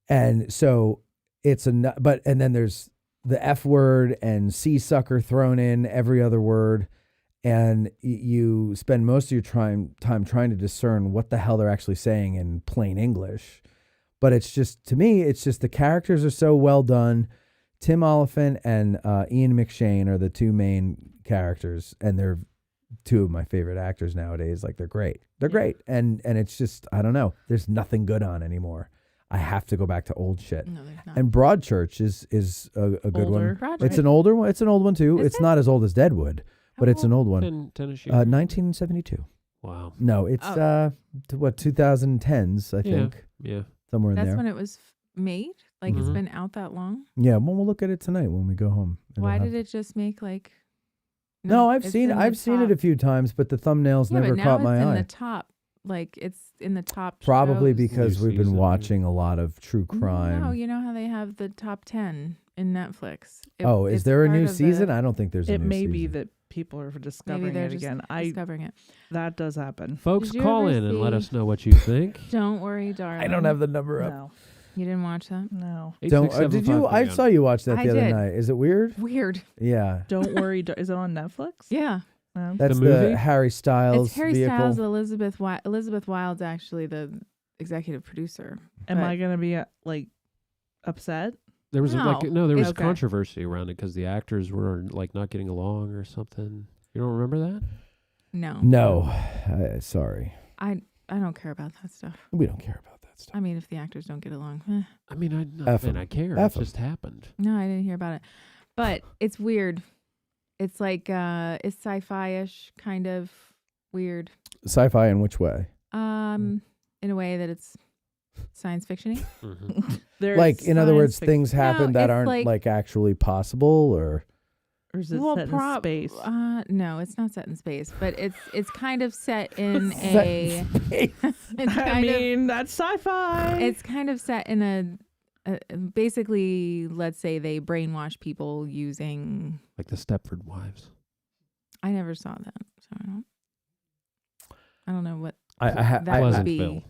And so it's and then there's the F word and sea sucker thrown in every other word. And you spend most of your time trying to discern what the hell they're actually saying in plain English. But it's just, to me, it's just the characters are so well done. Tim Oliphant and Ian McShane are the two main characters, and they're two of my favorite actors nowadays. Like they're great. They're great. And it's just, I don't know. There's nothing good on anymore. I have to go back to old shit. No, there's not. And Broadchurch is a good one. It's an older one. It's an old one too. It's not as old as Deadwood, but it's an old one. 1972. Wow. No, it's what 2010s, I think. Yeah. Somewhere in That's there. when it was made? Like it's been out that long? Yeah, well, we'll look at it tonight when we go home. Why did it just make like No, I've seen it a few times, but the thumbnails never caught my eye. In the top. Like it's in the top. Probably shows. because we've been watching a lot of true crime. No, you know how they have the top 10 in Netflix. Is there a new season? I don't think there's a new season. It may be that people are discovering it again. Discovering it. That does happen. Folks, call in and let us know what you think. Don't worry, darling. I don't have the number up. No. You didn't watch that? No. Did you? I saw you watch that the other night. Is it weird? Weird. Yeah. Don't worry. Is it on Netflix? Yeah. That's the Harry Styles It's Harry vehicle. Styles. Elizabeth Wilde's actually the executive producer. Am I gonna be like upset? There was there was Okay. controversy around it because the actors were like not getting along or something. You don't remember that? No. No. Sorry. I don't care about that stuff. We don't care about that stuff. I mean, if the actors don't get along. I mean, I care. F It just happened. No, I didn't hear about it. But it's weird. It's like it's sci-fi-ish, kind of weird. Sci-fi in which way? In a way that it's science fiction-y. Like, in other words, things happen that aren't like actually possible, or is it set in space? No, it's not set in space, but it's kind of set in Set a. That's sci-fi. It's kind of set in a. Basically, let's say they brainwash people using like the Stepford Wives. I never saw that, so I don't know what that would be.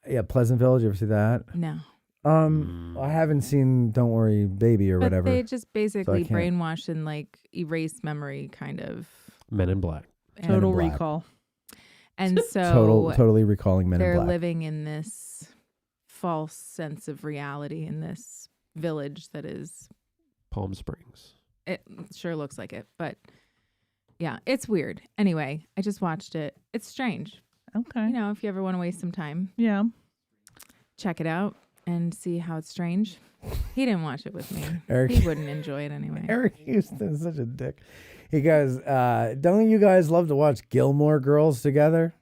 Yeah, Pleasantville. Did you ever see that? No. I haven't seen Don't Worry Baby or But whatever. they just basically so brainwash and like erase memory, kind of. Men in Black. And- Total Recall. And so totally recalling Men in they're Black. living in this false sense of reality in this village that is Palm Springs. It sure looks like it, but yeah, it's weird. Anyway, I just watched it. It's strange. Okay. You know, if you ever want to waste some time, yeah, check it out and see how it's strange. He didn't watch it with me. Eric, he wouldn't enjoy it anyway. Eric Houston's such a dick. He goes, don't you guys love to watch Gilmore Girls together?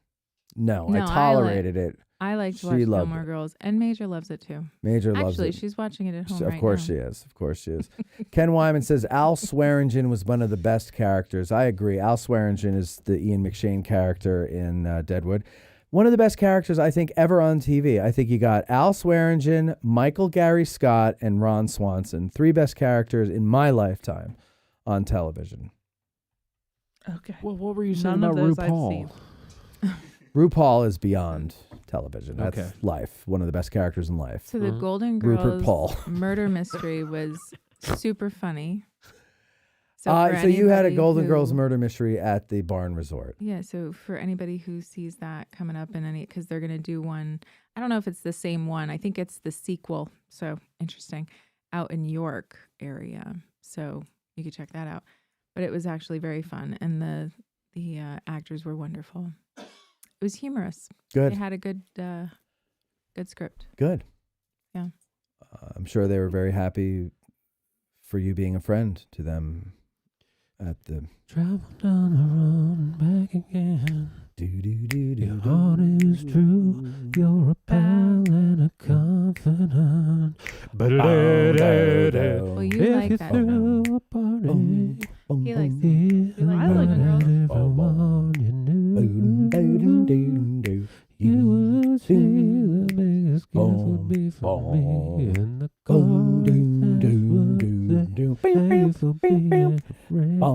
No, I tolerated it. I like to watch Gilmore Girls, and Major loves it too. Major loves it. Actually, she's watching it at home Of course she is. Of course she is. Ken Wyman says, Al Swearingen was one of the best characters. I agree. Al Swearingen is the Ian McShane character in Deadwood. One of the best characters, I think, ever on TV. I think you got Al Swearingen, Michael Gary Scott, and Ron Swanson. Three best characters in my lifetime on television. Okay. Well, what were you saying None about of those I've RuPaul? seen. RuPaul is beyond television. That's Okay. life. One of the best characters in life. So the Golden Rupert Girls Paul. murder mystery was super funny. So you had a anybody Golden who- Girls murder mystery at the Barn Resort. Yeah, so for anybody who sees that coming up in any, because they're going to do one, I don't know if it's the same one. I think it's the sequel. So interesting. Out in York area. So you could check that out. But it was actually very fun. And the actors were wonderful. It was humorous. Good. They had a good script. Good. Yeah. I'm sure they were very happy for you being a friend to them at the Travel down the road and back again. Your heart is true. You're a pal and a confidant. Well, you like Take that. you through a party. He likes If you like Golden Girls. everyone you knew, you would see the biggest gift would be from me. And the golden would say for being a friend.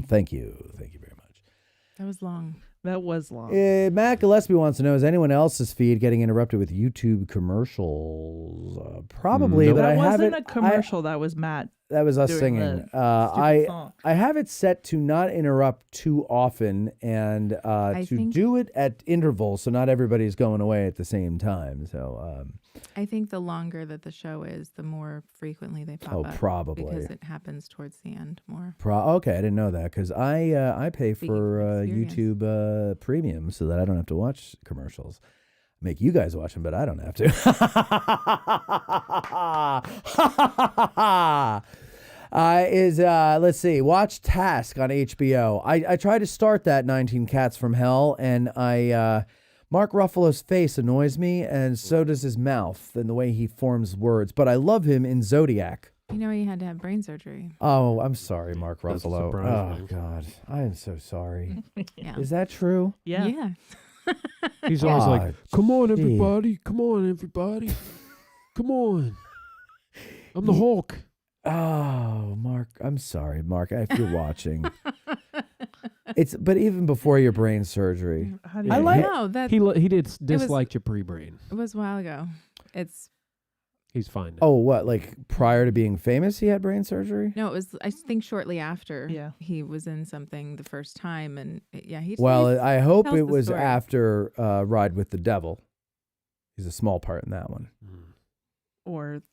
Thank you. Thank you very much. That was long. That was long. Matt Gillespie wants to know, is anyone else's feed getting interrupted with YouTube commercials? Probably, but that I wasn't haven't. a commercial. That was Matt That was us Doing singing. the stupid I song. have it set to not interrupt too often and to think- do it at intervals so not everybody's going away at the same time. So I think the longer that the show is, the more frequently they pop up. probably. Because it happens towards the end more. okay, I didn't know that because I pay Speaking for from experience. YouTube Premium so that I don't have to watch commercials. Make you guys watch them, but I don't have to. Let's see, watch Task on HBO. I tried to start that 19 Cats from Hell, and Mark Ruffalo's face annoys me, and so does his mouth and the way he forms words. But I love him in Zodiac. You know he had to have brain surgery. Oh, I'm sorry, Mark Doesn't Ruffalo. surprise Oh me. God, I am so sorry. Yeah. Is that true? Yeah. Yeah. He's always Ah, like, "Come on, gee. everybody! Come on, everybody! Come on! I'm the Hulk." Oh, Mark, I'm sorry, Mark. If you're watching, but even before your brain surgery, How do you I like. No, that He disliked your pre-brain. it was a while ago. It's He's fine. Now. Oh, what? Like prior to being famous, he had brain surgery. no, it was I think shortly after Yeah. he was in something the first time, and he. Well, I hope tells it the was story. after Ride with the Devil. He's a small part in that one. Or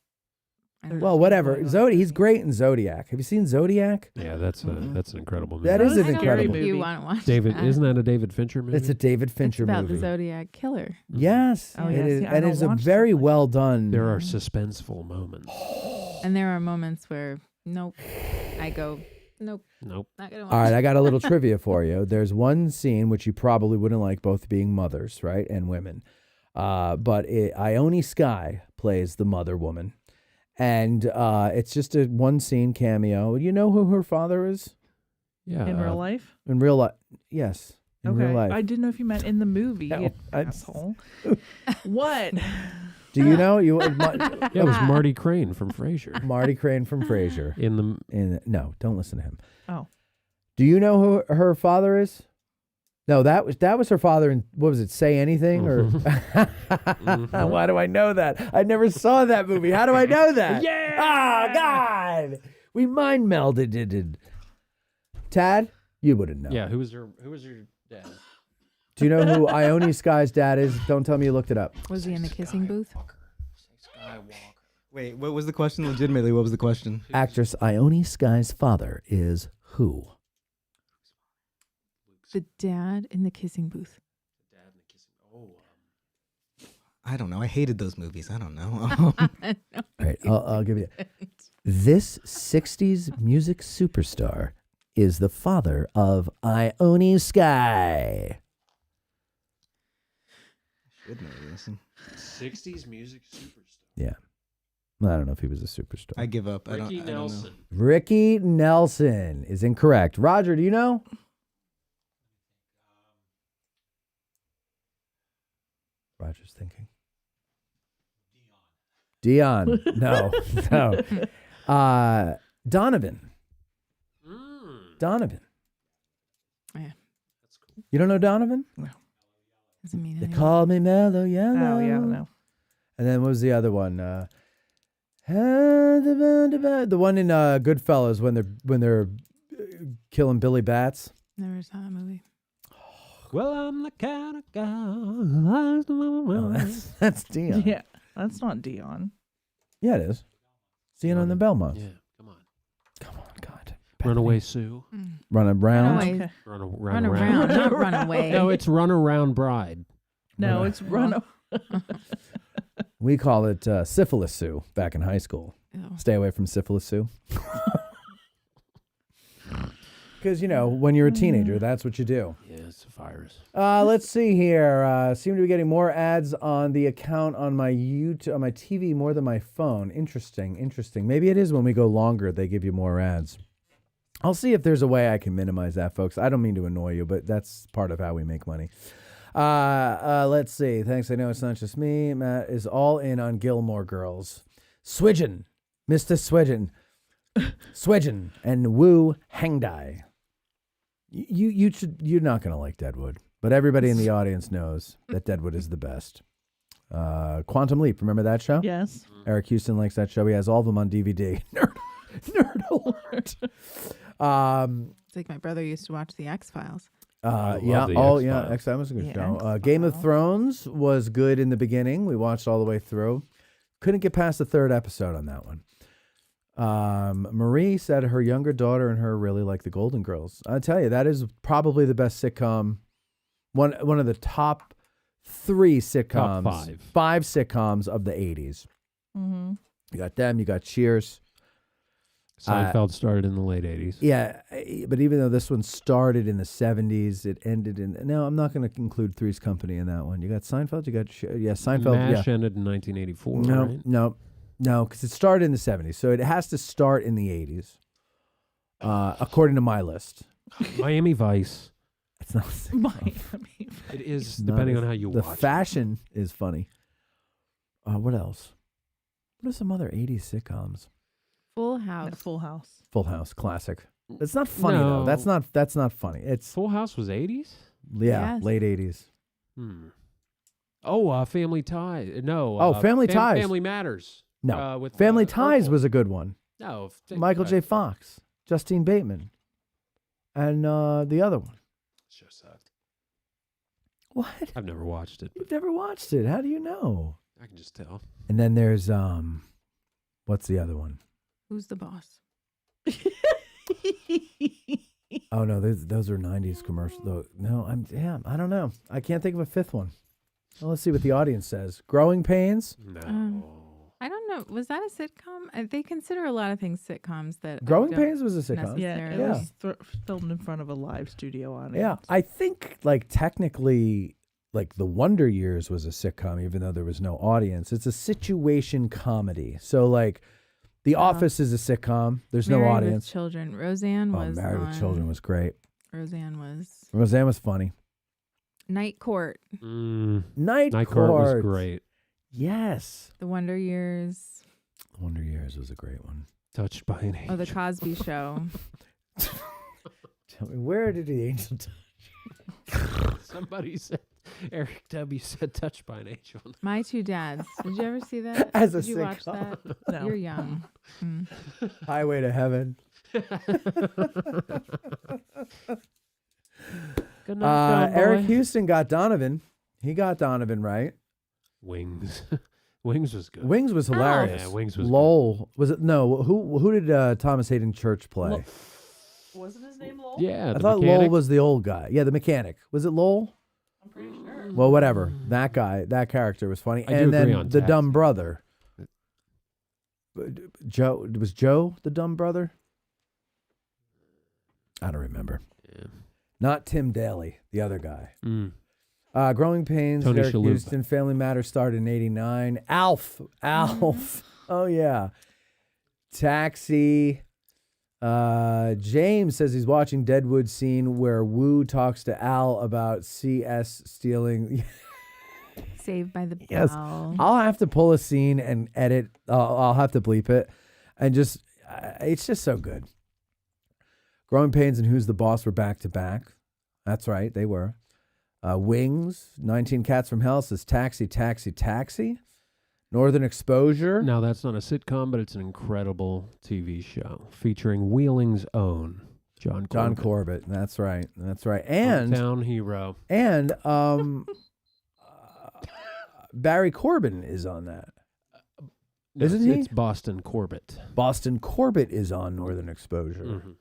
I don't know. Well, whatever. He's great in Zodiac. Have you seen Zodiac? Yeah, that's an incredible movie. That is I an don't know incredible if you movie. want to watch David, that. isn't that a David Fincher movie? It's a David Fincher it's about movie. the Zodiac killer, Yes, Oh, it yeah, is, see, I and don't it's a watch very stuff like well done. There are suspenseful moments. and there are moments where nope, I go nope, Nope. not gonna watch. All right, I got a little trivia for you. There's one scene which you probably wouldn't like, both being mothers, right, and women. But Ione Skye plays the mother woman, and it's just a one scene cameo. You know who her father is Yeah. in real life? in real life? Yes, in Okay. real life. I didn't know if you meant in the movie. No, you I'm- asshole. What? Do you know you? Yeah, it was Marty Crane from Frasier. Marty Crane from Frasier. No, don't listen to him. Oh. Do you know who her father is? No, that was her father in, what was it, Say Anything? Or why do I know that? I never saw that movie. How do I know that? Yeah! Oh, God! We mind melded. Tad, you wouldn't know. Yeah, who was your dad? Do you know who Ione Skye's dad is? Don't tell me you looked it up. Was he in the kissing booth? Wait, what was the question? Legitimately, what was the question? Actress Ione Skye's father is who? The dad in the kissing booth. I don't know. I hated those movies. I don't know. All right, I'll give you. This 60s music superstar is the father of Ione Skye. Should know this. 60s music superstar. Yeah. I don't know if he was a superstar. I give up. Ricky I don't know. Nelson. Ricky Nelson is incorrect. Roger, do you know? Roger's thinking. Dion. No. Donovan. Donovan. Yeah. You don't know Donovan? No. Doesn't mean They anything. call me Mellow Yellow. Oh, yeah, no. And then what was the other one? The one in Goodfellas when they're killing Billy Bats. Never saw that movie. Well, I'm the kind of guy. Oh, that's Dion. Yeah, that's not Dion. Yeah, it is. Dion on the Belmont. Yeah, come on. Come on, God. Runaway Sue. Run around. Runaway. Okay. Run Around, not run away. No, it's Run Around Bride. No, it's Run. We call it Syphilis Sue back in high school. Ew. Stay away from Syphilis Sue. Because, when you're a teenager, that's what you do. Yeah, it's a virus. Let's see here. Seem to be getting more ads on the account on my YouTube, on my TV more than my phone. Interesting. Maybe it is when we go longer, they give you more ads. I'll see if there's a way I can minimize that, folks. I don't mean to annoy you, but that's part of how we make money. Let's see. Thanks. I know it's not just me. Matt is all in on Gilmore Girls. Swidgen. Mr. Swidgen. Swidgen and Wu Hangdai. You're not going to like Deadwood, but everybody in the audience knows that Deadwood is the best. Quantum Leap. Remember that show? Yes. Eric Houston likes that show. He has all of them on DVD. Nerd alert. It's like my brother used to watch the X-Files. Yeah. Oh, yeah. X-Files was a good show. Game of Thrones was good in the beginning. We watched all the way through. Couldn't get past the third episode on that one. Marie said her younger daughter and her really like the Golden Girls. I tell you, that is probably the best sitcom. One of the top 3 sitcoms. Top 5 sitcoms of the 80s. Mm-hmm. You got them. You got Cheers. Seinfeld started in the late 80s. Yeah, but even though this one started in the 70s, it ended in... No, I'm not going to include Three's Company in that one. You got Seinfeld, you got... Seinfeld, MASH ended in 1984, right? No, because it started in the 70s, so it has to start in the 80s, according to my list. Miami Vice. It's not... Miami. It is, depending on how you watch the fashion is funny. What else? What are some other 80s sitcoms? Full House. Full House. Full House, classic. It's not funny though. That's not funny. It's Full House was 80s? Yeah, Yes. late 80s. Oh, Family Ties. No. Oh, Family Ties. Family Matters. No. With, Family Ties Urkel. was a good one. No. Michael J. Fox, Justine Bateman, and the other one. Show sucked. What? I've never watched it. You've never watched it. How do you know? I can just tell. And then there's what's the other one? Who's the boss? Oh no, those are 90s commercials. No, I don't know. I can't think of a fifth one. Well, let's see what the audience says. Growing Pains? No. I don't know. Was that a sitcom? They consider a lot of things sitcoms. That Growing Pains was a sitcom. Yeah, it was filmed in front of a live studio audience. Yeah, I think like technically, like The Wonder Years was a sitcom, even though there was no audience. It's a situation comedy. So like, The Office is a sitcom. There's no Married audience. with Children. Roseanne was. Married with Children was great. Roseanne was. Roseanne was funny. Night Court. Night Court Court was great. Yes. The Wonder Years. The Wonder Years was a great one. Touched by an Angel. Oh, The Cosby Show. Tell me, where did the angel touch? Somebody said, Eric W. said, touched by an angel. My Two Dads. Did you ever see that? As a Did you watch sitcom. that? No. You're young. Highway to Heaven. Good night, Eric boy. Houston got Donovan. He got Donovan right. Wings. Wings was good. Wings was hilarious. Yeah, Wings was Lowell was it? No, who did Thomas Hayden Church play? Wasn't his name Lowell? Yeah, I the thought mechanic. Lowell was the old guy. Yeah, the mechanic. Was it Lowell? I'm pretty sure. Well, whatever. That guy, that character was funny. I do And agree then on the Taxi. dumb brother. Joe was Joe the dumb brother? I don't remember. Yeah. Not Tim Daly, the other guy. Mm. Growing Pains, Tony Eric Shalhoub. Houston, Family Matters started in '89. Alf. Oh yeah. Taxi. James says he's watching Deadwood scene where Wu talks to Al about CS stealing. Saved by the Yes, Bell. I'll have to pull a scene and edit. I'll have to bleep it, and just it's just so good. Growing Pains and Who's the Boss were back to back. That's right, they were. Wings, 19 Cats from Hell says Taxi, Taxi, Taxi. Northern Exposure. Now, that's not a sitcom, but it's an incredible TV show featuring Wheeling's own John Corbett. John Corbett. That's right. That's right. And Hometown hero. And Barry Corbin is on that. No, Isn't he? It's Boston Corbett. Boston Corbett is on Northern Exposure. Mm-hmm.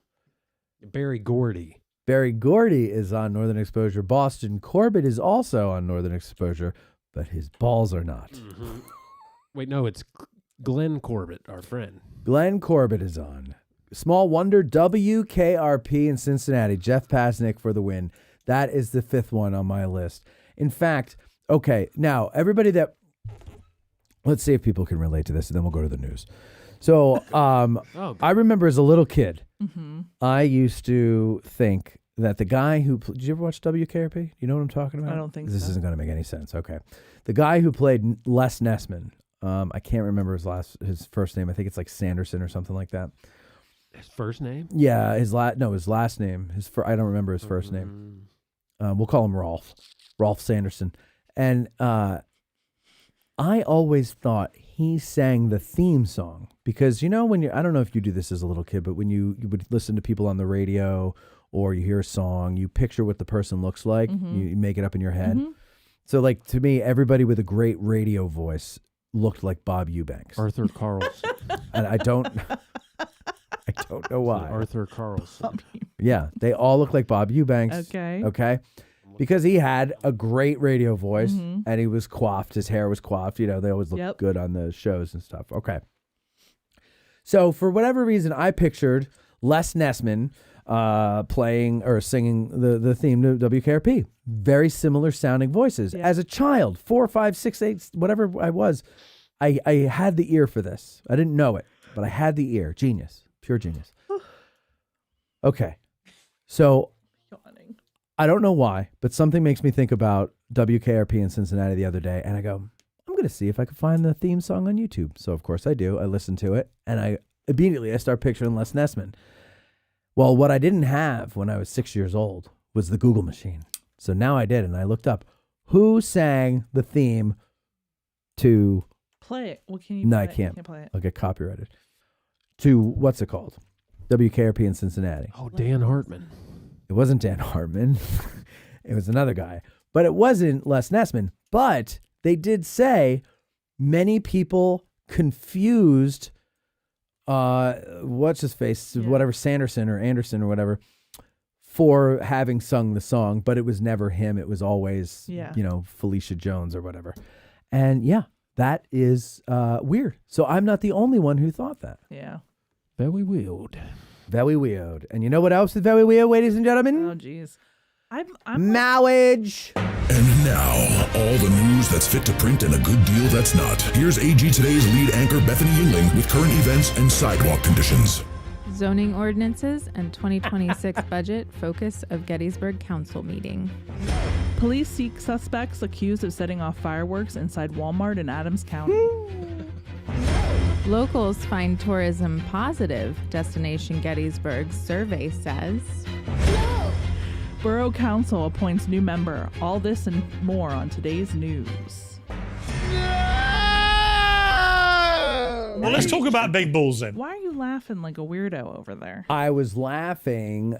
Barry Gordy. Barry Gordy is on Northern Exposure. Boston Corbett is also on Northern Exposure, but his balls are not. Mm-hmm. Wait, no, it's Glenn Corbett, our friend. Glenn Corbett is on. Small Wonder, WKRP in Cincinnati. Jeff Pasnick for the win. That is the fifth one on my list. In fact, okay, now everybody that... Let's see if people can relate to this, and then we'll go to the news. So I remember as a little kid, I used to think that the guy who... Did you ever watch WKRP? You know what I'm talking about? I don't think This so. isn't going to make any sense. Okay. The guy who played Les Nessman, I can't remember his first name. I think it's like Sanderson or something like that. His first name? Yeah, his last name. I don't remember his first name. We'll call him Rolf Sanderson. And I always thought he sang the theme song because, you know, when I don't know if you do this as a little kid, but when you would listen to people on the radio or you hear a song, you picture what the person looks like. You make it up in your head. So, like, to me, everybody with a great radio voice looked like Bob Eubanks. Arthur Carlson. And I don't know why. Arthur Carlson. Yeah, they all look like Bob Eubanks. Okay. Okay. Because he had a great radio voice and he was coiffed. His hair was coiffed. You know, they always look good on the shows and stuff. Okay. So for whatever reason, I pictured Les Nessman playing or singing the theme to WKRP. Very similar sounding voices. Yeah. As a child, 4, 5, 6, 8, whatever I was, I had the ear for this. I didn't know it, but I had the ear. Genius. Pure genius. Okay. So I don't know why, but something makes me think about WKRP in Cincinnati the other day, and I go, I'm going to see if I can find the theme song on YouTube. So, of course, I do. I listen to it, and I start picturing Les Nessman. Well, what I didn't have when I was 6 years old was the Google machine. So now I did, and I looked up who sang the theme to... Play it. Well, can you No, play I it? You can't. can't play it. I'll get copyrighted. To, what's it called? WKRP in Cincinnati. Oh, Dan Hartman. It wasn't Dan Hartman. It was another guy. But it wasn't Les Nessman. But they did say many people confused what's his face, whatever, Sanderson or Anderson or whatever, for having sung the song, but it was never him. It was always, you know, Felicia Jones or whatever. And yeah, that is weird. So I'm not the only one who thought that. Yeah. Very weird. Very weird. And you know what else is very weird, ladies and gentlemen? Oh, geez. I'm marriage. And now, all the news that's fit to print and a good deal that's not. Here's AG Today's lead anchor, Bethany Yingling, with current events and sidewalk conditions. Zoning ordinances and 2026 budget focus of Gettysburg Council meeting. Police seek suspects accused of setting off fireworks inside Walmart in Adams County. Locals find tourism positive, Destination Gettysburg survey says. Borough Council appoints new member. All this and more on today's news. Well, let's talk about big bulls then. Why are you laughing like a weirdo over there? I was laughing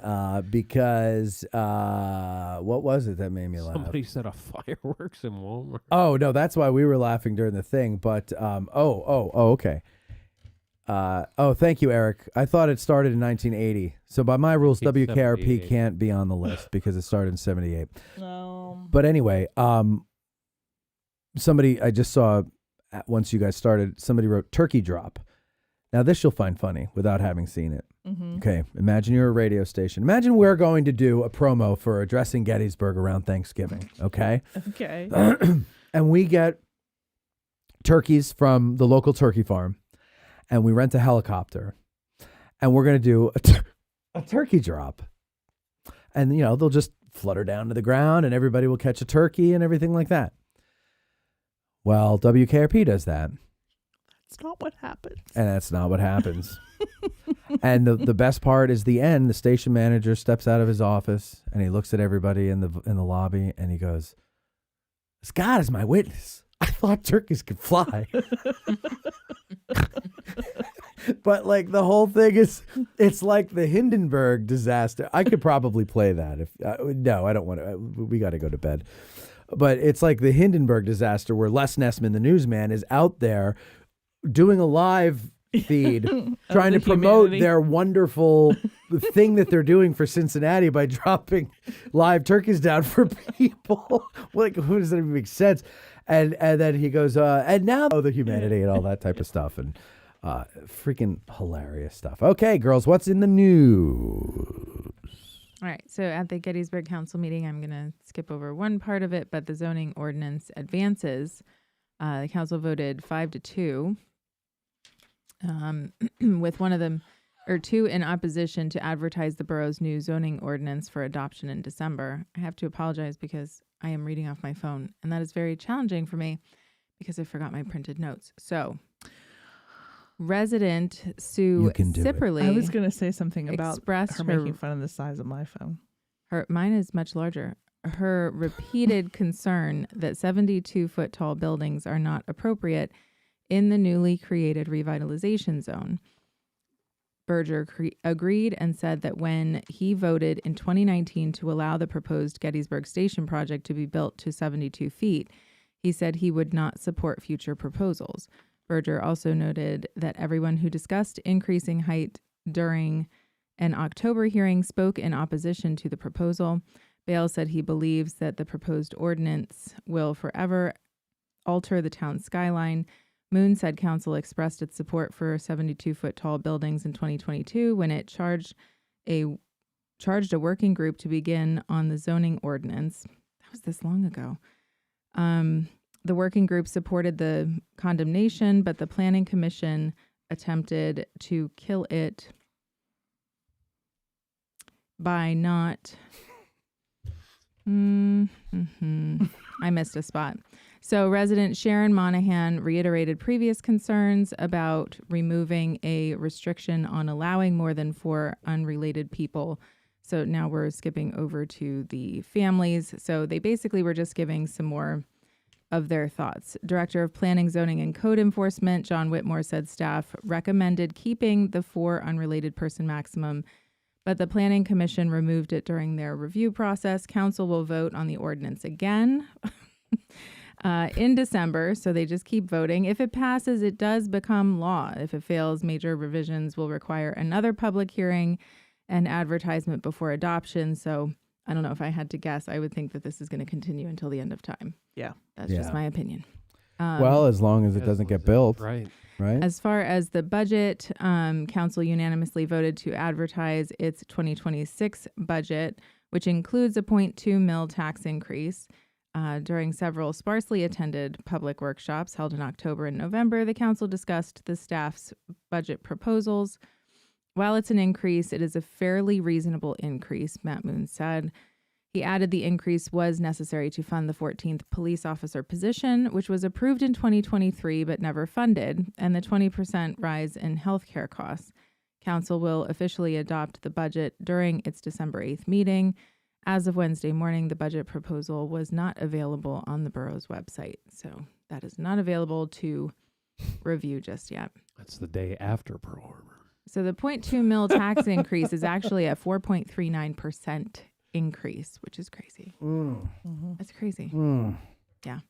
because what was it that made me laugh? Somebody set off fireworks in Walmart. Oh no, that's why we were laughing during the thing. But okay. Thank you, Eric. I thought it started in 1980. So by my rules, WKRP can't be on the list because it started in 78. No. But anyway, somebody I just saw once you guys started, somebody wrote turkey drop. Now this you'll find funny without having seen it. Okay, imagine you're a radio station. Imagine we're going to do a promo for Addressing Gettysburg around Thanksgiving. Okay. Okay. And we get turkeys from the local turkey farm. And we rent a helicopter, and we're going to do a turkey drop. And, you know, they'll just flutter down to the ground, and everybody will catch a turkey and everything like that. Well, WKRP does that. That's not what happens. And that's not what happens. And the best part is the end. The station manager steps out of his office, and he looks at everybody in the lobby, and he goes, "This God is my witness. I thought turkeys could fly." But like the whole thing is, it's like the Hindenburg disaster. I could probably play that if no, I don't want to. We got to go to bed. But it's like the Hindenburg disaster where Les Nessman, the newsman, is out there doing a live feed trying to promote their wonderful thing that they're doing for Cincinnati by dropping live turkeys down for people. Like, who does that even make sense? And then he goes, and now the humanity and all that type of stuff. And freaking hilarious stuff. Okay, girls, what's in the news? All right. So at the Gettysburg Council meeting, I'm going to skip over one part of it, but the zoning ordinance advances. The council voted 5-2, with one of them or two in opposition to advertise the borough's new zoning ordinance for adoption in December. I have to apologize because I am reading off my phone, and that is very challenging for me because I forgot my printed notes. So, resident Sue Sipperly. I was going to say something about her expressed making fun of the size of my phone. Mine is much larger. her repeated concern that 72-foot tall buildings are not appropriate in the newly created revitalization zone. Berger agreed and said that when he voted in 2019 to allow the proposed Gettysburg Station project to be built to 72 feet, he said he would not support future proposals. Berger also noted that everyone who discussed increasing height during an October hearing spoke in opposition to the proposal. Bale said he believes that the proposed ordinance will forever alter the town's skyline. Moon said council expressed its support for 72-foot tall buildings in 2022 when it charged a working group to begin on the zoning ordinance. That was this long ago. The working group supported the condemnation, but the planning commission attempted to kill it by not... I missed a spot. So resident Sharon Monahan reiterated previous concerns about removing a restriction on allowing more than 4 unrelated people. So now we're skipping over to the families. So they basically were just giving some more of their thoughts. Director of Planning, Zoning, and Code Enforcement, John Whitmore, said staff recommended keeping the 4 unrelated person maximum, but the Planning Commission removed it during their review process. Council will vote on the ordinance again in December, so they just keep voting. If it passes, it does become law. If it fails, major revisions will require another public hearing and advertisement before adoption. So I don't know, if I had to guess, I would think that this is going to continue until the end of time. Yeah. That's just my opinion. Well, as long as it doesn't get built. Right. Right. As far as the budget, council unanimously voted to advertise its 2026 budget, which includes a 0.2 mil tax increase. During several sparsely attended public workshops held in October and November, the council discussed the staff's budget proposals. While it's an increase, it is a fairly reasonable increase, Matt Moon said. He added the increase was necessary to fund the 14th police officer position, which was approved in 2023 but never funded, and the 20% rise in healthcare costs. Council will officially adopt the budget during its December 8th meeting. As of Wednesday morning, the budget proposal was not available on the borough's website, so that is not available to review just yet. That's the day after Pearl Harbor. So the 0.2 mil tax increase is actually a 4.39% increase, which is crazy. That's crazy. Yeah.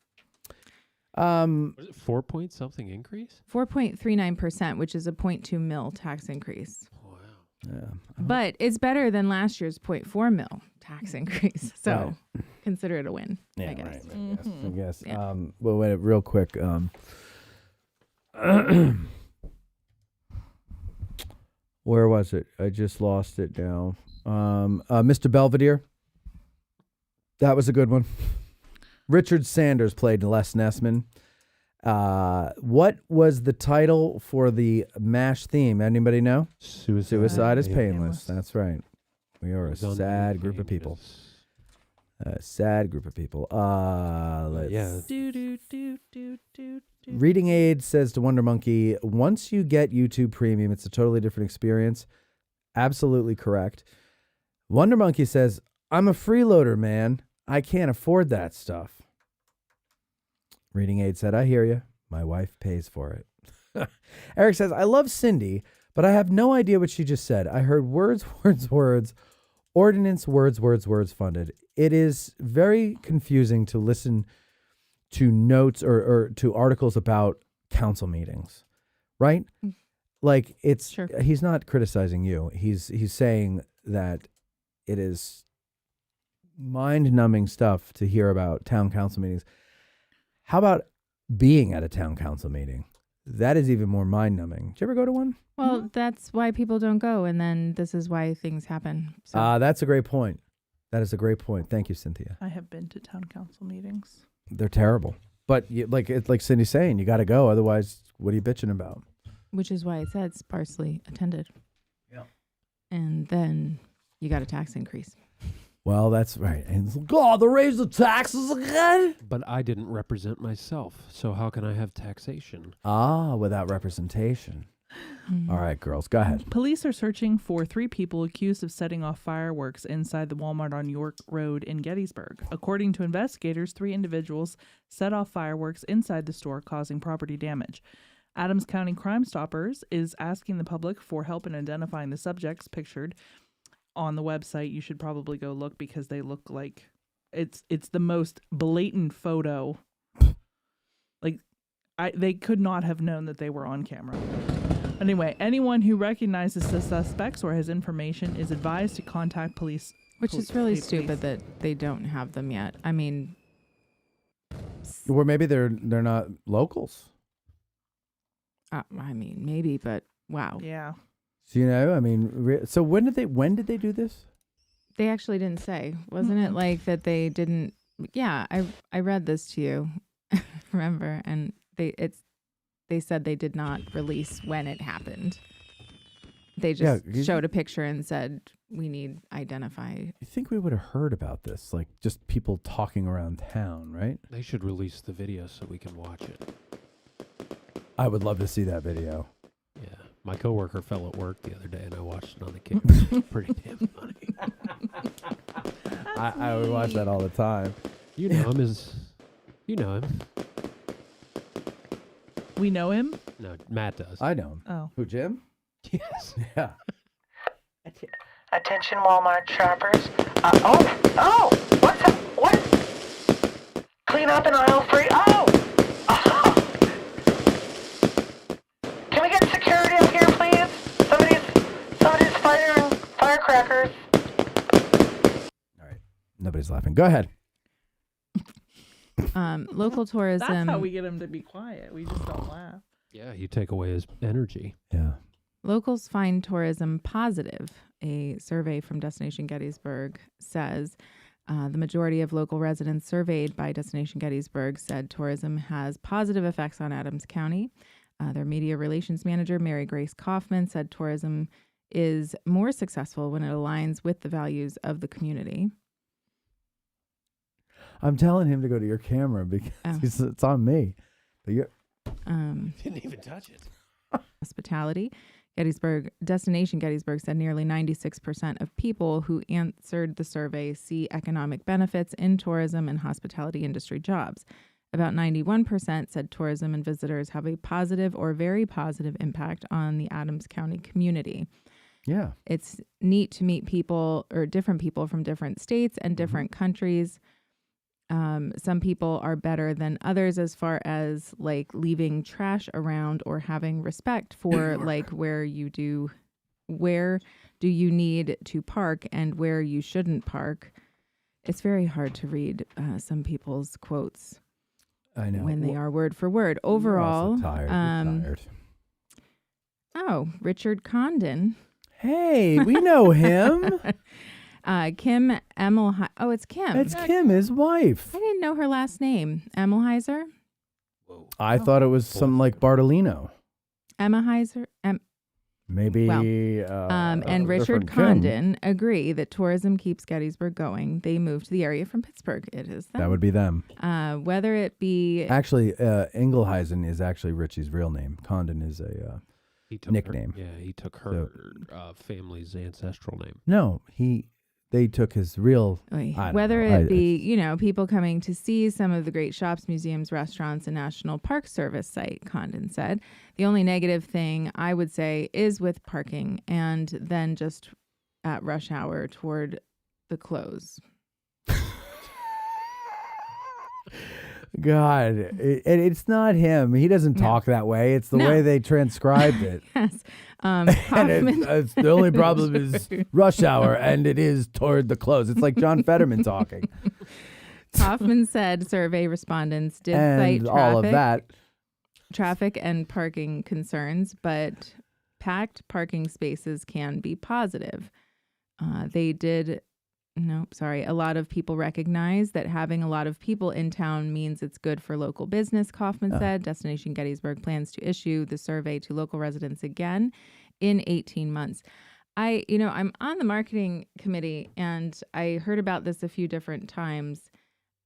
Was it 4 point something increase? 4.39%, which is a 0.2 mil tax increase. Wow. Yeah. But it's better than last year's 0.4 mil tax increase. So consider it a win, I guess. Right, I guess. Yeah. Well, wait, real quick. Where was it? I just lost it now. Mr. Belvedere. That was a good one. Richard Sanders played Les Nessman. What was the title for the MASH theme? Anybody know? Suicide is painless. That's right. We are a sad group of people. A sad group of people. Let's Reading Aid says to Wonder Monkey, once you get YouTube Premium, it's a totally different experience. Absolutely correct. Wonder Monkey says, I'm a freeloader, man. I can't afford that stuff. Reading Aid said, I hear you. My wife pays for it. Eric says, I love Cindy, but I have no idea what she just said. I heard words, ordinance, words funded. It is very confusing to listen to notes or to articles about council meetings, right? Like he's not criticizing you. He's saying that it is mind-numbing stuff to hear about town council meetings. How about being at a town council meeting? That is even more mind-numbing. Did you ever go to one? Well, that's why people don't go, and then this is why things happen. So. That's a great point. That is a great point. Thank you, Cynthia. I have been to town council meetings. They're terrible. But it's like Cindy's saying, you got to go. Otherwise, what are you bitching about? Which is why it said sparsely attended. Yeah. And then you got a tax increase. Well, that's right. And God, they raised the taxes again. But I didn't represent myself, so how can I have taxation? Without representation. All right, girls, go ahead. Police are searching for 3 people accused of setting off fireworks inside the Walmart on York Road in Gettysburg. According to investigators, 3 individuals set off fireworks inside the store, causing property damage. Adams County Crime Stoppers is asking the public for help in identifying the subjects pictured on the website. You should probably go look because they look like it's the most blatant photo. Like they could not have known that they were on camera. Anyway, anyone who recognizes the suspects or has information is advised to contact police. Which is really stupid that they don't have them yet. I mean, Or maybe they're not locals. I mean, maybe, but wow. Yeah. So, I mean, so when did they do this? They actually didn't say. Wasn't it like that they didn't? Yeah, I read this to you, remember? And they said they did not release when it happened. They just showed a picture and said, we need identify. You think we would have heard about this? Like just people talking around town, right? They should release the video so we can watch it. I would love to see that video. Yeah. My coworker fell at work the other day and I watched it on the camera. It's pretty damn funny. I would watch that all the time. You know him you know him. We know him? No, Matt does. I know him. Oh. Who, Jim? Yes. Yeah. Attention Walmart shoppers. What's up? What? Clean up in aisle 3. Can we get security up here, please? Somebody's firing firecrackers. All right. Nobody's laughing. Go ahead. Local tourism. That's how we get him to be quiet. We just don't laugh. Yeah, you take away his energy. Yeah. Locals find tourism positive. A survey from Destination Gettysburg says the majority of local residents surveyed by Destination Gettysburg said tourism has positive effects on Adams County. Their media relations manager, Mary Grace Kaufman, said tourism is more successful when it aligns with the values of the community. I'm telling him to go to your camera because it's on me. But you're didn't even touch it. Hospitality. Destination Gettysburg said nearly 96% of people who answered the survey see economic benefits in tourism and hospitality industry jobs. About 91% said tourism and visitors have a positive or very positive impact on the Adams County community. Yeah. It's neat to meet people or different people from different states and different countries. Some people are better than others as far as like leaving trash around or having respect for like where do you need to park and where you shouldn't park. It's very hard to read some people's quotes. I know. When they are word for word. Overall, you're also tired. You're tired. Oh, Richard Condon. Hey, we know him. Kim Emmelheiser. Oh, it's Kim. It's Kim, his wife. I didn't know her last name. Emmelheiser? I thought it was something like Bartolino. Emmelheiser? Maybe. And Richard Condon agree that tourism keeps Gettysburg going. They moved to the area from Pittsburgh. It is them. That would be them. Whether it be... Actually, Engelheisen is actually Richie's real name. Condon is a nickname. He took her family's ancestral name. No, they took his real... Whether it be, people coming to see some of the great shops, museums, restaurants, and National Park Service site, Condon said. The only negative thing I would say is with parking and then just at rush hour toward the close. God, it's not him. He doesn't talk that way. It's the way they transcribed it. Yes. And it's the only problem is rush hour, and it is toward the close. It's like John Fetterman talking. Hoffman said survey respondents did and cite all of that. Traffic and parking concerns, but packed parking spaces can be positive. A lot of people recognize that having a lot of people in town means it's good for local business, Kaufman said. Destination Gettysburg plans to issue the survey to local residents again in 18 months. I'm on the marketing committee, and I heard about this a few different times.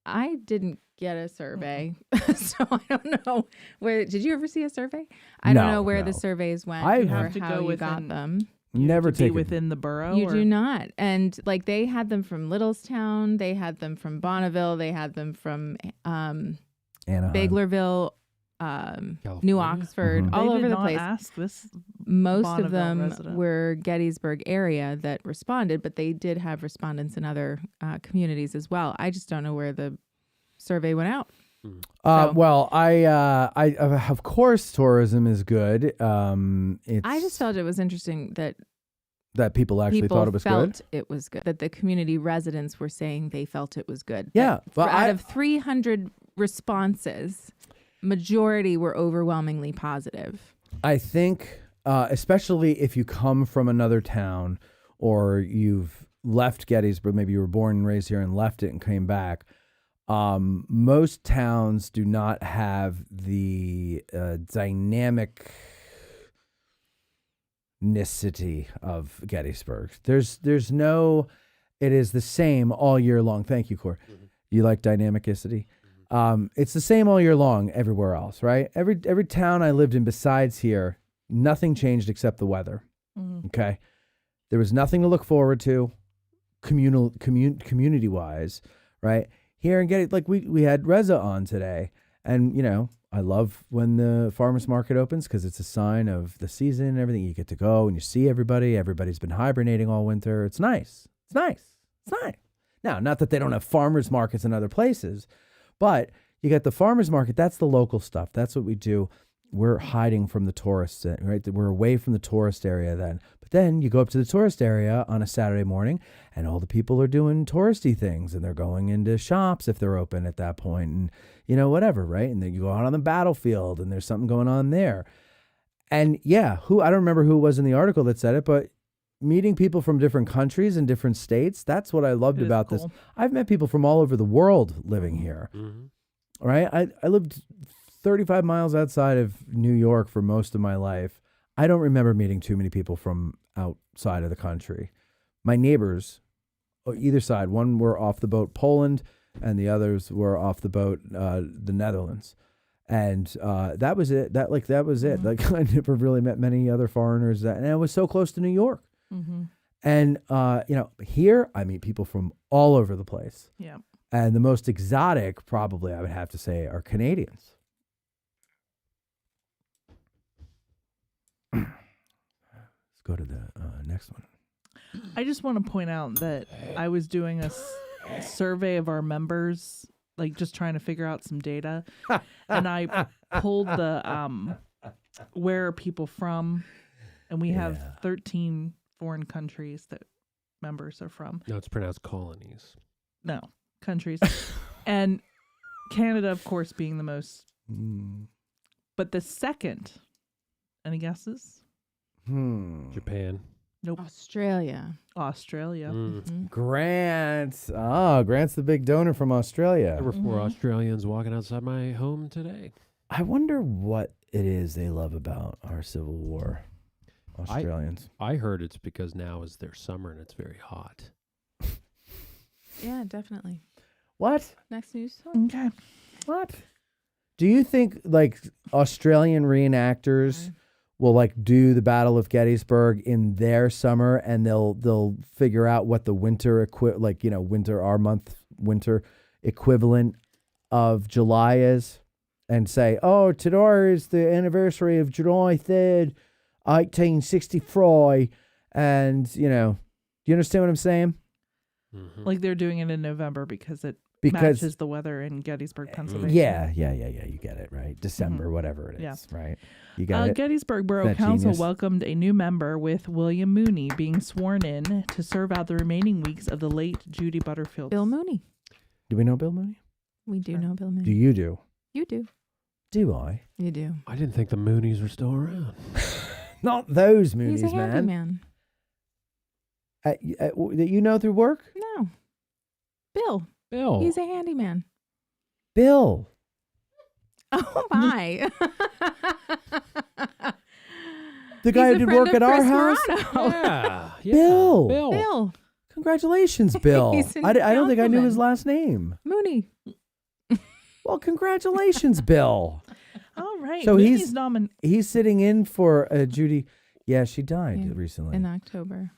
I didn't get a survey, so I don't know where. Did you ever see a survey? I don't know where the surveys went You or have to how go you got within- them. Never to be taken. within the borough. You or? do not. And like they had them from Littlestown, they had them from Bonneville, they had them from Anaheim. Baglerville, New Oxford, Mhm. all They over did the not place. ask this Most Bonneville of them resident. were Gettysburg area that responded, but they did have respondents in other communities as well. I just don't know where the survey went out. Well, I of course tourism is good. It's I just felt it was interesting that that people actually people thought it was felt good. it was good. That the community residents were saying they felt it was good. Yeah, That but out of 300 responses, majority were overwhelmingly positive. I think, especially if you come from another town or you've left Gettysburg, maybe you were born and raised here and left it and came back. Most towns do not have the dynamicity of Gettysburg. There's no, it is the same all year long. Thank you, Cor. You like dynamicity? It's the same all year long everywhere else, right? Every town I lived in besides here, nothing changed except the weather. Okay. There was nothing to look forward to community wise, right? Here in Gettysburg, like we had Reza on today, and you know, I love when the farmers market opens because it's a sign of the season and everything. You get to go and you see everybody. Everybody's been hibernating all winter. It's nice. It's nice. It's nice. Now, not that they don't have farmers markets in other places, but you get the farmers market. That's the local stuff. That's what we do. We're hiding from the tourists, right? We're away from the tourist area then. But then you go up to the tourist area on a Saturday morning and all the people are doing touristy things and they're going into shops if they're open at that point and, you know, whatever, right? And then you go out on the battlefield and there's something going on there. And yeah, I don't remember who it was in the article that said it, but meeting people from different countries and different states, that's what I loved about this. I've met people from all over the world living here, right? I lived 35 miles outside of New York for most of my life. I don't remember meeting too many people from outside of the country. My neighbors, either side, one were off the boat Poland and the others were off the boat the Netherlands. And that was it. That was it. Like I never really met many other foreigners and I was so close to New York. And you know, here I meet people from all over the place. Yeah. And the most exotic, probably I would have to say, are Canadians. Let's go to the next one. I just want to point out that I was doing a survey of our members, like just trying to figure out some data, and I pulled the where are people from, and we have 13 foreign countries that members are from. No, it's pronounced colonies. No, countries. And Canada, of course, being the most. But the second, any guesses? Japan. Nope. Australia. Grant. Oh, Grant's the big donor from Australia. There were 4 Australians walking outside my home today. I wonder what it is they love about our Civil War. Australians. I heard it's because now is their summer and it's very hot. Yeah, definitely. What? Next news. Okay. What? Do you think like Australian reenactors will like do the Battle of Gettysburg in their summer and they'll figure out what the winter winter equivalent of July is and say, oh, today is the anniversary of July 3rd, 1863. And, you know, do you understand what I'm saying? Like they're doing it in November because matches the weather in Gettysburg, Pennsylvania. Yeah. You get it, right? December, whatever it is, right? You got it? Gettysburg Borough Council welcomed a new member with William Mooney being sworn in to serve out the remaining weeks of the late Judy Butterfield. Bill Mooney. Do we know Bill Mooney? We do know Bill Mooney. Do you do? You do. Do I? You do. I didn't think the Moonies were still around. Not those Moonies, He's a handyman. That you know through work? No. Bill. He's a handyman. Bill. Oh my. The guy who did work at our house? Yeah. Bill. Congratulations, Bill. He's a I don't think I knew councilman. his last name. Mooney. Well, congratulations, Bill. All right. So Mooney's he's sitting in for Judy. Yeah, she died recently. In October.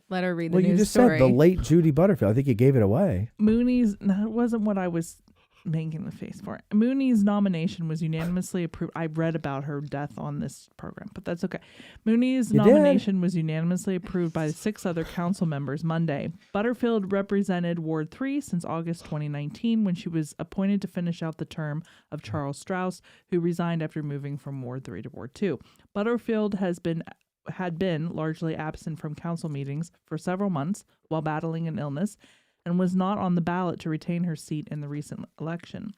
Let her read the Well, news you just story. said the late Judy Butterfield. I think you gave it away. Mooney's, that wasn't what I was making the face for. Mooney's nomination was unanimously approved. I read about her death on this program, but that's okay. Mooney's nomination was unanimously approved by 6 other council members Monday. Butterfield represented Ward 3 since August 2019 when she was appointed to finish out the term of Charles Strauss, who resigned after moving from Ward 3 to Ward 2. Butterfield had been largely absent from council meetings for several months while battling an illness and was not on the ballot to retain her seat in the recent election.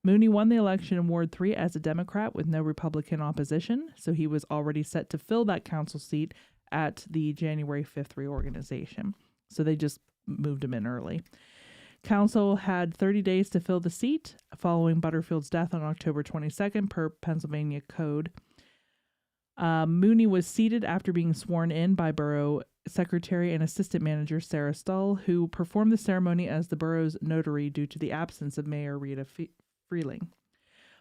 Mooney won the election in Ward 3 as a Democrat with no Republican opposition, so he was already set to fill that council seat at the January 5th reorganization. So they just moved him in early. Council had 30 days to fill the seat following Butterfield's death on October 22nd per Pennsylvania Code. Mooney was seated after being sworn in by Borough Secretary and Assistant Manager Sarah Stull, who performed the ceremony as the borough's notary due to the absence of Mayor Rita Freeling.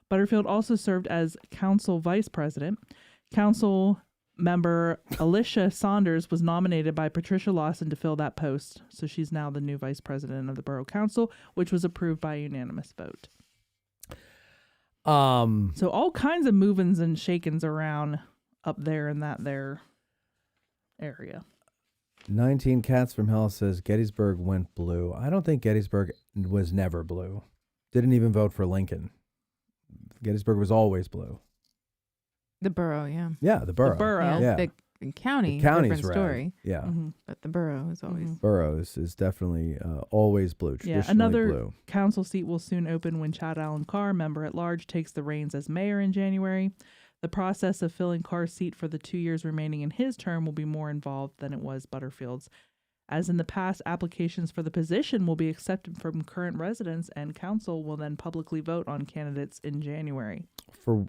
Butterfield also served as council vice president. Council member Alicia Saunders was nominated by Patricia Lawson to fill that post, so she's now the new vice president of the Borough Council, which was approved by a unanimous vote. So all kinds of movings and shakings around up there in that there area. 19 Cats from Hell says Gettysburg went blue. I don't think Gettysburg was never blue. Didn't even vote for Lincoln. Gettysburg was always blue. The borough, yeah. Yeah, the borough. The borough. Yeah. The county, The county's different red. story. Yeah. Mm-hmm. But the borough is always. Borough is definitely always blue, Yeah, traditionally another blue. council seat will soon open when Chad Allen Carr, member at large, takes the reins as mayor in January. The process of filling Carr's seat for the 2 years remaining in his term will be more involved than it was Butterfield's. As in the past, applications for the position will be accepted from current residents, and council will then publicly vote on candidates in January. For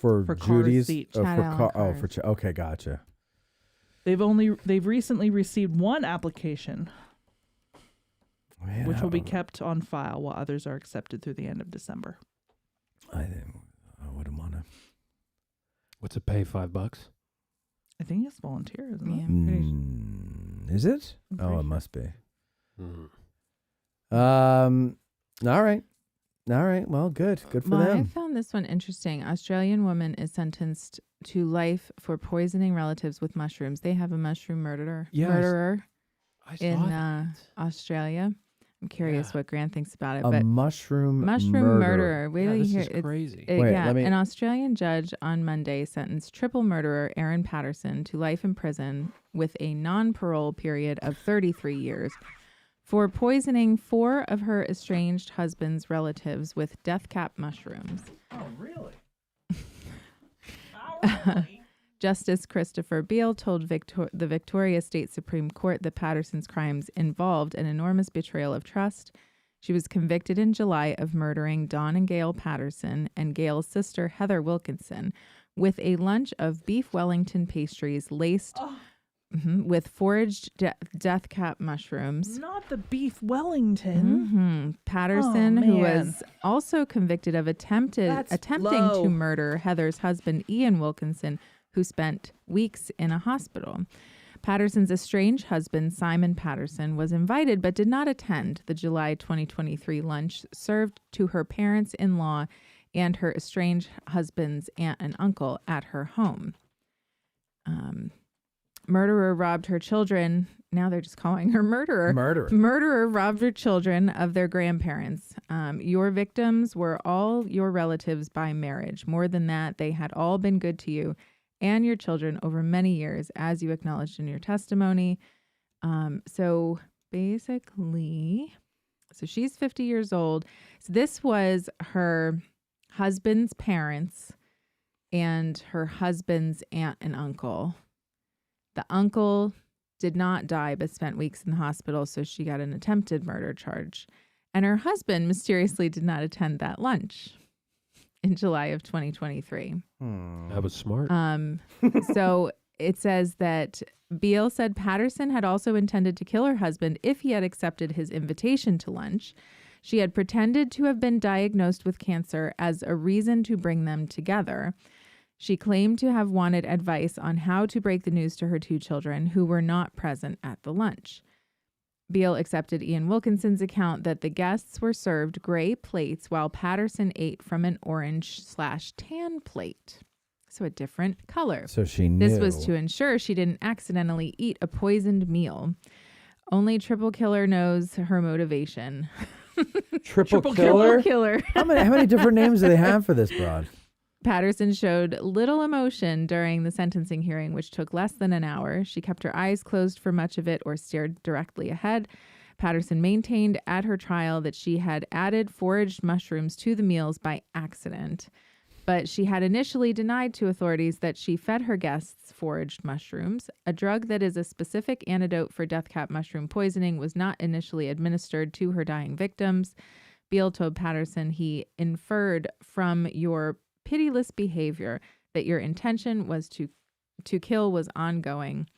Carr's Judy's seat. for Chad Allen Carr. Oh, Carr's. for okay, gotcha. They've recently received one application, which will be Yeah. kept on file while others are accepted through the end of December. I wouldn't want to. What's it pay? $5? I think it's volunteer, isn't it? Yeah, I'm pretty sure. Is it? I'm Oh, pretty it sure. must be. Mm. All right. All right. Well, good. Good for Well, I them. found this one interesting. Australian woman is sentenced to life for poisoning relatives with mushrooms. They have a mushroom murderer I saw in that. Australia. I'm curious what Grant thinks about it. A but mushroom murderer. Wait Yeah, till you this hear is it's- crazy. Wait, yeah, let me- an Australian judge on Monday sentenced triple murderer Aaron Patterson to life in prison with a non-parole period of 33 years for poisoning 4 of her estranged husband's relatives with death cap mushrooms. Oh, really? Justice Christopher Beale told the Victoria State Supreme Court that Patterson's crimes involved an enormous betrayal of trust. She was convicted in July of murdering Don and Gail Patterson and Gail's sister Heather Wilkinson with a lunch of beef Wellington pastries laced with foraged death cap mushrooms. Not the beef Wellington. Patterson, Oh, who man. was also convicted of attempting low. to murder Heather's husband, Ian Wilkinson, who spent weeks in a hospital. Patterson's estranged husband, Simon Patterson, was invited but did not attend the July 2023 lunch served to her parents-in-law and her estranged husband's aunt and uncle at her home. Murderer robbed her children. Now they're just calling her murderer. Murderer robbed her children of their grandparents. Your victims were all your relatives by marriage. More than that, they had all been good to you and your children over many years, as you acknowledged in your testimony. So basically, she's 50 years old. So this was her husband's parents and her husband's aunt and uncle. The uncle did not die but spent weeks in the hospital, so she got an attempted murder charge. And her husband mysteriously did not attend that lunch in July of 2023. That was smart. So it says that Beale said Patterson had also intended to kill her husband if he had accepted his invitation to lunch. She had pretended to have been diagnosed with cancer as a reason to bring them together. She claimed to have wanted advice on how to break the news to her 2 children who were not present at the lunch. Beale accepted Ian Wilkinson's account that the guests were served gray plates while Patterson ate from an orange/tan plate. So a different color. So she knew. This was to ensure she didn't accidentally eat a poisoned meal. Only Triple Killer knows her motivation. Triple Killer? Killer. How many different names do they have for this broad? Patterson showed little emotion during the sentencing hearing, which took less than an hour. She kept her eyes closed for much of it or stared directly ahead. Patterson maintained at her trial that she had added foraged mushrooms to the meals by accident, but she had initially denied to authorities that she fed her guests foraged mushrooms. A drug that is a specific antidote for death cap mushroom poisoning was not initially administered to her dying victims. Beale told Patterson he inferred from your pitiless behavior that your intention was to kill was ongoing.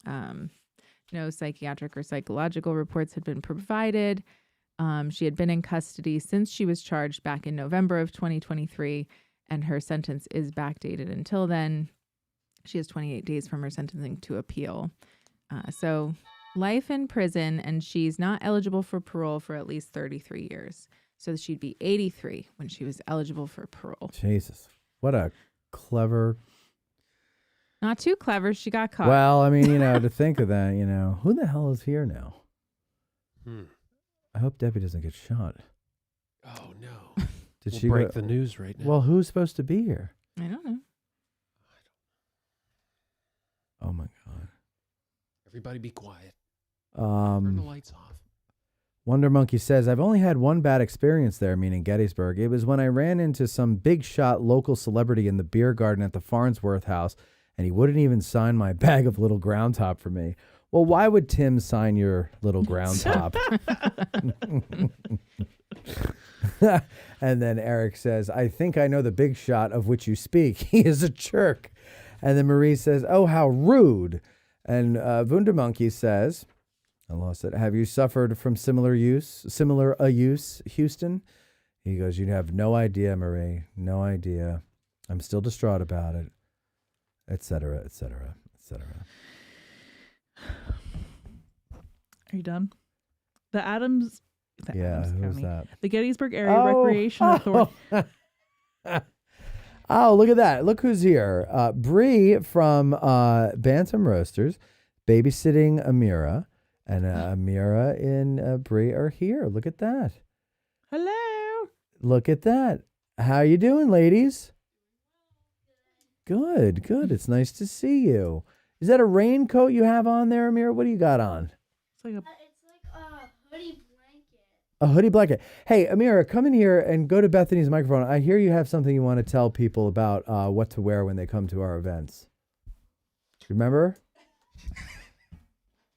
No psychiatric or psychological reports had been provided. She had been in custody since she was charged back in November of 2023, and her sentence is backdated until then. She has 28 days from her sentencing to appeal. So life in prison, and she's not eligible for parole for at least 33 years. So she'd be 83 when she was eligible for parole. Jesus. What a clever... Not too clever. She got caught. Well, I mean, to think of that, who the hell is here now? I hope Debbie doesn't get shot. Oh, no. Did We'll she break the news right now. Well, who's supposed to be here? I don't know. Oh, my God. Everybody be quiet. Turn the lights off. Wonder Monkey says, I've only had one bad experience there, meaning Gettysburg. It was when I ran into some big shot local celebrity in the beer garden at the Farnsworth house, and he wouldn't even sign my bag of Little Ground Top for me. Well, why would Tim sign your Little Ground Top? And then Eric says, I think I know the big shot of which you speak. He is a jerk. And then Marie says, oh, how rude. And Wundermonkey says, I lost it. Have you suffered from similar use, Houston? He goes, you have no idea, Marie. No idea. I'm still distraught about it, et cetera, et cetera, et cetera. Are you done? The Adams Who's County. that? The Gettysburg Area Recreation Authority. Oh, look at that. Look who's here. Bree from Bantam Roasters, babysitting Amira. And Amira and Bree are here. Look at that. Hello. Look at that. How you doing, ladies? Good, good. It's nice to see you. Is that a raincoat you have on there, Amira? What do you got on? It's like a hoodie blanket. A hoodie blanket. Hey, Amira, come in here and go to Bethany's microphone. I hear you have something you want to tell people about what to wear when they come to our events. Remember?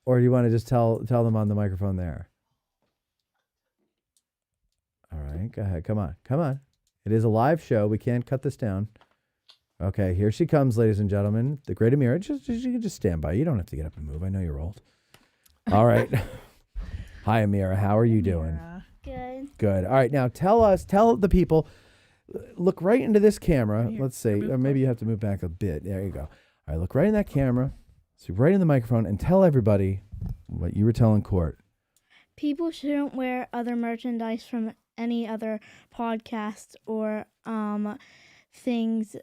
Or do you want to just tell them on the microphone there? All right, go ahead. Come on. It is a live show. We can't cut this down. Okay, here she comes, ladies and gentlemen. The great Amira. You can just stand by. You don't have to get up and move. I know you're old. All right. Hi, Amira. How are you doing? Good. Good. All right, now tell the people, look right into this camera. Let's see. Or maybe you have to move back a bit. There you go. All right, look right in that camera. So right in the microphone and tell everybody what you were telling court. People shouldn't wear other merchandise from any other podcast or things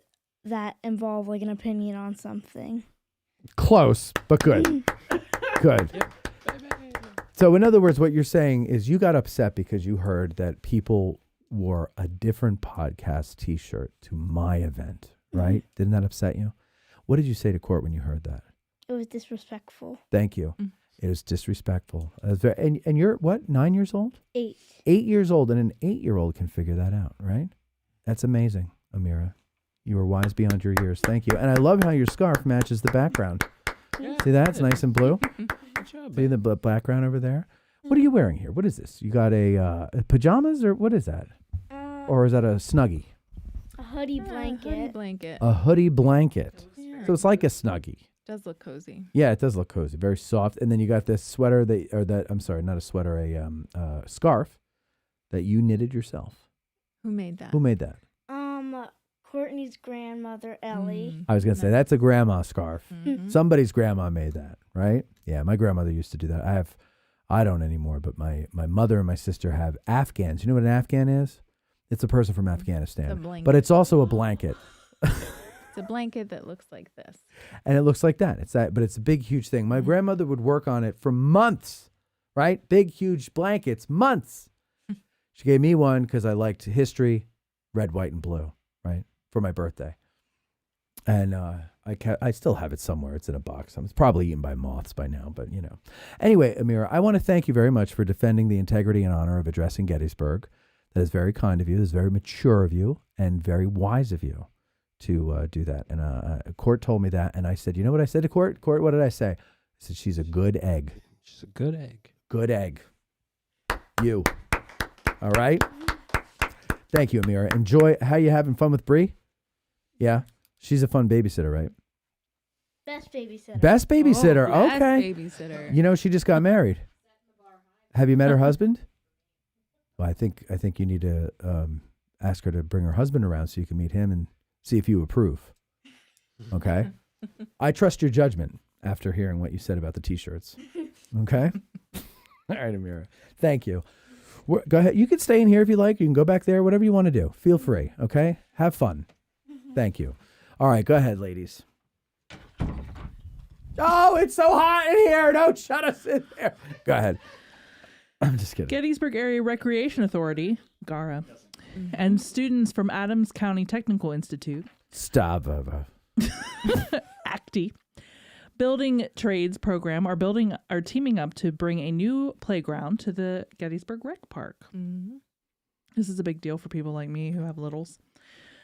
that involve like an opinion on something. Close, but good. Good. So in other words, what you're saying is you got upset because you heard that people wore a different podcast T-shirt to my event, right? Didn't that upset you? What did you say to court when you heard that? It was disrespectful. Thank you. It was disrespectful. And you're what, 9 years old? 8. 8 years old, and an 8-year-old can figure that out, right? That's amazing, Amira. You are wise beyond your years. Thank you. And I love how your scarf matches the background. Yeah. See that? It's nice and blue. Good job. See the background over there? What are you wearing here? What is this? You got a pajamas, or what is that? Or is that a Snuggie? A hoodie blanket. Hoodie blanket. A hoodie blanket. Yeah. So it's like a Snuggie. Does look cozy. Yeah, it does look cozy. Very soft. And then you got this sweater not a sweater, a scarf that you knitted yourself? Who made that? Who made that? Courtney's grandmother, Ellie. I was going to say, that's a grandma scarf. Mhm. Somebody's grandma made that, right? Yeah, my grandmother used to do that. I don't anymore, but my mother and my sister have Afghans. You know what an Afghan is? It's a person from Afghanistan. It's a blanket. But it's also a blanket. It's a blanket that looks like this. And it looks like that. It's that, but it's a big, huge thing. My grandmother would work on it for months, right? Big, huge blankets, months. She gave me one because I liked history, red, white, and blue, right? For my birthday. And I still have it somewhere. It's in a box. It's probably eaten by moths by now, but you know. Anyway, Amira, I want to thank you very much for defending the integrity and honor of addressing Gettysburg. That is very kind of you. That is very mature of you and very wise of you to do that. And Court told me that, and I said, you know what I said to Court? Court, what did I say? I said, she's a good egg. She's a good egg. Good egg. You. All right? Thank you, Amira. Enjoy. How you having fun with Bree? Yeah? She's a fun babysitter, right? Best babysitter. Best babysitter. Oh, best okay. babysitter. You know, she just got married. Have you met her husband? Well, I think you need to ask her to bring her husband around so you can meet him and see if you approve. Okay? I trust your judgment after hearing what you said about the T-shirts. Okay? All right, Amira. Thank you. Go ahead. You can stay in here if you like. You can go back there. Whatever you want to do. Feel free. Okay? Have fun. Thank you. All right. Go ahead, ladies. Oh, it's so hot in here. Don't shut us in there. Go ahead. I'm just kidding. Gettysburg Area Recreation Authority, GARA, and students from Adams County Technical Institute. Stop. ACTI. Building Trades program are teaming up to bring a new playground to the Gettysburg Rec Park. Mm-hmm. This is a big deal for people like me who have littles.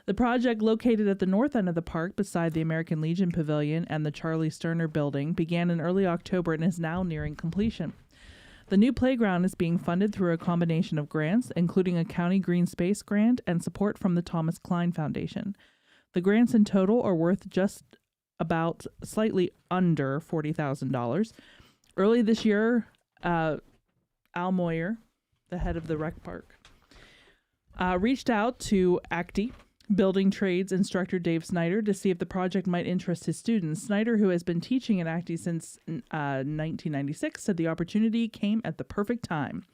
The project, located at the north end of the park beside the American Legion Pavilion and the Charlie Sterner Building, began in early October and is now nearing completion. The new playground is being funded through a combination of grants, including a county green space grant and support from the Thomas Klein Foundation. The grants in total are worth just about slightly under $40,000. Early this year, Al Moyer, the head of the rec park, reached out to ACTI, Building Trades instructor Dave Snyder, to see if the project might interest his students. Snyder, who has been teaching at ACTI since 1996, said the opportunity came at the perfect time.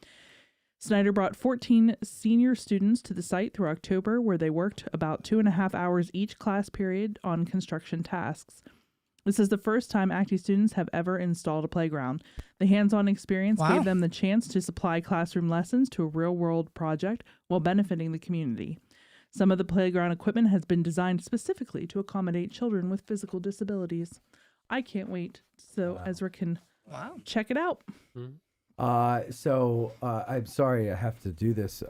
Snyder brought 14 senior students to the site through October, where they worked about 2.5 hours each class period on construction tasks. This is the first time ACTI students have ever installed a playground. The hands-on experience gave them the chance to supply classroom lessons to a real-world project while benefiting the community. Some of the playground equipment has been designed specifically to accommodate children with physical disabilities. I can't wait so Ezra can check it out. I'm sorry I have to do this.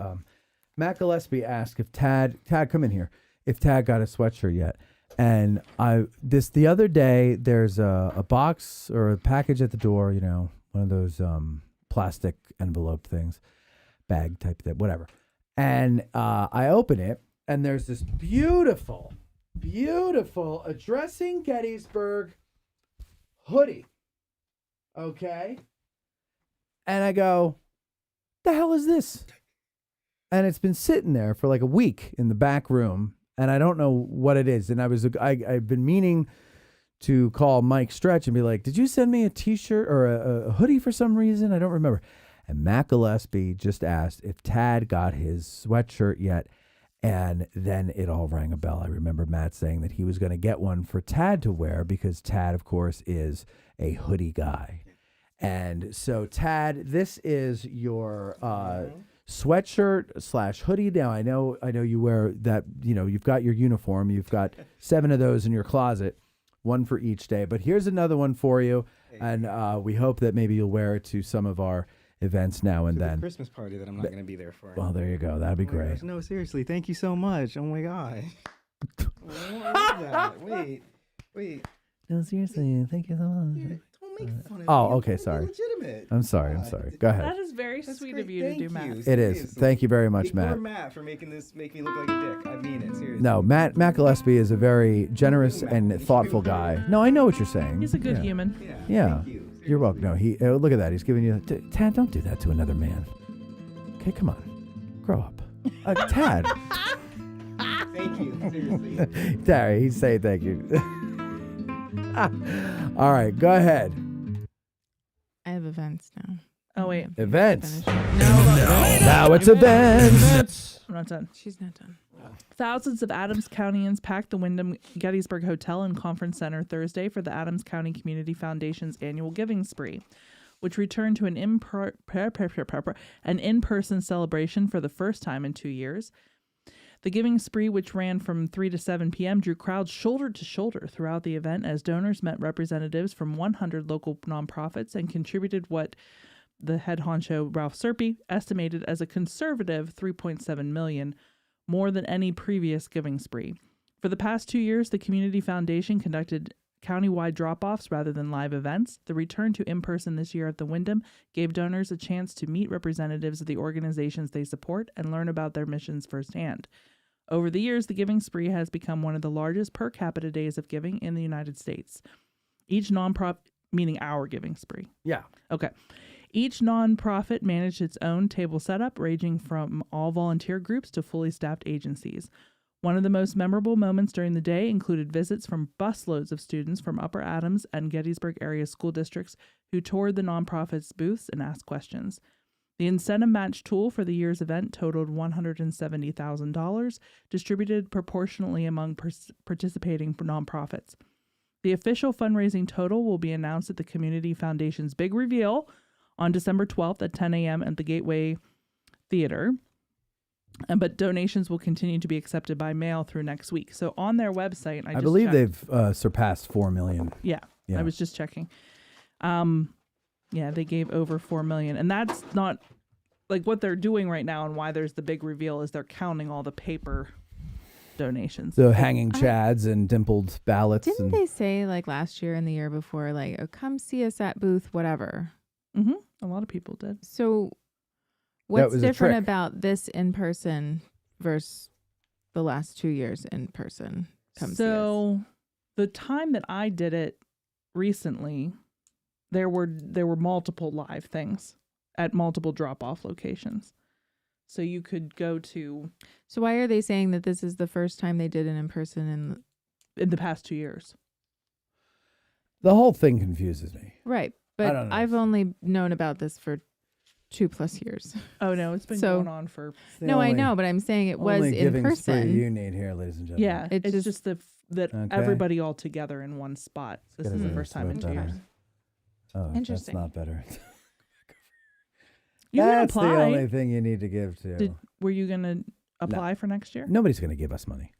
Matt Gillespie asked if Tad, come in here, if Tad got a sweatshirt yet. And the other day, there's a box or a package at the door, you know, one of those plastic envelope things, bag type thing, whatever. And I open it, and there's this beautiful Addressing Gettysburg hoodie. Okay? And I go, the hell is this? And it's been sitting there for like a week in the back room, and I don't know what it is. And I've been meaning to call Mike Stretch and be like, did you send me a T-shirt or a hoodie for some reason? I don't remember. And Matt Gillespie just asked if Tad got his sweatshirt yet. And then it all rang a bell. I remember Matt saying that he was going to get one for Tad to wear because Tad, of course, is a hoodie guy. And so, Tad, this is your sweatshirt / hoodie. Now, I know you wear that, you know, you've got your uniform. You've got 7 of those in your closet, one for each day. But here's another one for you. And we hope that maybe you'll wear it to some of our events now and then. The Christmas party that I'm not going to be there for. Well, there you go. That'd be great. Gosh, no, seriously. Thank you so much. Oh, my God. What is that? Wait. No, seriously. Thank you so much. Don't make fun of me. Oh, okay. I'm Sorry. legitimate. I'm sorry. Go ahead. That is very sweet of you to do, Matt. It is. Thank you very much, Ignore Matt. Matt for making this make me look like a dick. I mean it, seriously. No, Matt Gillespie is a very generous and thoughtful guy. No, I know what you're saying. He's a good human. Yeah. You're welcome. No, he look at that. He's giving you Tad, don't do that to another man. Okay, come on. Grow up. Tad. Thank you. Seriously. Terry, he's saying thank you. All right, go ahead. I have events now. Oh, wait. Events. No. Now it's events. I'm not done. She's not done. Thousands of Adams Countyans packed the Wyndham Gettysburg Hotel and Conference Center Thursday for the Adams County Community Foundation's annual Giving Spree, which returned to an in-person celebration for the first time in 2 years. The Giving Spree, which ran from 3 to 7 p.m., drew crowds shoulder to shoulder throughout the event as donors met representatives from 100 local nonprofits and contributed what the head honcho, Ralph Serpi, estimated as a conservative $3.7 million, more than any previous Giving Spree. For the past 2 years, the Community Foundation conducted countywide drop-offs rather than live events. The return to in-person this year at the Wyndham gave donors a chance to meet representatives of the organizations they support and learn about their missions firsthand. Over the years, the Giving Spree has become one of the largest per capita days of giving in the United States. Each nonprofit, meaning our Giving Spree. Yeah. Okay. Each nonprofit managed its own table setup, ranging from all volunteer groups to fully staffed agencies. One of the most memorable moments during the day included visits from busloads of students from Upper Adams and Gettysburg area school districts who toured the nonprofits' booths and asked questions. The incentive match tool for the year's event totaled $170,000, distributed proportionally among participating nonprofits. The official fundraising total will be announced at the Community Foundation's big reveal on December 12th at 10 a.m. at the Gateway Theater. But donations will continue to be accepted by mail through next week. So on their website, I believe checked. they've surpassed 4 million. Yeah, I was just checking. Yeah, they gave over 4 million. And that's not like what they're doing right now, and why there's the big reveal is they're counting all the paper donations. The hanging chads and dimpled ballots. Didn't they say like last year and the year before, like, oh, come see us at booth, whatever? Mm-hmm. A lot of people did. So what's different about this in person versus the last 2 years in person? So the time that I did it recently, there were multiple live things at multiple drop-off locations. So you could go to... So why are they saying that this is the first time they did it in person in the past 2 years? The whole thing confuses me. Right. But I've only known about this for 2+ years. Oh, no, it's been going on for... No, I know, but I'm saying it was in person. You need here, ladies and gentlemen. Yeah, it's just that everybody all together in one spot. This is the first time in 2 years. Oh, interesting. That's not better. That's the only thing you need to give to. Were you going to apply for next year? Nobody's going to give us money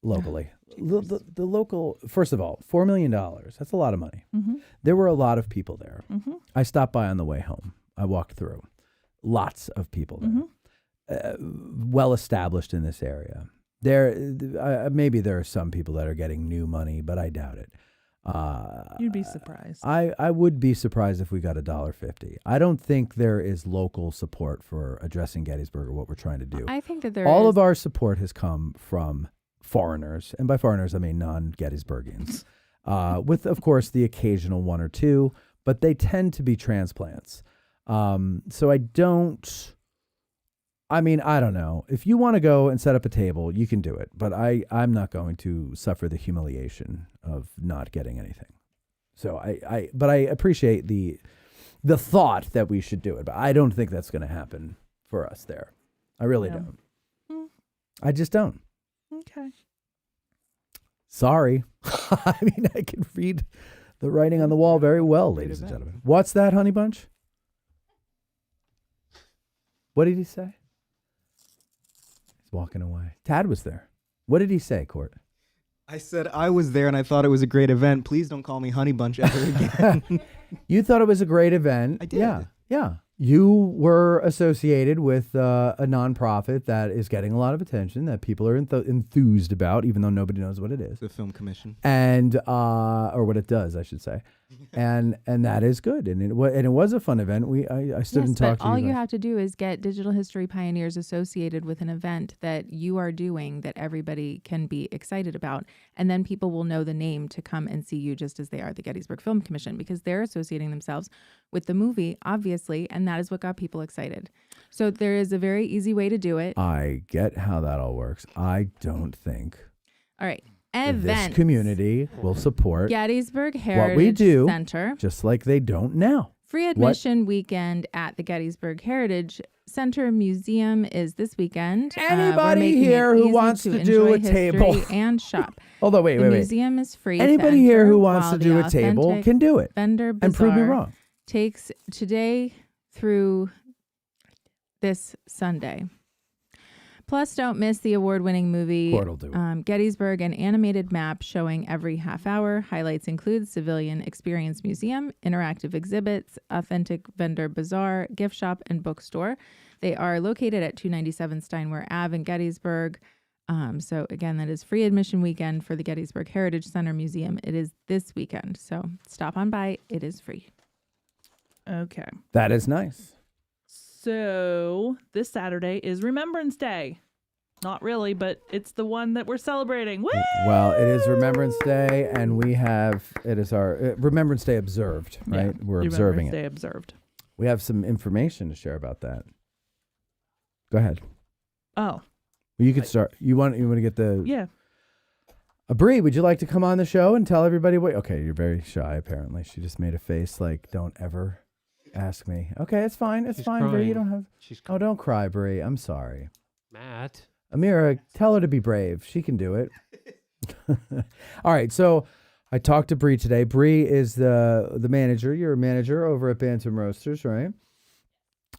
locally. The local, first of all, $4 million. That's a lot of money. Mm-hmm. There were a lot of people there. Mm-hmm. I stopped by on the way home. I walked through. Lots of people there. Well established in this area. Maybe there are some people that are getting new money, but I doubt it. You'd be surprised. I would be surprised if we got $1.50. I don't think there is local support for addressing Gettysburg or what we're trying to do. I think that all of our support has come from foreigners, and by foreigners I mean non-Gettysburgians, with of course the occasional one or two, but they tend to be transplants. So I don't know. If you want to go and set up a table, you can do it. But I'm not going to suffer the humiliation of not getting anything. So but I appreciate the thought that we should do it. But I don't think that's going to happen for us there. I really don't. I just don't. Okay. Sorry. I mean, I can read the writing on the wall very well, ladies and gentlemen. What's that, Honey Bunch? What did he say? He's walking away. Tad was there. What did he say, Court? I said I was there and I thought it was a great event. Please don't call me Honey Bunch ever again. You thought it was a great event. I did. Yeah. You were associated with a nonprofit that is getting a lot of attention, that people are enthused about, even though nobody knows what it is. The Film Commission. And or what it does, I should say. And that is good. And it was a fun event. I stood and talked to you. All you have to do is get Digital History Pioneers associated with an event that you are doing that everybody can be excited about. And then people will know the name to come and see you, just as they are the Gettysburg Film Commission, because they're associating themselves with the movie, obviously, and that is what got people excited. So there is a very easy way to do it. I get how that all works. I don't think All right. this Events. community will support Gettysburg Heritage what we do, Center. just like they don't now. Free admission weekend at the Gettysburg Heritage Center Museum is this weekend. We're Anybody making here it who easy wants to enjoy do a history table and shop. Although, wait. The museum is free. to Anybody here enter, who wants while to do the a table authentic can do it Vendor and prove me Bazaar wrong. Takes today through this Sunday. Plus, don't miss the award-winning movie Portal do it. Gettysburg, an animated map showing every half hour. Highlights include Civilian Experience Museum, interactive exhibits, authentic vendor bazaar, gift shop, and bookstore. They are located at 297 Steinway Ave in Gettysburg. So again, that is free admission weekend for the Gettysburg Heritage Center Museum. It is this weekend. So stop on by. It is free. Okay. That is nice. So this Saturday is Remembrance Day. Not really, but it's the one that we're celebrating. Woo! Well, it is Remembrance Day, and it is our Remembrance Day observed, right? Yeah, We're observing Remembrance it. Day observed. We have some information to share about that. Go ahead. Oh. You could start. You want to get the... Yeah. Bree, would you like to come on the show and tell everybody what... Okay, you're very shy, apparently. She just made a face like, don't ever ask me. Okay, it's fine. It's fine, Bree. You don't have... Oh, don't cry, Bree. I'm sorry. Matt. Amira, tell her to be brave. She can do it. All right, so I talked to Bree today. Bree is the manager. You're a manager over at Bantam Roasters, right?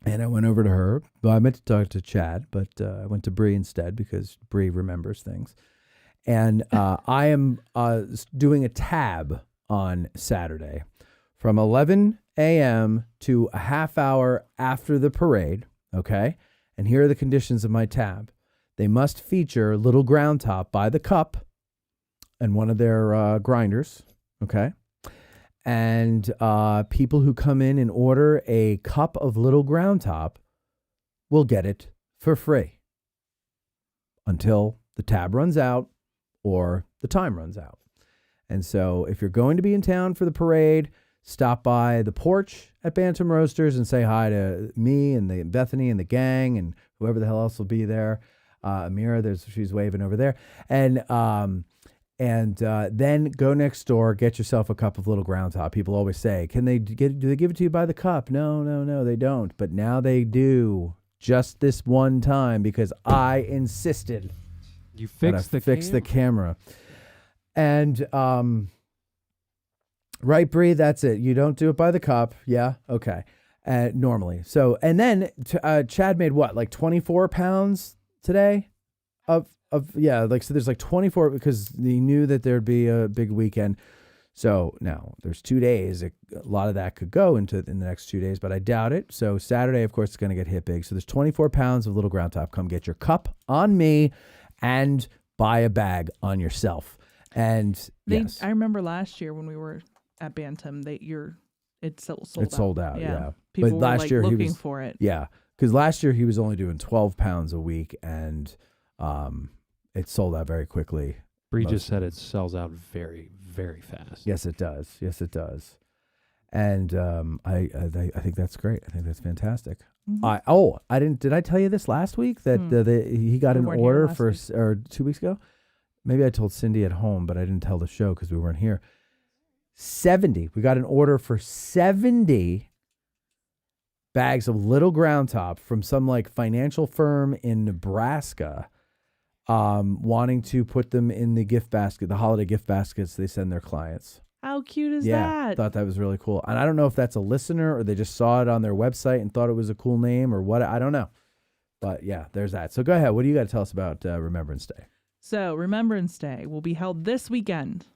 And I went over to her. Well, I meant to talk to Chad, but I went to Bree instead because Bree remembers things. And I am doing a tab on Saturday from 11 a.m. to a half hour after the parade, okay? And here are the conditions of my tab. They must feature Little Ground Top by the Cup and one of their grinders, okay? And people who come in and order a cup of Little Ground Top will get it for free until the tab runs out or the time runs out. And so if you're going to be in town for the parade, stop by the porch at Bantam Roasters and say hi to me and the Bethany and the gang and whoever the hell else will be there. Amira, she's waving over there. And then go next door, get yourself a cup of Little Ground Top. People always say, do they give it to you by the cup? No, they don't. But now they do, just this one time, because I insisted. You fixed the camera. And, right, Bree, that's it. You don't do it by the cup. Yeah. Okay. Normally. So, and then Chad made what, like 24 pounds today so there's like 24 because he knew that there'd be a big weekend. So now there's 2 days. A lot of that could go in the next 2 days, but I doubt it. So Saturday, of course, it's going to get hit big. So there's 24 pounds of Little Ground Top. Come get your cup on me and buy a bag on yourself. And yes. I remember last year when we were at Bantam, it's sold out. Yeah. People but were last year looking he was, for it. Yeah. Because last year he was only doing 12 pounds a week, and it sold out very quickly. Bree just said it sells out very, very fast. Yes, it does. And I think that's great. I think that's fantastic. Mm-hmm. Did I tell you this last week that he got an order or 2 weeks ago? Maybe I told Cindy at home, but I didn't tell the show because we weren't here. 70. We got an order for 70 bags of Little Ground Top from some like financial firm in Nebraska, wanting to put them in the gift basket, the holiday gift baskets they send their clients. How cute is Yeah, that? I thought that was really cool. And I don't know if that's a listener or they just saw it on their website and thought it was a cool name or what. I don't know. But yeah, there's that. So go ahead. What do you got to tell us about Remembrance Day? So Remembrance Day will be held this weekend.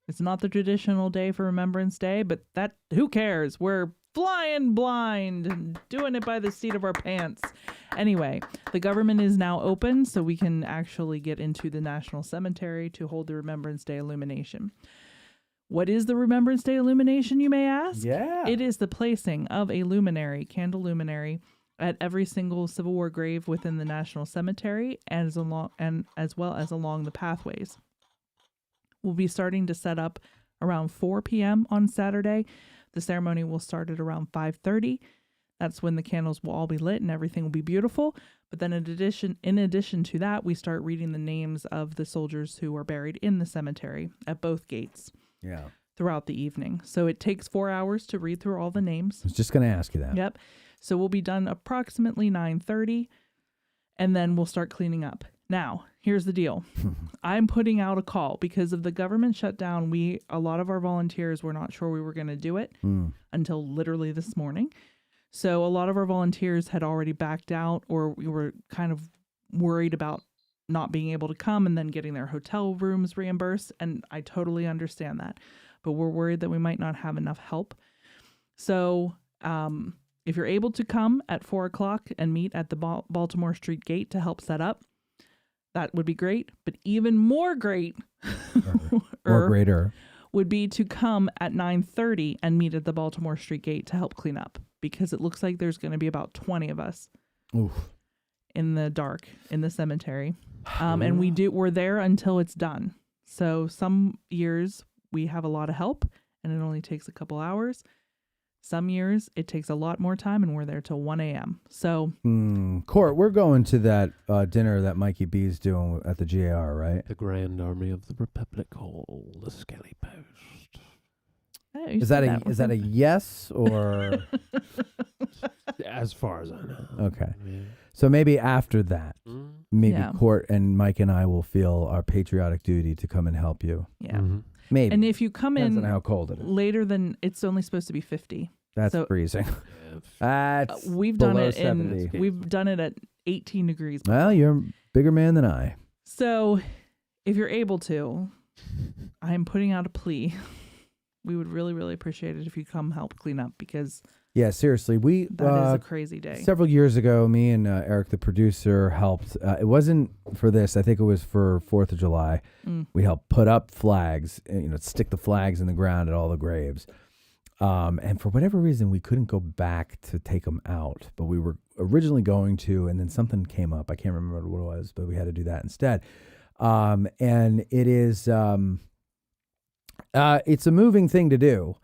It's not the traditional day for Remembrance Day, but who cares? We're flying blind and doing it by the seat of our pants. Anyway, the government is now open, so we can actually get into the National Cemetery to hold the Remembrance Day illumination. What is the Remembrance Day illumination, you may ask? Yeah. It is the placing of a candle luminary, at every single Civil War grave within the National Cemetery as well as along the pathways. We'll be starting to set up around 4 p.m. on Saturday. The ceremony will start at around 5:30. That's when the candles will all be lit and everything will be beautiful. But then in addition to that, we start reading the names of the soldiers who are buried in the cemetery at both gates. Yeah. Throughout the evening. So it takes 4 hours to read through all the names. I was just going to ask you that. Yep. So we'll be done approximately 9:30, and then we'll start cleaning up. Now, here's the deal. I'm putting out a call because of the government shutdown. A lot of our volunteers were not sure we were going to do it until literally this morning. So a lot of our volunteers had already backed out, or we were kind of worried about not being able to come and then getting their hotel rooms reimbursed. And I totally understand that. But we're worried that we might not have enough help. So if you're able to come at 4 o'clock and meet at the Baltimore Street gate to help set up, that would be great. But even more great or greater would be to come at 9:30 and meet at the Baltimore Street gate to help clean up, because it looks like there's going to be about 20 of us in the dark in the cemetery. And we're there until it's done. So some years we have a lot of help and it only takes a couple hours. Some years it takes a lot more time and we're there till 1 a.m. So Court, we're going to that dinner that Mikey B's doing at the GAR, right? The Grand Army of the Republic Hall, the Skelly Post. Hey, is that a yes or? As far as I know. Okay. Yeah. So maybe after that, maybe Court and Mike and I will feel our patriotic duty to come and help you. Yeah. Maybe. And if you come Depends in on how cold it is. later than, it's only supposed to be 50. That's freezing. That's we've done below it 70. We've done it at 18 degrees. Well, you're a bigger man than I. So if you're able to, I'm putting out a plea. We would really, really appreciate it if you come help clean up, because yeah, seriously, that is a crazy day. Several years ago, me and Eric, the producer, helped. It wasn't for this. I think it was for 4th of July. We helped put up flags, stick the flags in the ground at all the graves. And for whatever reason, we couldn't go back to take them out, but we were originally going to, and then something came up. I can't remember what it was, but we had to do that instead. And it is, it's a moving thing to do.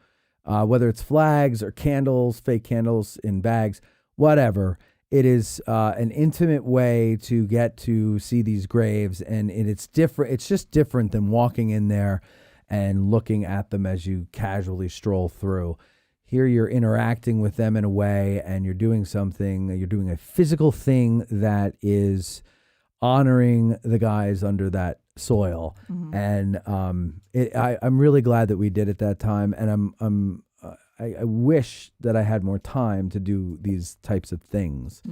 Whether it's flags or candles, fake candles in bags, whatever. It is an intimate way to get to see these graves, and it's different. It's just different than walking in there and looking at them as you casually stroll through. Here you're interacting with them in a way, and you're doing something. You're doing a physical thing that is honoring the guys under that soil. And I'm really glad that we did it that time, and I wish that I had more time to do these types of things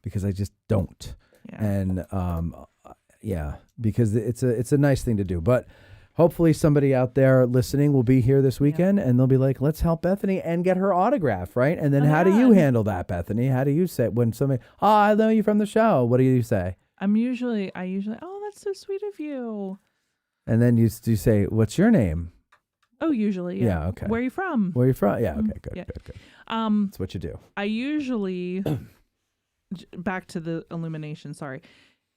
because I just don't. And because it's a nice thing to do. But hopefully somebody out there listening will be here this weekend and they'll be like, let's help Bethany and get her autograph, right? And then how do you handle that, Bethany? How do you say when somebody, I know you from the show, what do you say? I usually, oh, that's so sweet of you. And then you say, what's your name? Oh, usually, yeah. Okay. Where are you from? Where are you from? Yeah. Okay. Good. Yeah. Good. That's what you do. I usually, back to the illumination. Sorry,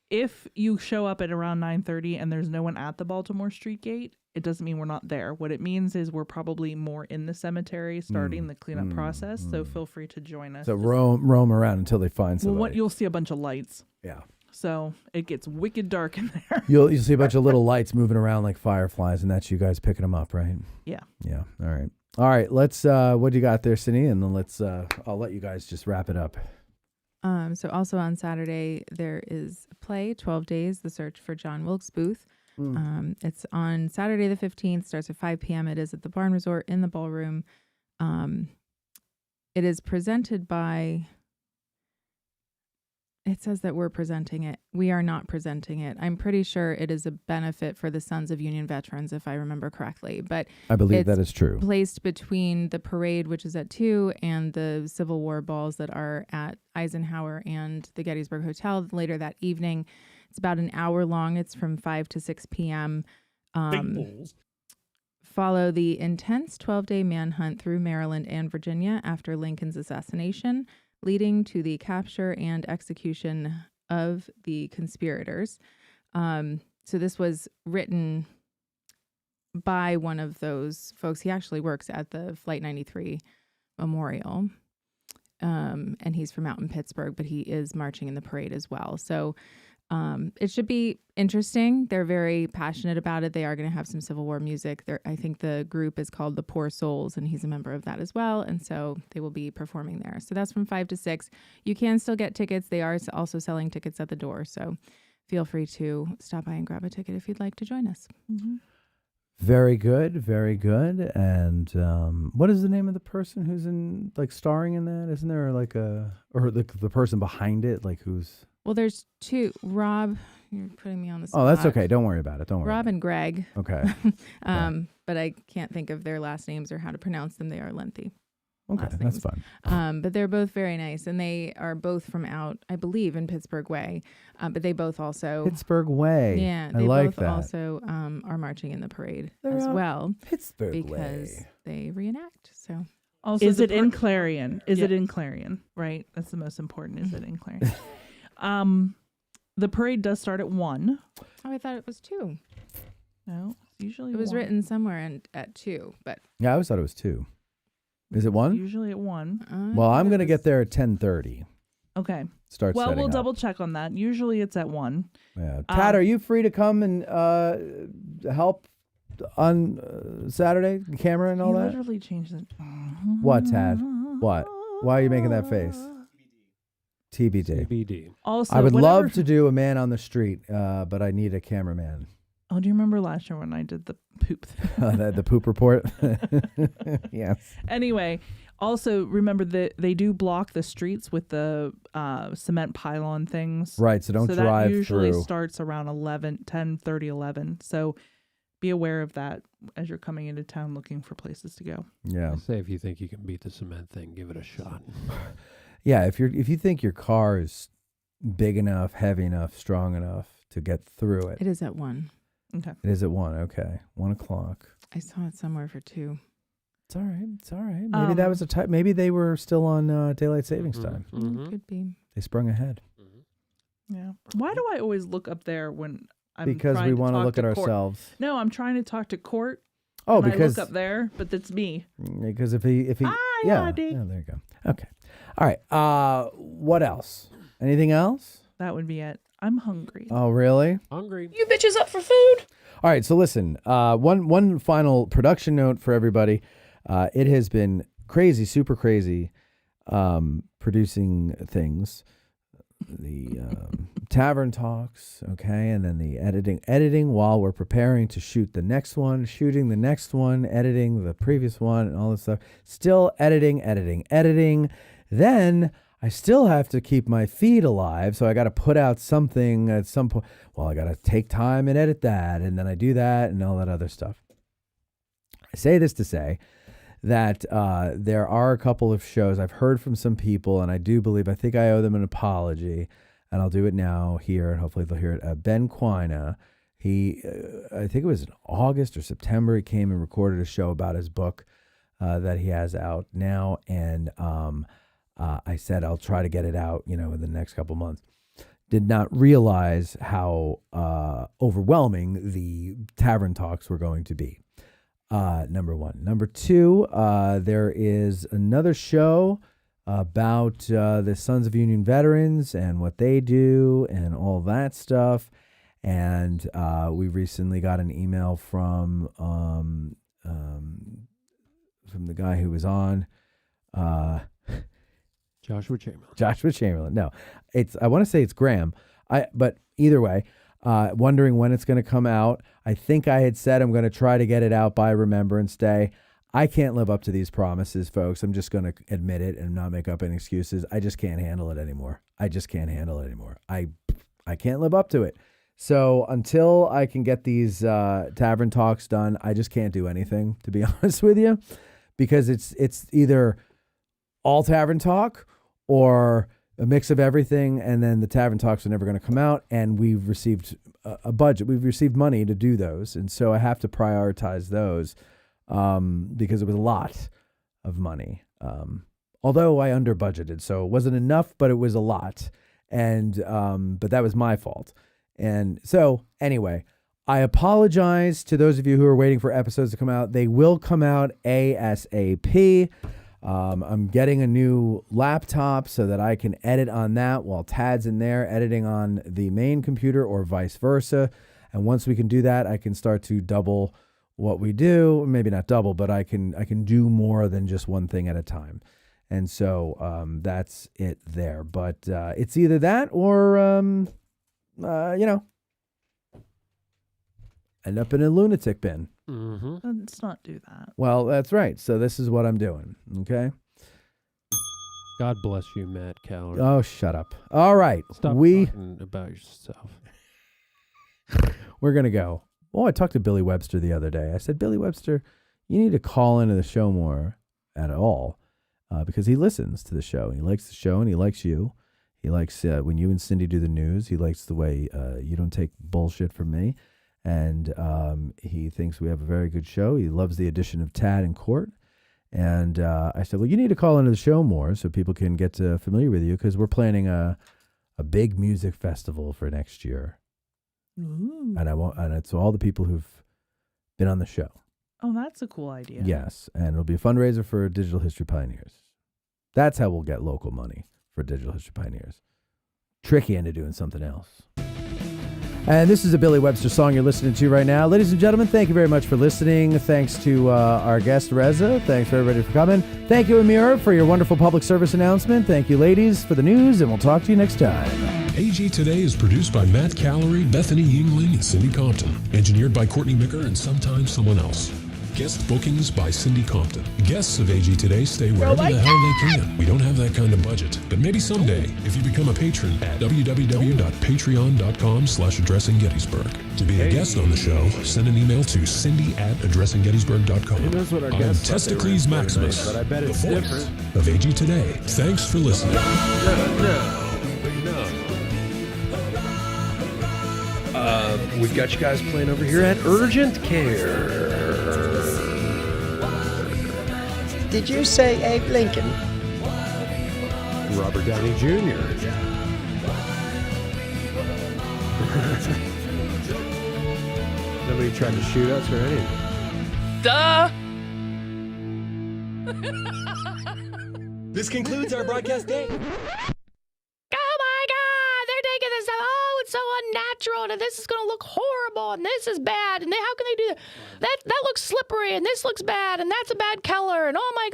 if you show up at around 9:30 and there's no one at the Baltimore Street gate, it doesn't mean we're not there. What it means is we're probably more in the cemetery starting the cleanup process. So feel free to join us. So roam around until they find somebody. Well, you'll see a bunch of lights. Yeah. So it gets wicked dark in there. You'll see a bunch of little lights moving around like fireflies, and that's you guys picking them up, right? Yeah. Yeah. All right. Let's. What do you got there, Cindy? And then let's. I'll let you guys just wrap it up. So also on Saturday there is a play, 12 Days: The Search for John Wilkes Booth. It's on Saturday the 15th. Starts at 5 p.m. It is at the Barn Resort in the ballroom. It is presented by. It says that we're presenting it. We are not presenting it. I'm pretty sure it is a benefit for the Sons of Union Veterans, if I remember correctly. But I believe that is true. Placed between the parade, which is at 2, and the Civil War balls that are at Eisenhower and the Gettysburg Hotel later that evening. It's about an hour long. It's from 5 to 6 p.m. Big balls. Follow the intense 12-day manhunt through Maryland and Virginia after Lincoln's assassination, leading to the capture and execution of the conspirators. So this was written by one of those folks. He actually works at the Flight 93 Memorial. and he's from out in Pittsburgh, but he is marching in the parade as well. So it should be interesting. They're very passionate about it. They are going to have some Civil War music. I think the group is called the Poor Souls, and he's a member of that as well. And so they will be performing there. So that's from 5 to 6. You can still get tickets. They are also selling tickets at the door. So feel free to stop by and grab a ticket if you'd like to join us. Mm-hmm. Very good, very good. And what is the name of the person who's starring in that? Isn't there or the person behind it, who's? Well, there's 2. Rob, you're putting me on the spot. Oh, that's okay. Don't worry about it. Don't worry. Rob and Greg. Okay. But I can't think of their last names or how to pronounce them. They are lengthy. Okay, that's fine. But they're both very nice, and they are both from out, I believe, in Pittsburgh Way. But they both also Pittsburgh Way. Yeah, I they like both that. also are marching in the parade They're as out well. Pittsburgh because Way. they reenact. So Also, is it in Clarion? Is it in Clarion? Right, that's the most important. Is it in Clarion? The parade does start at 1. Oh, I thought it was 2. No, usually it was 1. written somewhere at 2, but Yeah, I always thought it was 2. Is it 1? Usually at 1. Well, I'm going to get there at 10:30. Okay. Start Well, setting we'll up. double check on that. Usually it's at 1. Yeah. Tad, are you free to come and help on Saturday, the camera and all You that? literally changed it. What, Tad? What? Why are you making that face? TBD. TBD. Also, I would whenever- love to do a man on the street, but I need a cameraman. Oh, do you remember last year when I did the poop thing? The poop report? Yes. Anyway, also remember that they do block the streets with the cement pylon things. Right, so don't drive that usually through. starts around 10:30, 11. So be aware of that as you're coming into town looking for places to go. Yeah. I say if you think you can beat the cement thing, give it a shot. Yeah, if you think your car is big enough, heavy enough, strong enough to get through it. it is at 1. Okay. It is at 1, okay. 1 o'clock. I saw it somewhere for 2. It's all right. It's all right. Maybe that was a time. Maybe they were still on daylight savings time. Could be. They sprung ahead. Yeah. Why do I always look up there when I'm Because trying we to want to talk look at Court? ourselves. No, I'm trying to talk to Court. Oh, and because I look up there, but that's me. Because if he yeah, there you go. Okay. All right. What else? Anything else? That would be it. I'm hungry. Oh, really? Hungry. You bitches up for food? All right, so listen, one final production note for everybody. It has been crazy, super crazy, producing things. The tavern talks, okay, and then the editing while we're preparing to shoot the next one, shooting the next one, editing the previous one, and all this stuff. Still editing. Then I still have to keep my feed alive, so I got to put out something at some point. Well, I got to take time and edit that, and then I do that and all that other stuff. I say this to say that there are a couple of shows I've heard from some people, and I think I owe them an apology, and I'll do it now here, and hopefully they'll hear it. Ben Quina, I think it was in August or September, he came and recorded a show about his book that he has out now, and I said I'll try to get it out, in the next couple months. Did not realize how overwhelming the tavern talks were going to be. Number one. Number two, there is another show about the Sons of Union Veterans and what they do and all that stuff. And we recently got an email from the guy who was on. Joshua Chamberlain. No, I want to say it's Graham. But either way, wondering when it's going to come out. I think I had said I'm going to try to get it out by Remembrance Day. I can't live up to these promises, folks. I'm just going to admit it and not make up any excuses. I just can't handle it anymore. I can't live up to it. So until I can get these tavern talks done, I just can't do anything, to be honest with you, because it's either all tavern talk or a mix of everything, and then the tavern talks are never going to come out, and we've received a budget. We've received money to do those, and so I have to prioritize those because it was a lot of money. Although I under budgeted, so it wasn't enough, but it was a lot, and but that was my fault. And so anyway, I apologize to those of you who are waiting for episodes to come out. They will come out ASAP. I'm getting a new laptop so that I can edit on that while Tad's in there editing on the main computer or vice versa. And once we can do that, I can start to double what we do. Maybe not double, but I can do more than just one thing at a time. And so that's it there. But it's either that or, end up in a lunatic bin. Mm-hmm. Let's not do that. Well, that's right. So this is what I'm doing. Okay. God bless you, Matt Calloway. Oh, shut up. All right. Stop talking about yourself. We're going to go. Oh, I talked to Billy Webster the other day. I said, Billy Webster, you need to call into the show more at all because he listens to the show. He likes the show and he likes you. He likes when you and Cindy do the news. He likes the way you don't take bullshit from me. And he thinks we have a very good show. He loves the addition of Tad and Court. And I said, well, you need to call into the show more so people can get familiar with you because we're planning a big music festival for next year. Ooh. And it's all the people who've been on the show. Oh, that's a cool idea. Yes. And it'll be a fundraiser for Digital History Pioneers. That's how we'll get local money for Digital History Pioneers. Tricky into doing something else. And this is a Billy Webster song you're listening to right now. Ladies and gentlemen, thank you very much for listening. Thanks to our guest, Reza. Thanks for everybody for coming. Thank you, Amir, for your wonderful public service announcement. Thank you, ladies, for the news, and we'll talk to you next time. AG Today is produced by Matt Callery, Bethany Yingling, and Cindy Compton. Engineered by Courtney Micker and sometimes someone else. Guest bookings by Cindy Compton. Guests of AG Today stay wherever the hell they can. We don't have that kind of budget, but maybe someday if you become a patron at www.patreon.com/addressinggettysburg. To be a guest on the show, send an email to cindy@addressinggettysburg.com. That's what our I am guests thought they were Testicles very Maximus, nice, but I bet it's the voice different. of AG Today. Thanks for listening. We've got you guys playing over here at Urgent Care. Did you say Abe Lincoln? Robert Downey Jr. Nobody tried to shoot us or anything. Duh! This concludes our broadcast day. Oh my God! They're taking this out. Oh, it's so unnatural, and this is going to look horrible, and this is bad, and how can they do that? That looks slippery, and this looks bad, and that's a bad color, and oh my God!